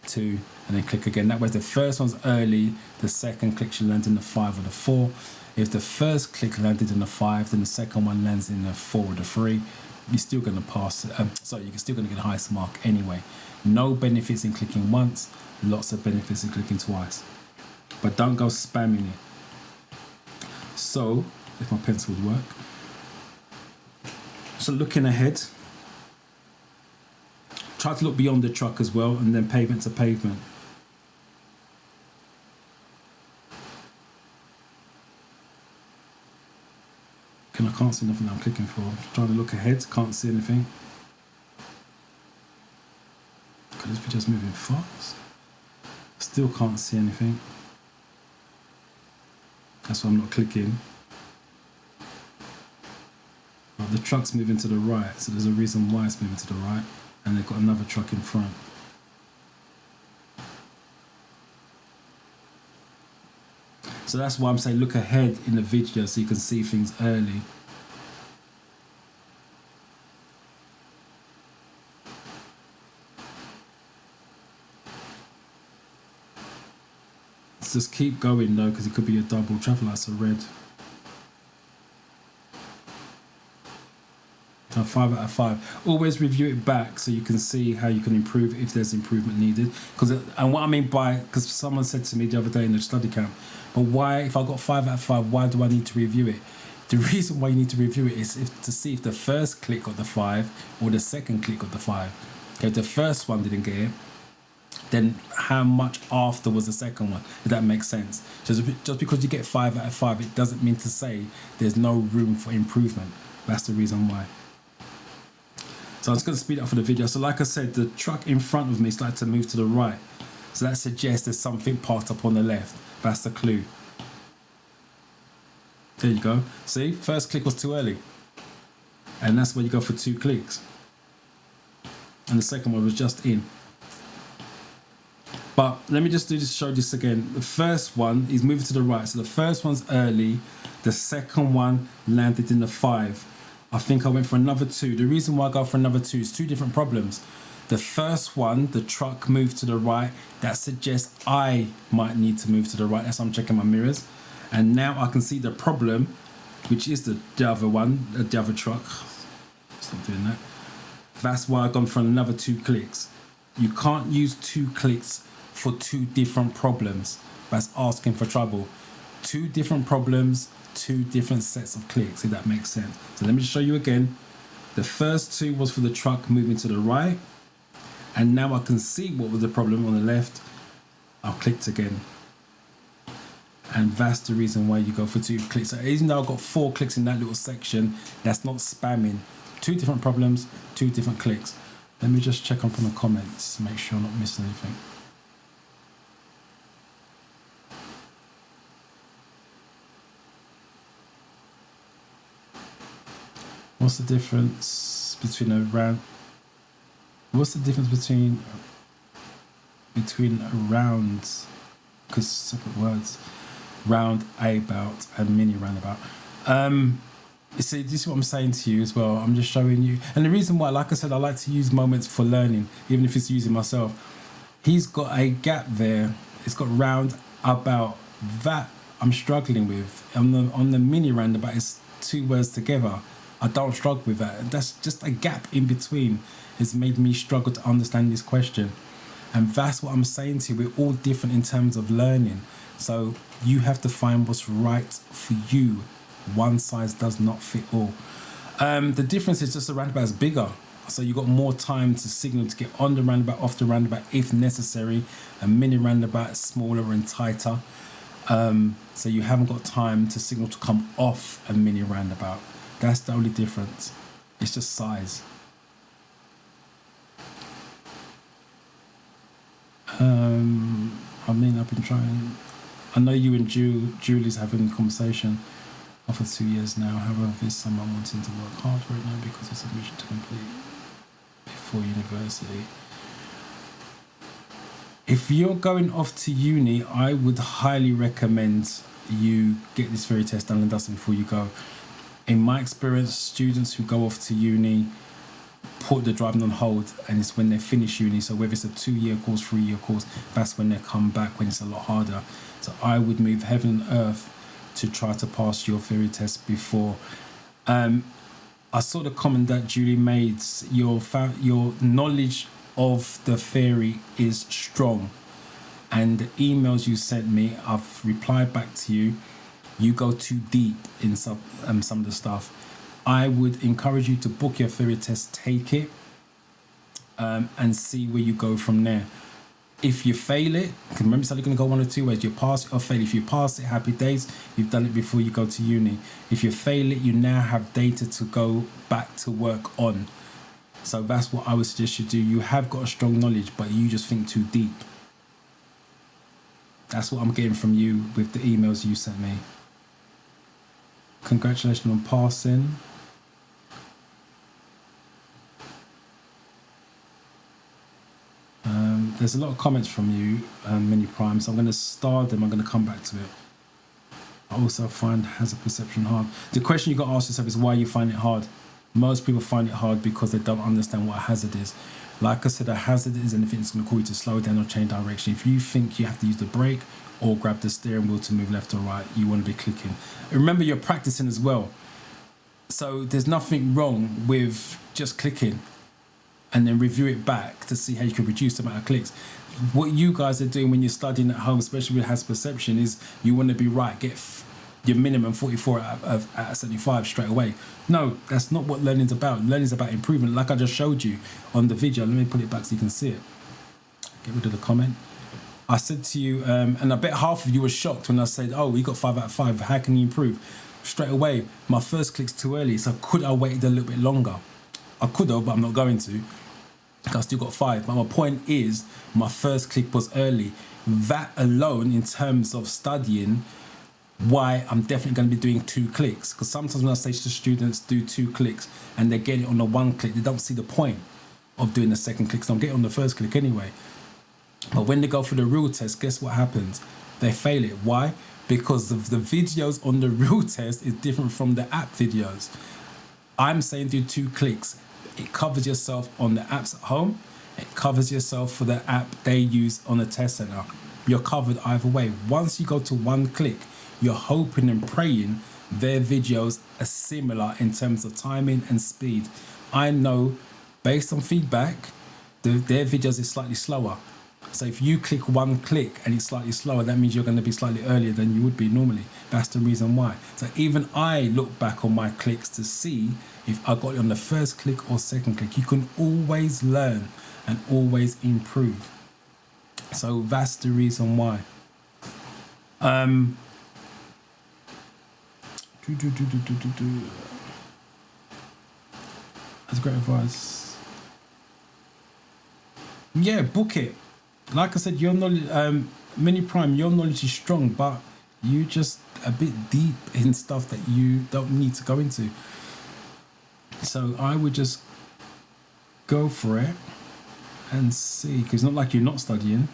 2, and then click again. That way, if the first one's early, the second click should land in the 5 or the 4. If the first click landed in the 5, then the second one lands in the 4 or the 3. You're still going to pass. Sorry, you're still going to get the highest mark anyway. No benefits in clicking once, lots of benefits in clicking twice. But don't go spamming it. So, if my pencil would work. So looking ahead, try to look beyond the truck as well, and then pavement to pavement. I can't see nothing that I'm clicking for. Trying to look ahead, can't see anything. God, this video's moving fast. Still can't see anything. That's why I'm not clicking. But the truck's moving to the right, so there's a reason why it's moving to the right. And they've got another truck in front. So that's why I'm saying look ahead in the video so you can see things early. Let's just keep going though, because it could be a double. Traffic lights are red. 5 out of 5. Always review it back so you can see how you can improve if there's improvement needed. And what I mean by, because someone said to me the other day in the study camp, but why, if I got 5 out of 5, why do I need to review it? The reason why you need to review it is to see if the first click got the 5 or the second click got the 5. If the first one didn't get it, then how much after was the second one? If that makes sense. Just because you get 5 out of 5, it doesn't mean to say there's no room for improvement. That's the reason why. So I'm just going to speed up for the video. So like I said, the truck in front of me started to move to the right. So that suggests there's something parked up on the left. That's the clue. There you go. See, first click was too early. And that's where you go for 2 clicks. And the second one was just in. But let me just show this again. The first one is moving to the right. So the first one's early. The second one landed in the 5. I think I went for another 2. The reason why I go for another 2 is 2 different problems. The first one, the truck moved to the right. That suggests I might need to move to the right. That's why I'm checking my mirrors. And now I can see the problem, which is the other one, the other truck. Stop doing that. That's why I've gone for another 2 clicks. You can't use 2 clicks for 2 different problems. That's asking for trouble. 2 different problems, 2 different sets of clicks, if that makes sense. So let me just show you again. The first 2 was for the truck moving to the right, and now I can see what was the problem on the left. I've clicked again, and that's the reason why you go for 2 clicks. So even though I've got 4 clicks in that little section, that's not spamming. Two different problems, two different clicks. Let me just check up on the comments, make sure I'm not missing anything. What's the difference between a round? What's the difference between a round? Because separate words. Round about and mini roundabout. You see, this is what I'm saying to you as well. I'm just showing you, and the reason why, like I said, I like to use moments for learning, even if it's using myself. He's got a gap there. It's got round about. That I'm struggling with. On the mini roundabout, it's two words together. I don't struggle with that. That's just a gap in between. Has made me struggle to understand this question, and that's what I'm saying to you. We're all different in terms of learning, so you have to find what's right for you. One size does not fit all. The difference is just the roundabout is bigger, so you got more time to signal to get on the roundabout, off the roundabout if necessary. A mini roundabout is smaller and tighter, so you haven't got time to signal to come off a mini roundabout. That's the only difference. It's just size. I've been trying. I know you and Julie's having a conversation for 2 years now. However, there's someone wanting to work hard right now because it's a mission to complete before university. If you're going off to uni, I would highly recommend you get this theory test done and dusted before you go. In my experience, students who go off to uni put the driving on hold, and it's when they finish uni. So whether it's a 2-year course, 3-year course, that's when they come back, when it's a lot harder. So I would move heaven and earth to try to pass your theory test before. I saw the comment that Julie made. Your knowledge of the theory is strong, and the emails you sent me, I've replied back to you. You go too deep in some of the stuff. I would encourage you to book your theory test, take it, and see where you go from there. If you fail it, because remember, it's only going to go one or two ways. You pass it or fail. If you pass it, happy days. You've done it before you go to uni. If you fail it, you now have data to go back to work on. So that's what I would suggest you do. You have got a strong knowledge, but you just think too deep. That's what I'm getting from you with the emails you sent me. Congratulations on passing. There's a lot of comments from you, Mini Prime, so I'm going to star them. I'm going to come back to it. I also find hazard perception hard. The question you got to ask yourself is why you find it hard. Most people find it hard because they don't understand what a hazard is. Like I said, a hazard is anything that's going to cause you to slow down or change direction. If you think you have to use the brake or grab the steering wheel to move left or right, you want to be clicking. Remember, you're practicing as well. So there's nothing wrong with just clicking and then review it back to see how you can reduce the amount of clicks. What you guys are doing when you're studying at home, especially with hazard perception, is you want to be right, get your minimum 44 out of 75 straight away. No, that's not what learning's about. Learning's about improvement, like I just showed you on the video. Let me put it back so you can see it. Get rid of the comment. I said to you, and I bet half of you were shocked when I said, oh, you got 5 out of 5, how can you improve? Straight away, my first click's too early, so could I waited a little bit longer? I could have, but I'm not going to. I still got 5, but my point is my first click was early. That alone, in terms of studying, why I'm definitely going to be doing 2 clicks, because sometimes when I say to students do 2 clicks and they get it on the 1 click, they don't see the point of doing the second click, so I'm getting on the first click anyway. But when they go for the real test, guess what happens? They fail it. Why? Because of the videos on the real test is different from the app videos. I'm saying do 2 clicks. It covers yourself on the apps at home. It covers yourself for the app they use on the test center. You're covered either way. Once you go to 1 click, you're hoping and praying their videos are similar in terms of timing and speed. I know, based on feedback, their videos is slightly slower. So if you click 1 click and it's slightly slower, that means you're going to be slightly earlier than you would be normally. That's the reason why. So even I look back on my clicks to see if I got it on the first click or second click. You can always learn and always improve. So that's the reason why. That's great advice. Yeah, book it. Like I said, your knowledge, Mini Prime, your knowledge is strong, but you just a bit deep in stuff that you don't need to go into. So I would just go for it and see, because it's not like you're not studying.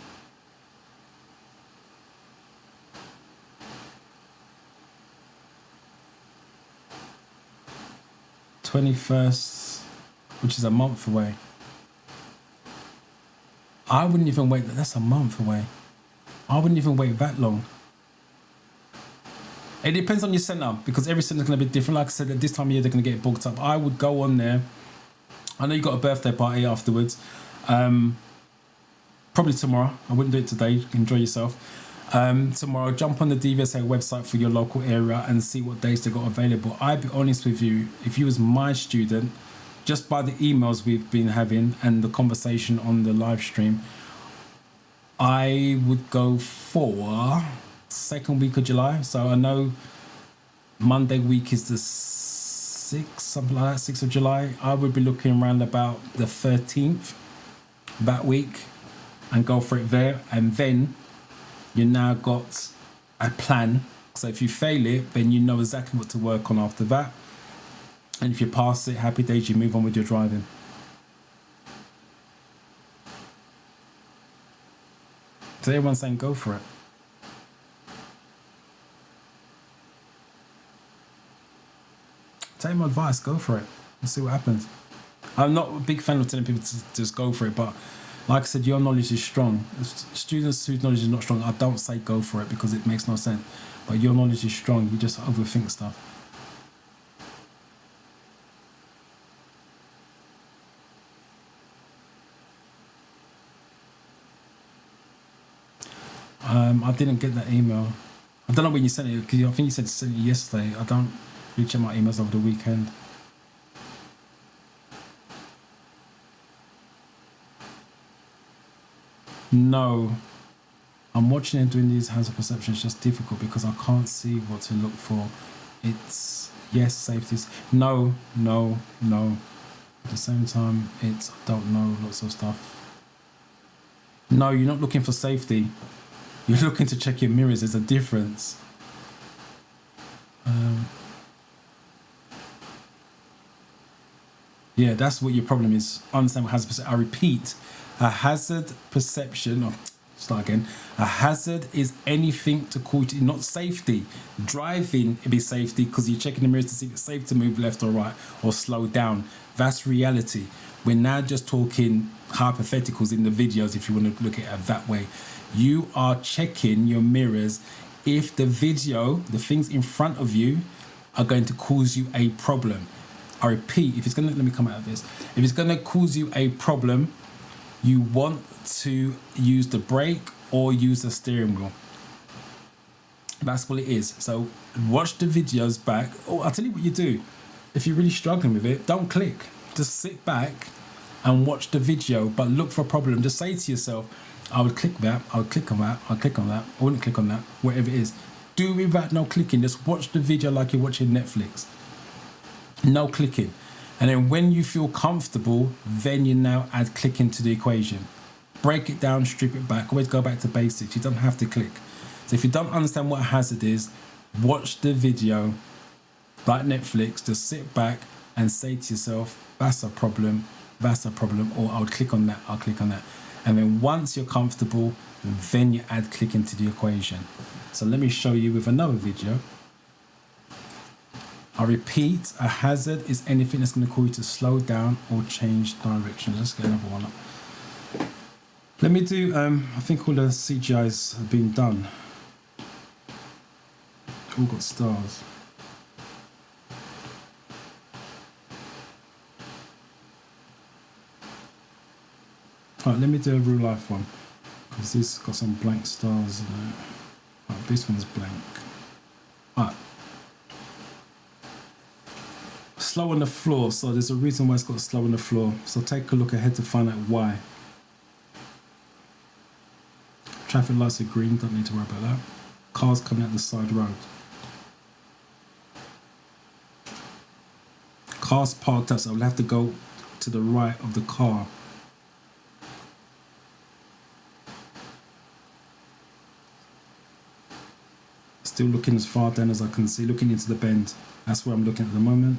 '21st, which is a month away. I wouldn't even wait. That's a month away. I wouldn't even wait that long. It depends on your centre, because every centre is going to be different. Like I said, at this time of year, they're going to get booked up. I would go on there. I know you got a birthday party afterwards. Probably tomorrow. I wouldn't do it today. Enjoy yourself. Tomorrow, jump on the DVSA website for your local area and see what days they got available. I'd be honest with you, if you was my student, just by the emails we've been having and the conversation on the live stream, I would go for second week of July. So I know Monday week is the 6th, something like that, 6th of July. I would be looking around about the 13th that week and go for it there. And then you now got a plan. So if you fail it, then you know exactly what to work on after that. And if you pass it, happy days, you move on with your driving. So everyone's saying go for it. Take my advice, go for it. Let's see what happens. I'm not a big fan of telling people to just go for it, but like I said, your knowledge is strong. Students whose knowledge is not strong, I don't say go for it because it makes no sense. But your knowledge is strong, you just overthink stuff. I didn't get that email. I don't know when you sent it, because I think you said sent it yesterday. I don't really check my emails over the weekend. No. I'm watching and doing these hands of perception. It's just difficult because I can't see what to look for. It's, yes, safeties. No. At the same time, it's, I don't know, lots of stuff. No, you're not looking for safety. You're looking to check your mirrors. There's a difference. Yeah, that's what your problem is. Understand what hazard perception. I repeat, a hazard perception. Oh, start again. A hazard is anything to call you, not safety. Driving, it'd be safety because you're checking the mirrors to see if it's safe to move left or right or slow down. That's reality. We're now just talking hypotheticals in the videos if you want to look at it that way. You are checking your mirrors if the video, the things in front of you, are going to cause you a problem. I repeat, if it's going to, let me come out of this. If it's going to cause you a problem, you want to use the brake or use the steering wheel. That's what it is. So watch the videos back. Oh, I'll tell you what you do. If you're really struggling with it, don't click. Just sit back and watch the video, but look for a problem. Just say to yourself, I would click that, I would click on that, I'll click on that, I wouldn't click on that, whatever it is. Do without no clicking. Just watch the video like you're watching Netflix. No clicking. And then when you feel comfortable, then you now add clicking to the equation. Break it down, strip it back, always go back to basics. You don't have to click. So if you don't understand what a hazard is, watch the video like Netflix. Just sit back and say to yourself, that's a problem, or I'll click on that, I'll click on that. And then once you're comfortable, then you add clicking to the equation. So let me show you with another video. I repeat, a hazard is anything that's going to cause you to slow down or change direction. Let's get another one up. Let me do, I think all the CGIs have been done. All got stars. Alright, let me do a real life one, because this got some blank stars in it. Right, this one's blank. Alright. Slow on the floor, so there's a reason why it's got slow on the floor. So take a look ahead to find out why. Traffic lights are green, don't need to worry about that. Cars coming out the side road. Cars parked up, so I'll have to go to the right of the car. Still looking as far down as I can see, looking into the bend. That's where I'm looking at the moment.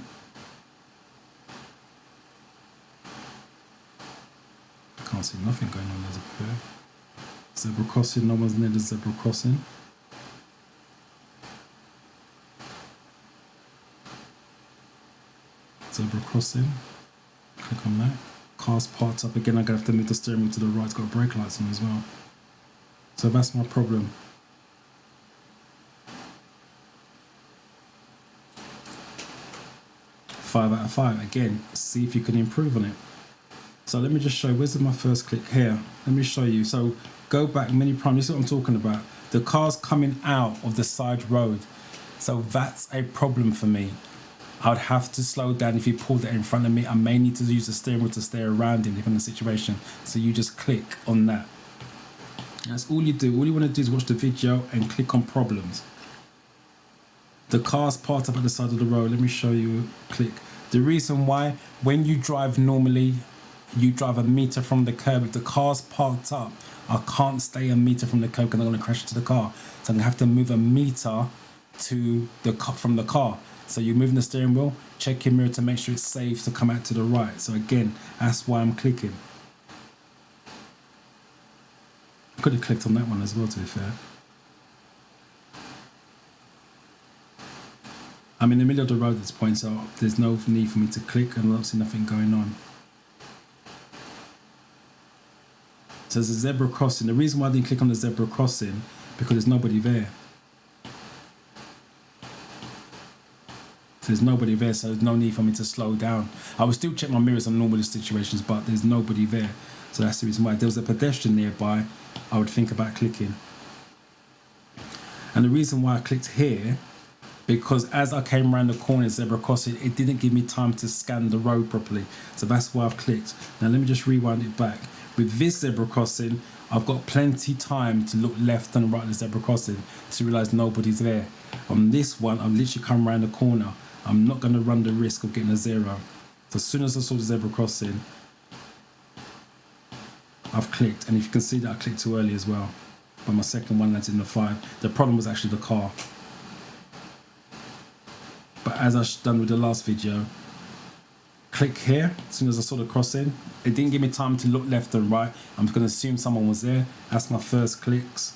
I can't see nothing going on as a pair. Zebra crossing, no one's near the zebra crossing. Zebra crossing. Click on that. Car's parked up again. I'm going to have to move the steering wheel to the right. It's got brake lights on as well. So that's my problem. Five out of 5. Again, see if you can improve on it. So let me just show you. Where's my first click? Here. Let me show you. So go back many prime. This is what I'm talking about. The car's coming out of the side road. So that's a problem for me. I would have to slow down if he pulled it in front of me. I may need to use the steering wheel to stay around him depending on the situation. So you just click on that. That's all you do. All you want to do is watch the video and click on problems. The car's parked up at the side of the road. Let me show you. Click. The reason why, when you drive normally, you drive a meter from the curb. If the car's parked up, I can't stay a meter from the curb because I'm going to crash into the car. So I'm going to have to move a meter to the from the car. So you're moving the steering wheel, check your mirror to make sure it's safe to come out to the right. So again, that's why I'm clicking. I could have clicked on that one as well, to be fair. I'm in the middle of the road at this point, so there's no need for me to click and I don't see nothing going on. So there's a zebra crossing. The reason why I didn't click on the zebra crossing, because there's nobody there. So there's nobody there, so there's no need for me to slow down. I would still check my mirrors on normal situations, but there's nobody there. So that's the reason why. If there was a pedestrian nearby, I would think about clicking. And the reason why I clicked here, because as I came around the corner, zebra crossing, it didn't give me time to scan the road properly. So that's why I've clicked. Now let me just rewind it back. With this zebra crossing, I've got plenty time to look left and right at the zebra crossing to realise nobody's there. On this one, I've literally come around the corner. I'm not going to run the risk of getting a 0. So as soon as I saw the zebra crossing, I've clicked. And if you can see that I clicked too early as well. But my second one landed in the 5. The problem was actually the car. But as I've done with the last video, click here. As soon as I saw the crossing, it didn't give me time to look left and right. I'm going to assume someone was there. That's my first clicks.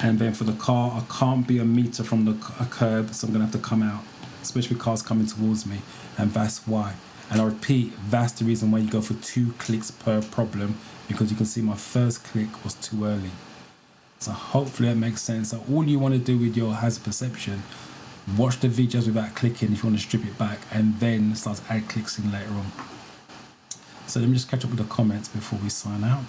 And then for the car, I can't be a meter from the curb, so I'm going to have to come out, especially with cars coming towards me. And that's why. And I repeat, that's the reason why you go for 2 clicks per problem, because you can see my first click was too early. So hopefully that makes sense. So all you want to do with your hazard perception, watch the videos without clicking if you want to strip it back, and then start to add clicks in later on. So let me just catch up with the comments before we sign out.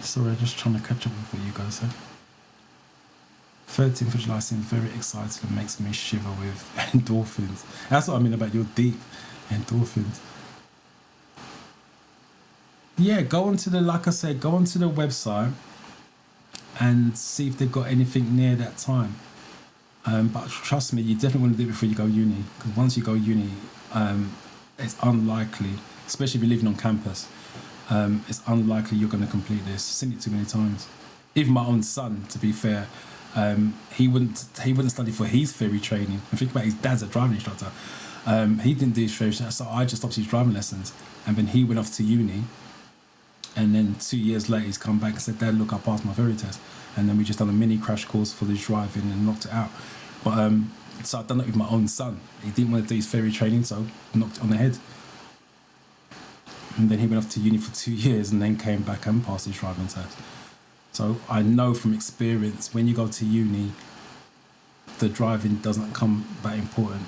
Sorry, I'm just trying to catch up with what you guys said. 13th of July seems very exciting and makes me shiver with endorphins. That's what I mean about your deep endorphins. Yeah, go onto the, like I said, go onto the website and see if they've got anything near that time. But trust me, you definitely want to do it before you go uni. Because once you go uni, it's unlikely, especially if you're living on campus, it's unlikely you're going to complete this. I've seen it too many times. Even my own son, to be fair, he wouldn't study for his theory training. And think about his dad's a driving instructor. He didn't do his theory training, so I just stopped his driving lessons. And then he went off to uni. And then 2 years later, he's come back and said, "Dad, look, I passed my theory test." And then we just done a mini crash course for his driving and knocked it out. But so I've done it with my own son. He didn't want to do his theory training, so knocked it on the head. And then he went off to uni for 2 years and then came back and passed his driving test. So I know from experience, when you go to uni, the driving doesn't come that important.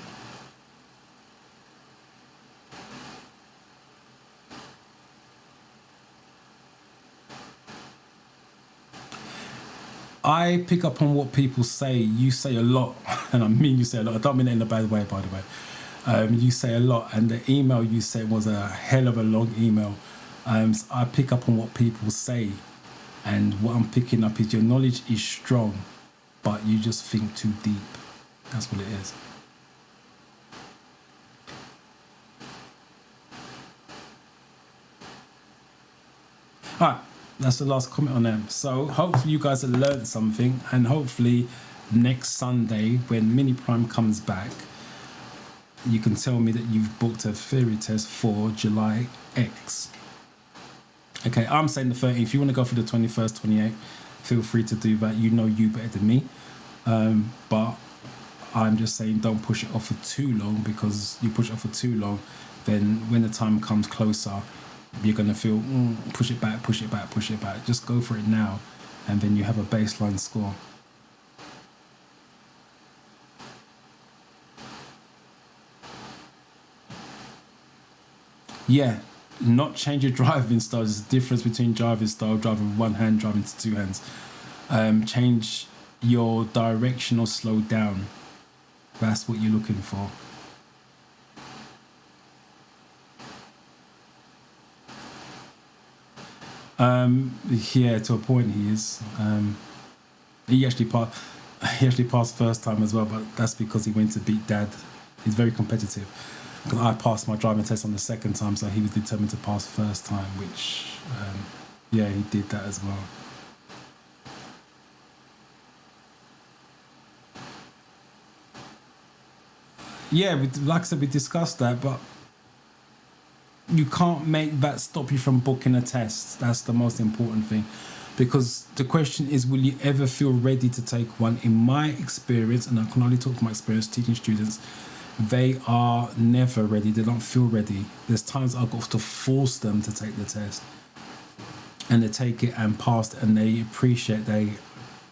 I pick up on what people say. You say a lot, and I mean you say a lot. I don't mean it in a bad way, by the way. You say a lot, and the email you sent was a hell of a long email. So I pick up on what people say, and what I'm picking up is your knowledge is strong, but you just think too deep. That's what it is. All right, that's the last comment on them. So hopefully you guys have learned something, and hopefully next Sunday when Mini Prime comes back, you can tell me that you've booked a theory test for July X. Okay, I'm saying the 13th. If you want to go for the 21st, 28th, feel free to do that. You know you better than me. But I'm just saying don't push it off for too long, because you push it off for too long, then when the time comes closer, you're going to feel, push it back, push it back, push it back. Just go for it now, and then you have a baseline score. Yeah, not change your driving style. There's a difference between driving style, driving with one hand, driving to two hands. Change your direction or slow down. That's what you're looking for. Yeah, to a point he is. He actually passed. He actually passed first time as well, but that's because he went to beat Dad. He's very competitive. Because I passed my driving test on the second time, so he was determined to pass first time, which, yeah, he did that as well. Yeah, like I said, we discussed that, but you can't make that stop you from booking a test. That's the most important thing. Because the question is, will you ever feel ready to take one? In my experience, and I can only talk from my experience teaching students, they are never ready. They don't feel ready. There's times I've got to force them to take the test, and they take it and pass it, and they appreciate they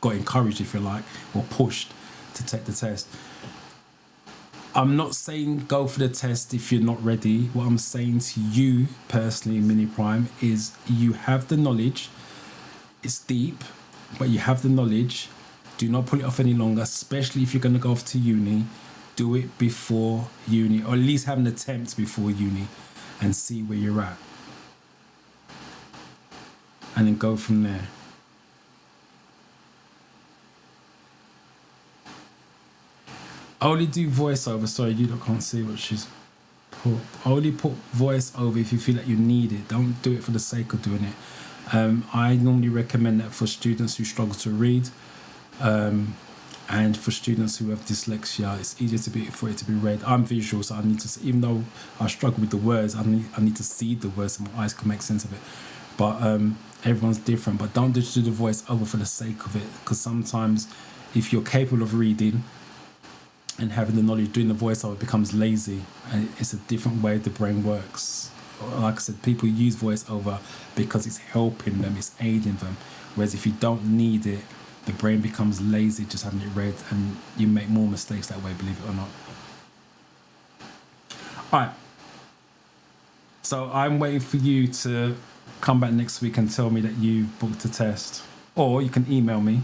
got encouraged, if you like, or pushed to take the test. I'm not saying go for the test if you're not ready. What I'm saying to you personally, Mini Prime, is you have the knowledge. It's deep, but you have the knowledge. Do not put it off any longer, especially if you're going to go off to uni. Do it before uni, or at least have an attempt before uni, and see where you're at, and then go from there. Only do voiceover. Sorry, you can't see what she's put. Only put voiceover if you feel like you need it. Don't do it for the sake of doing it. I normally recommend that for students who struggle to read, and for students who have dyslexia. It's easier for it to be read. I'm visual, so I need to, even though I struggle with the words, I need to see the words so my eyes can make sense of it. But everyone's different. But don't just do the voiceover for the sake of it, because sometimes if you're capable of reading and having the knowledge, doing the voiceover becomes lazy, and it's a different way the brain works. Like I said, people use voiceover because it's helping them, it's aiding them. Whereas if you don't need it, the brain becomes lazy just having it read, and you make more mistakes that way, believe it or not. All right. So I'm waiting for you to come back next week and tell me that you booked a test, or you can email me.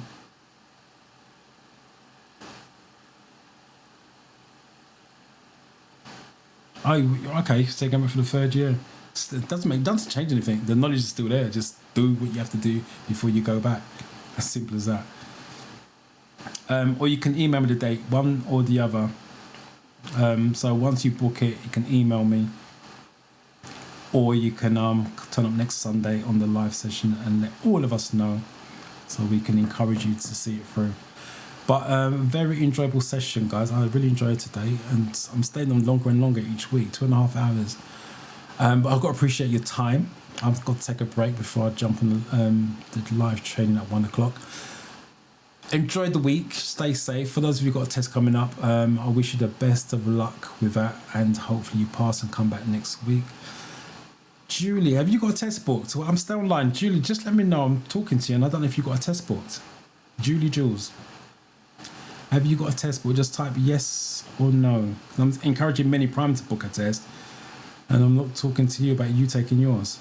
Oh, okay. So you're going for the third year. It doesn't change anything. The knowledge is still there. Just do what you have to do before you go back. As simple as that. Or you can email me the date, one or the other. So once you book it, you can email me, or you can turn up next Sunday on the live session and let all of us know, so we can encourage you to see it through. But very enjoyable session, guys. I really enjoyed it today, and I'm staying on longer and longer each week, 2.5 hours. But I've got to appreciate your time. I've got to take a break before I jump on the live training at 1 o'clock. Enjoy the week. Stay safe. For those of you who've got a test coming up, I wish you the best of luck with that, and hopefully you pass and come back next week. Julie, have you got a test booked? Well, I'm still online. Julie, just let me know. I'm talking to you, and I don't know if you've got a test booked. Julie Jules, have you got a test booked? Just type yes or no. I'm encouraging Mini Prime to book a test, and I'm not talking to you about you taking yours.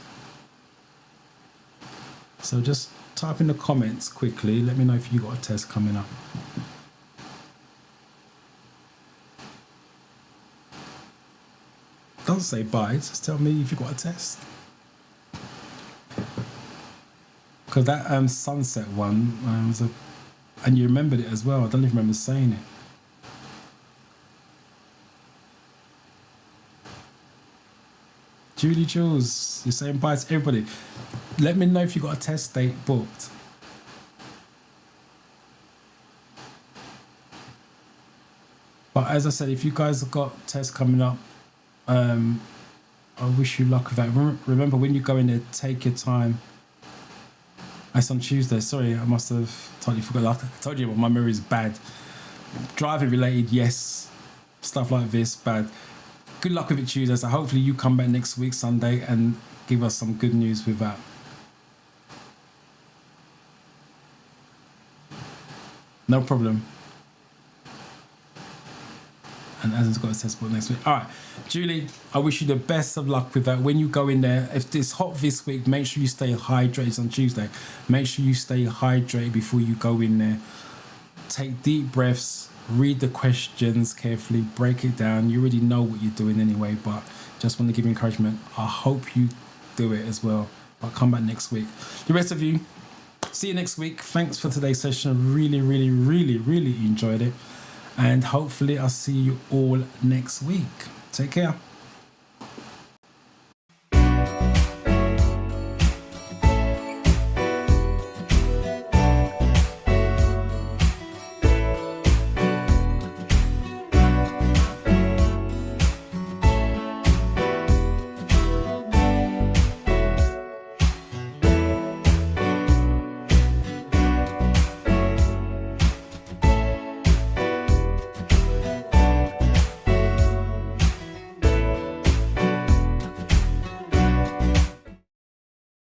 So just type in the comments quickly. Let me know if you got a test coming up. Don't say bye. Just tell me if you got a test. Because that sunset one was a, and you remembered it as well. I don't even remember saying it. Julie Jules, you're saying bye to everybody. Let me know if you got a test date booked. But as I said, if you guys have got tests coming up, I wish you luck with that. Remember, when you go in there, take your time. It's on Tuesday. Sorry, I must have totally forgot. I told you, my memory is bad. Driving related, yes. Stuff like this, bad. Good luck with it Tuesday. So hopefully you come back next week, Sunday, and give us some good news with that. No problem. And Adam's got a test book next week. All right, Julie, I wish you the best of luck with that. When you go in there, if it's hot this week, make sure you stay hydrated on Tuesday. Make sure you stay hydrated before you go in there. Take deep breaths, read the questions carefully, break it down. You already know what you're doing anyway, but just want to give you encouragement. I hope you do it as well. I'll come back next week. The rest of you, see you next week. Thanks for today's session. Really, really, really, really enjoyed it. And hopefully I'll see you all next week. Take care.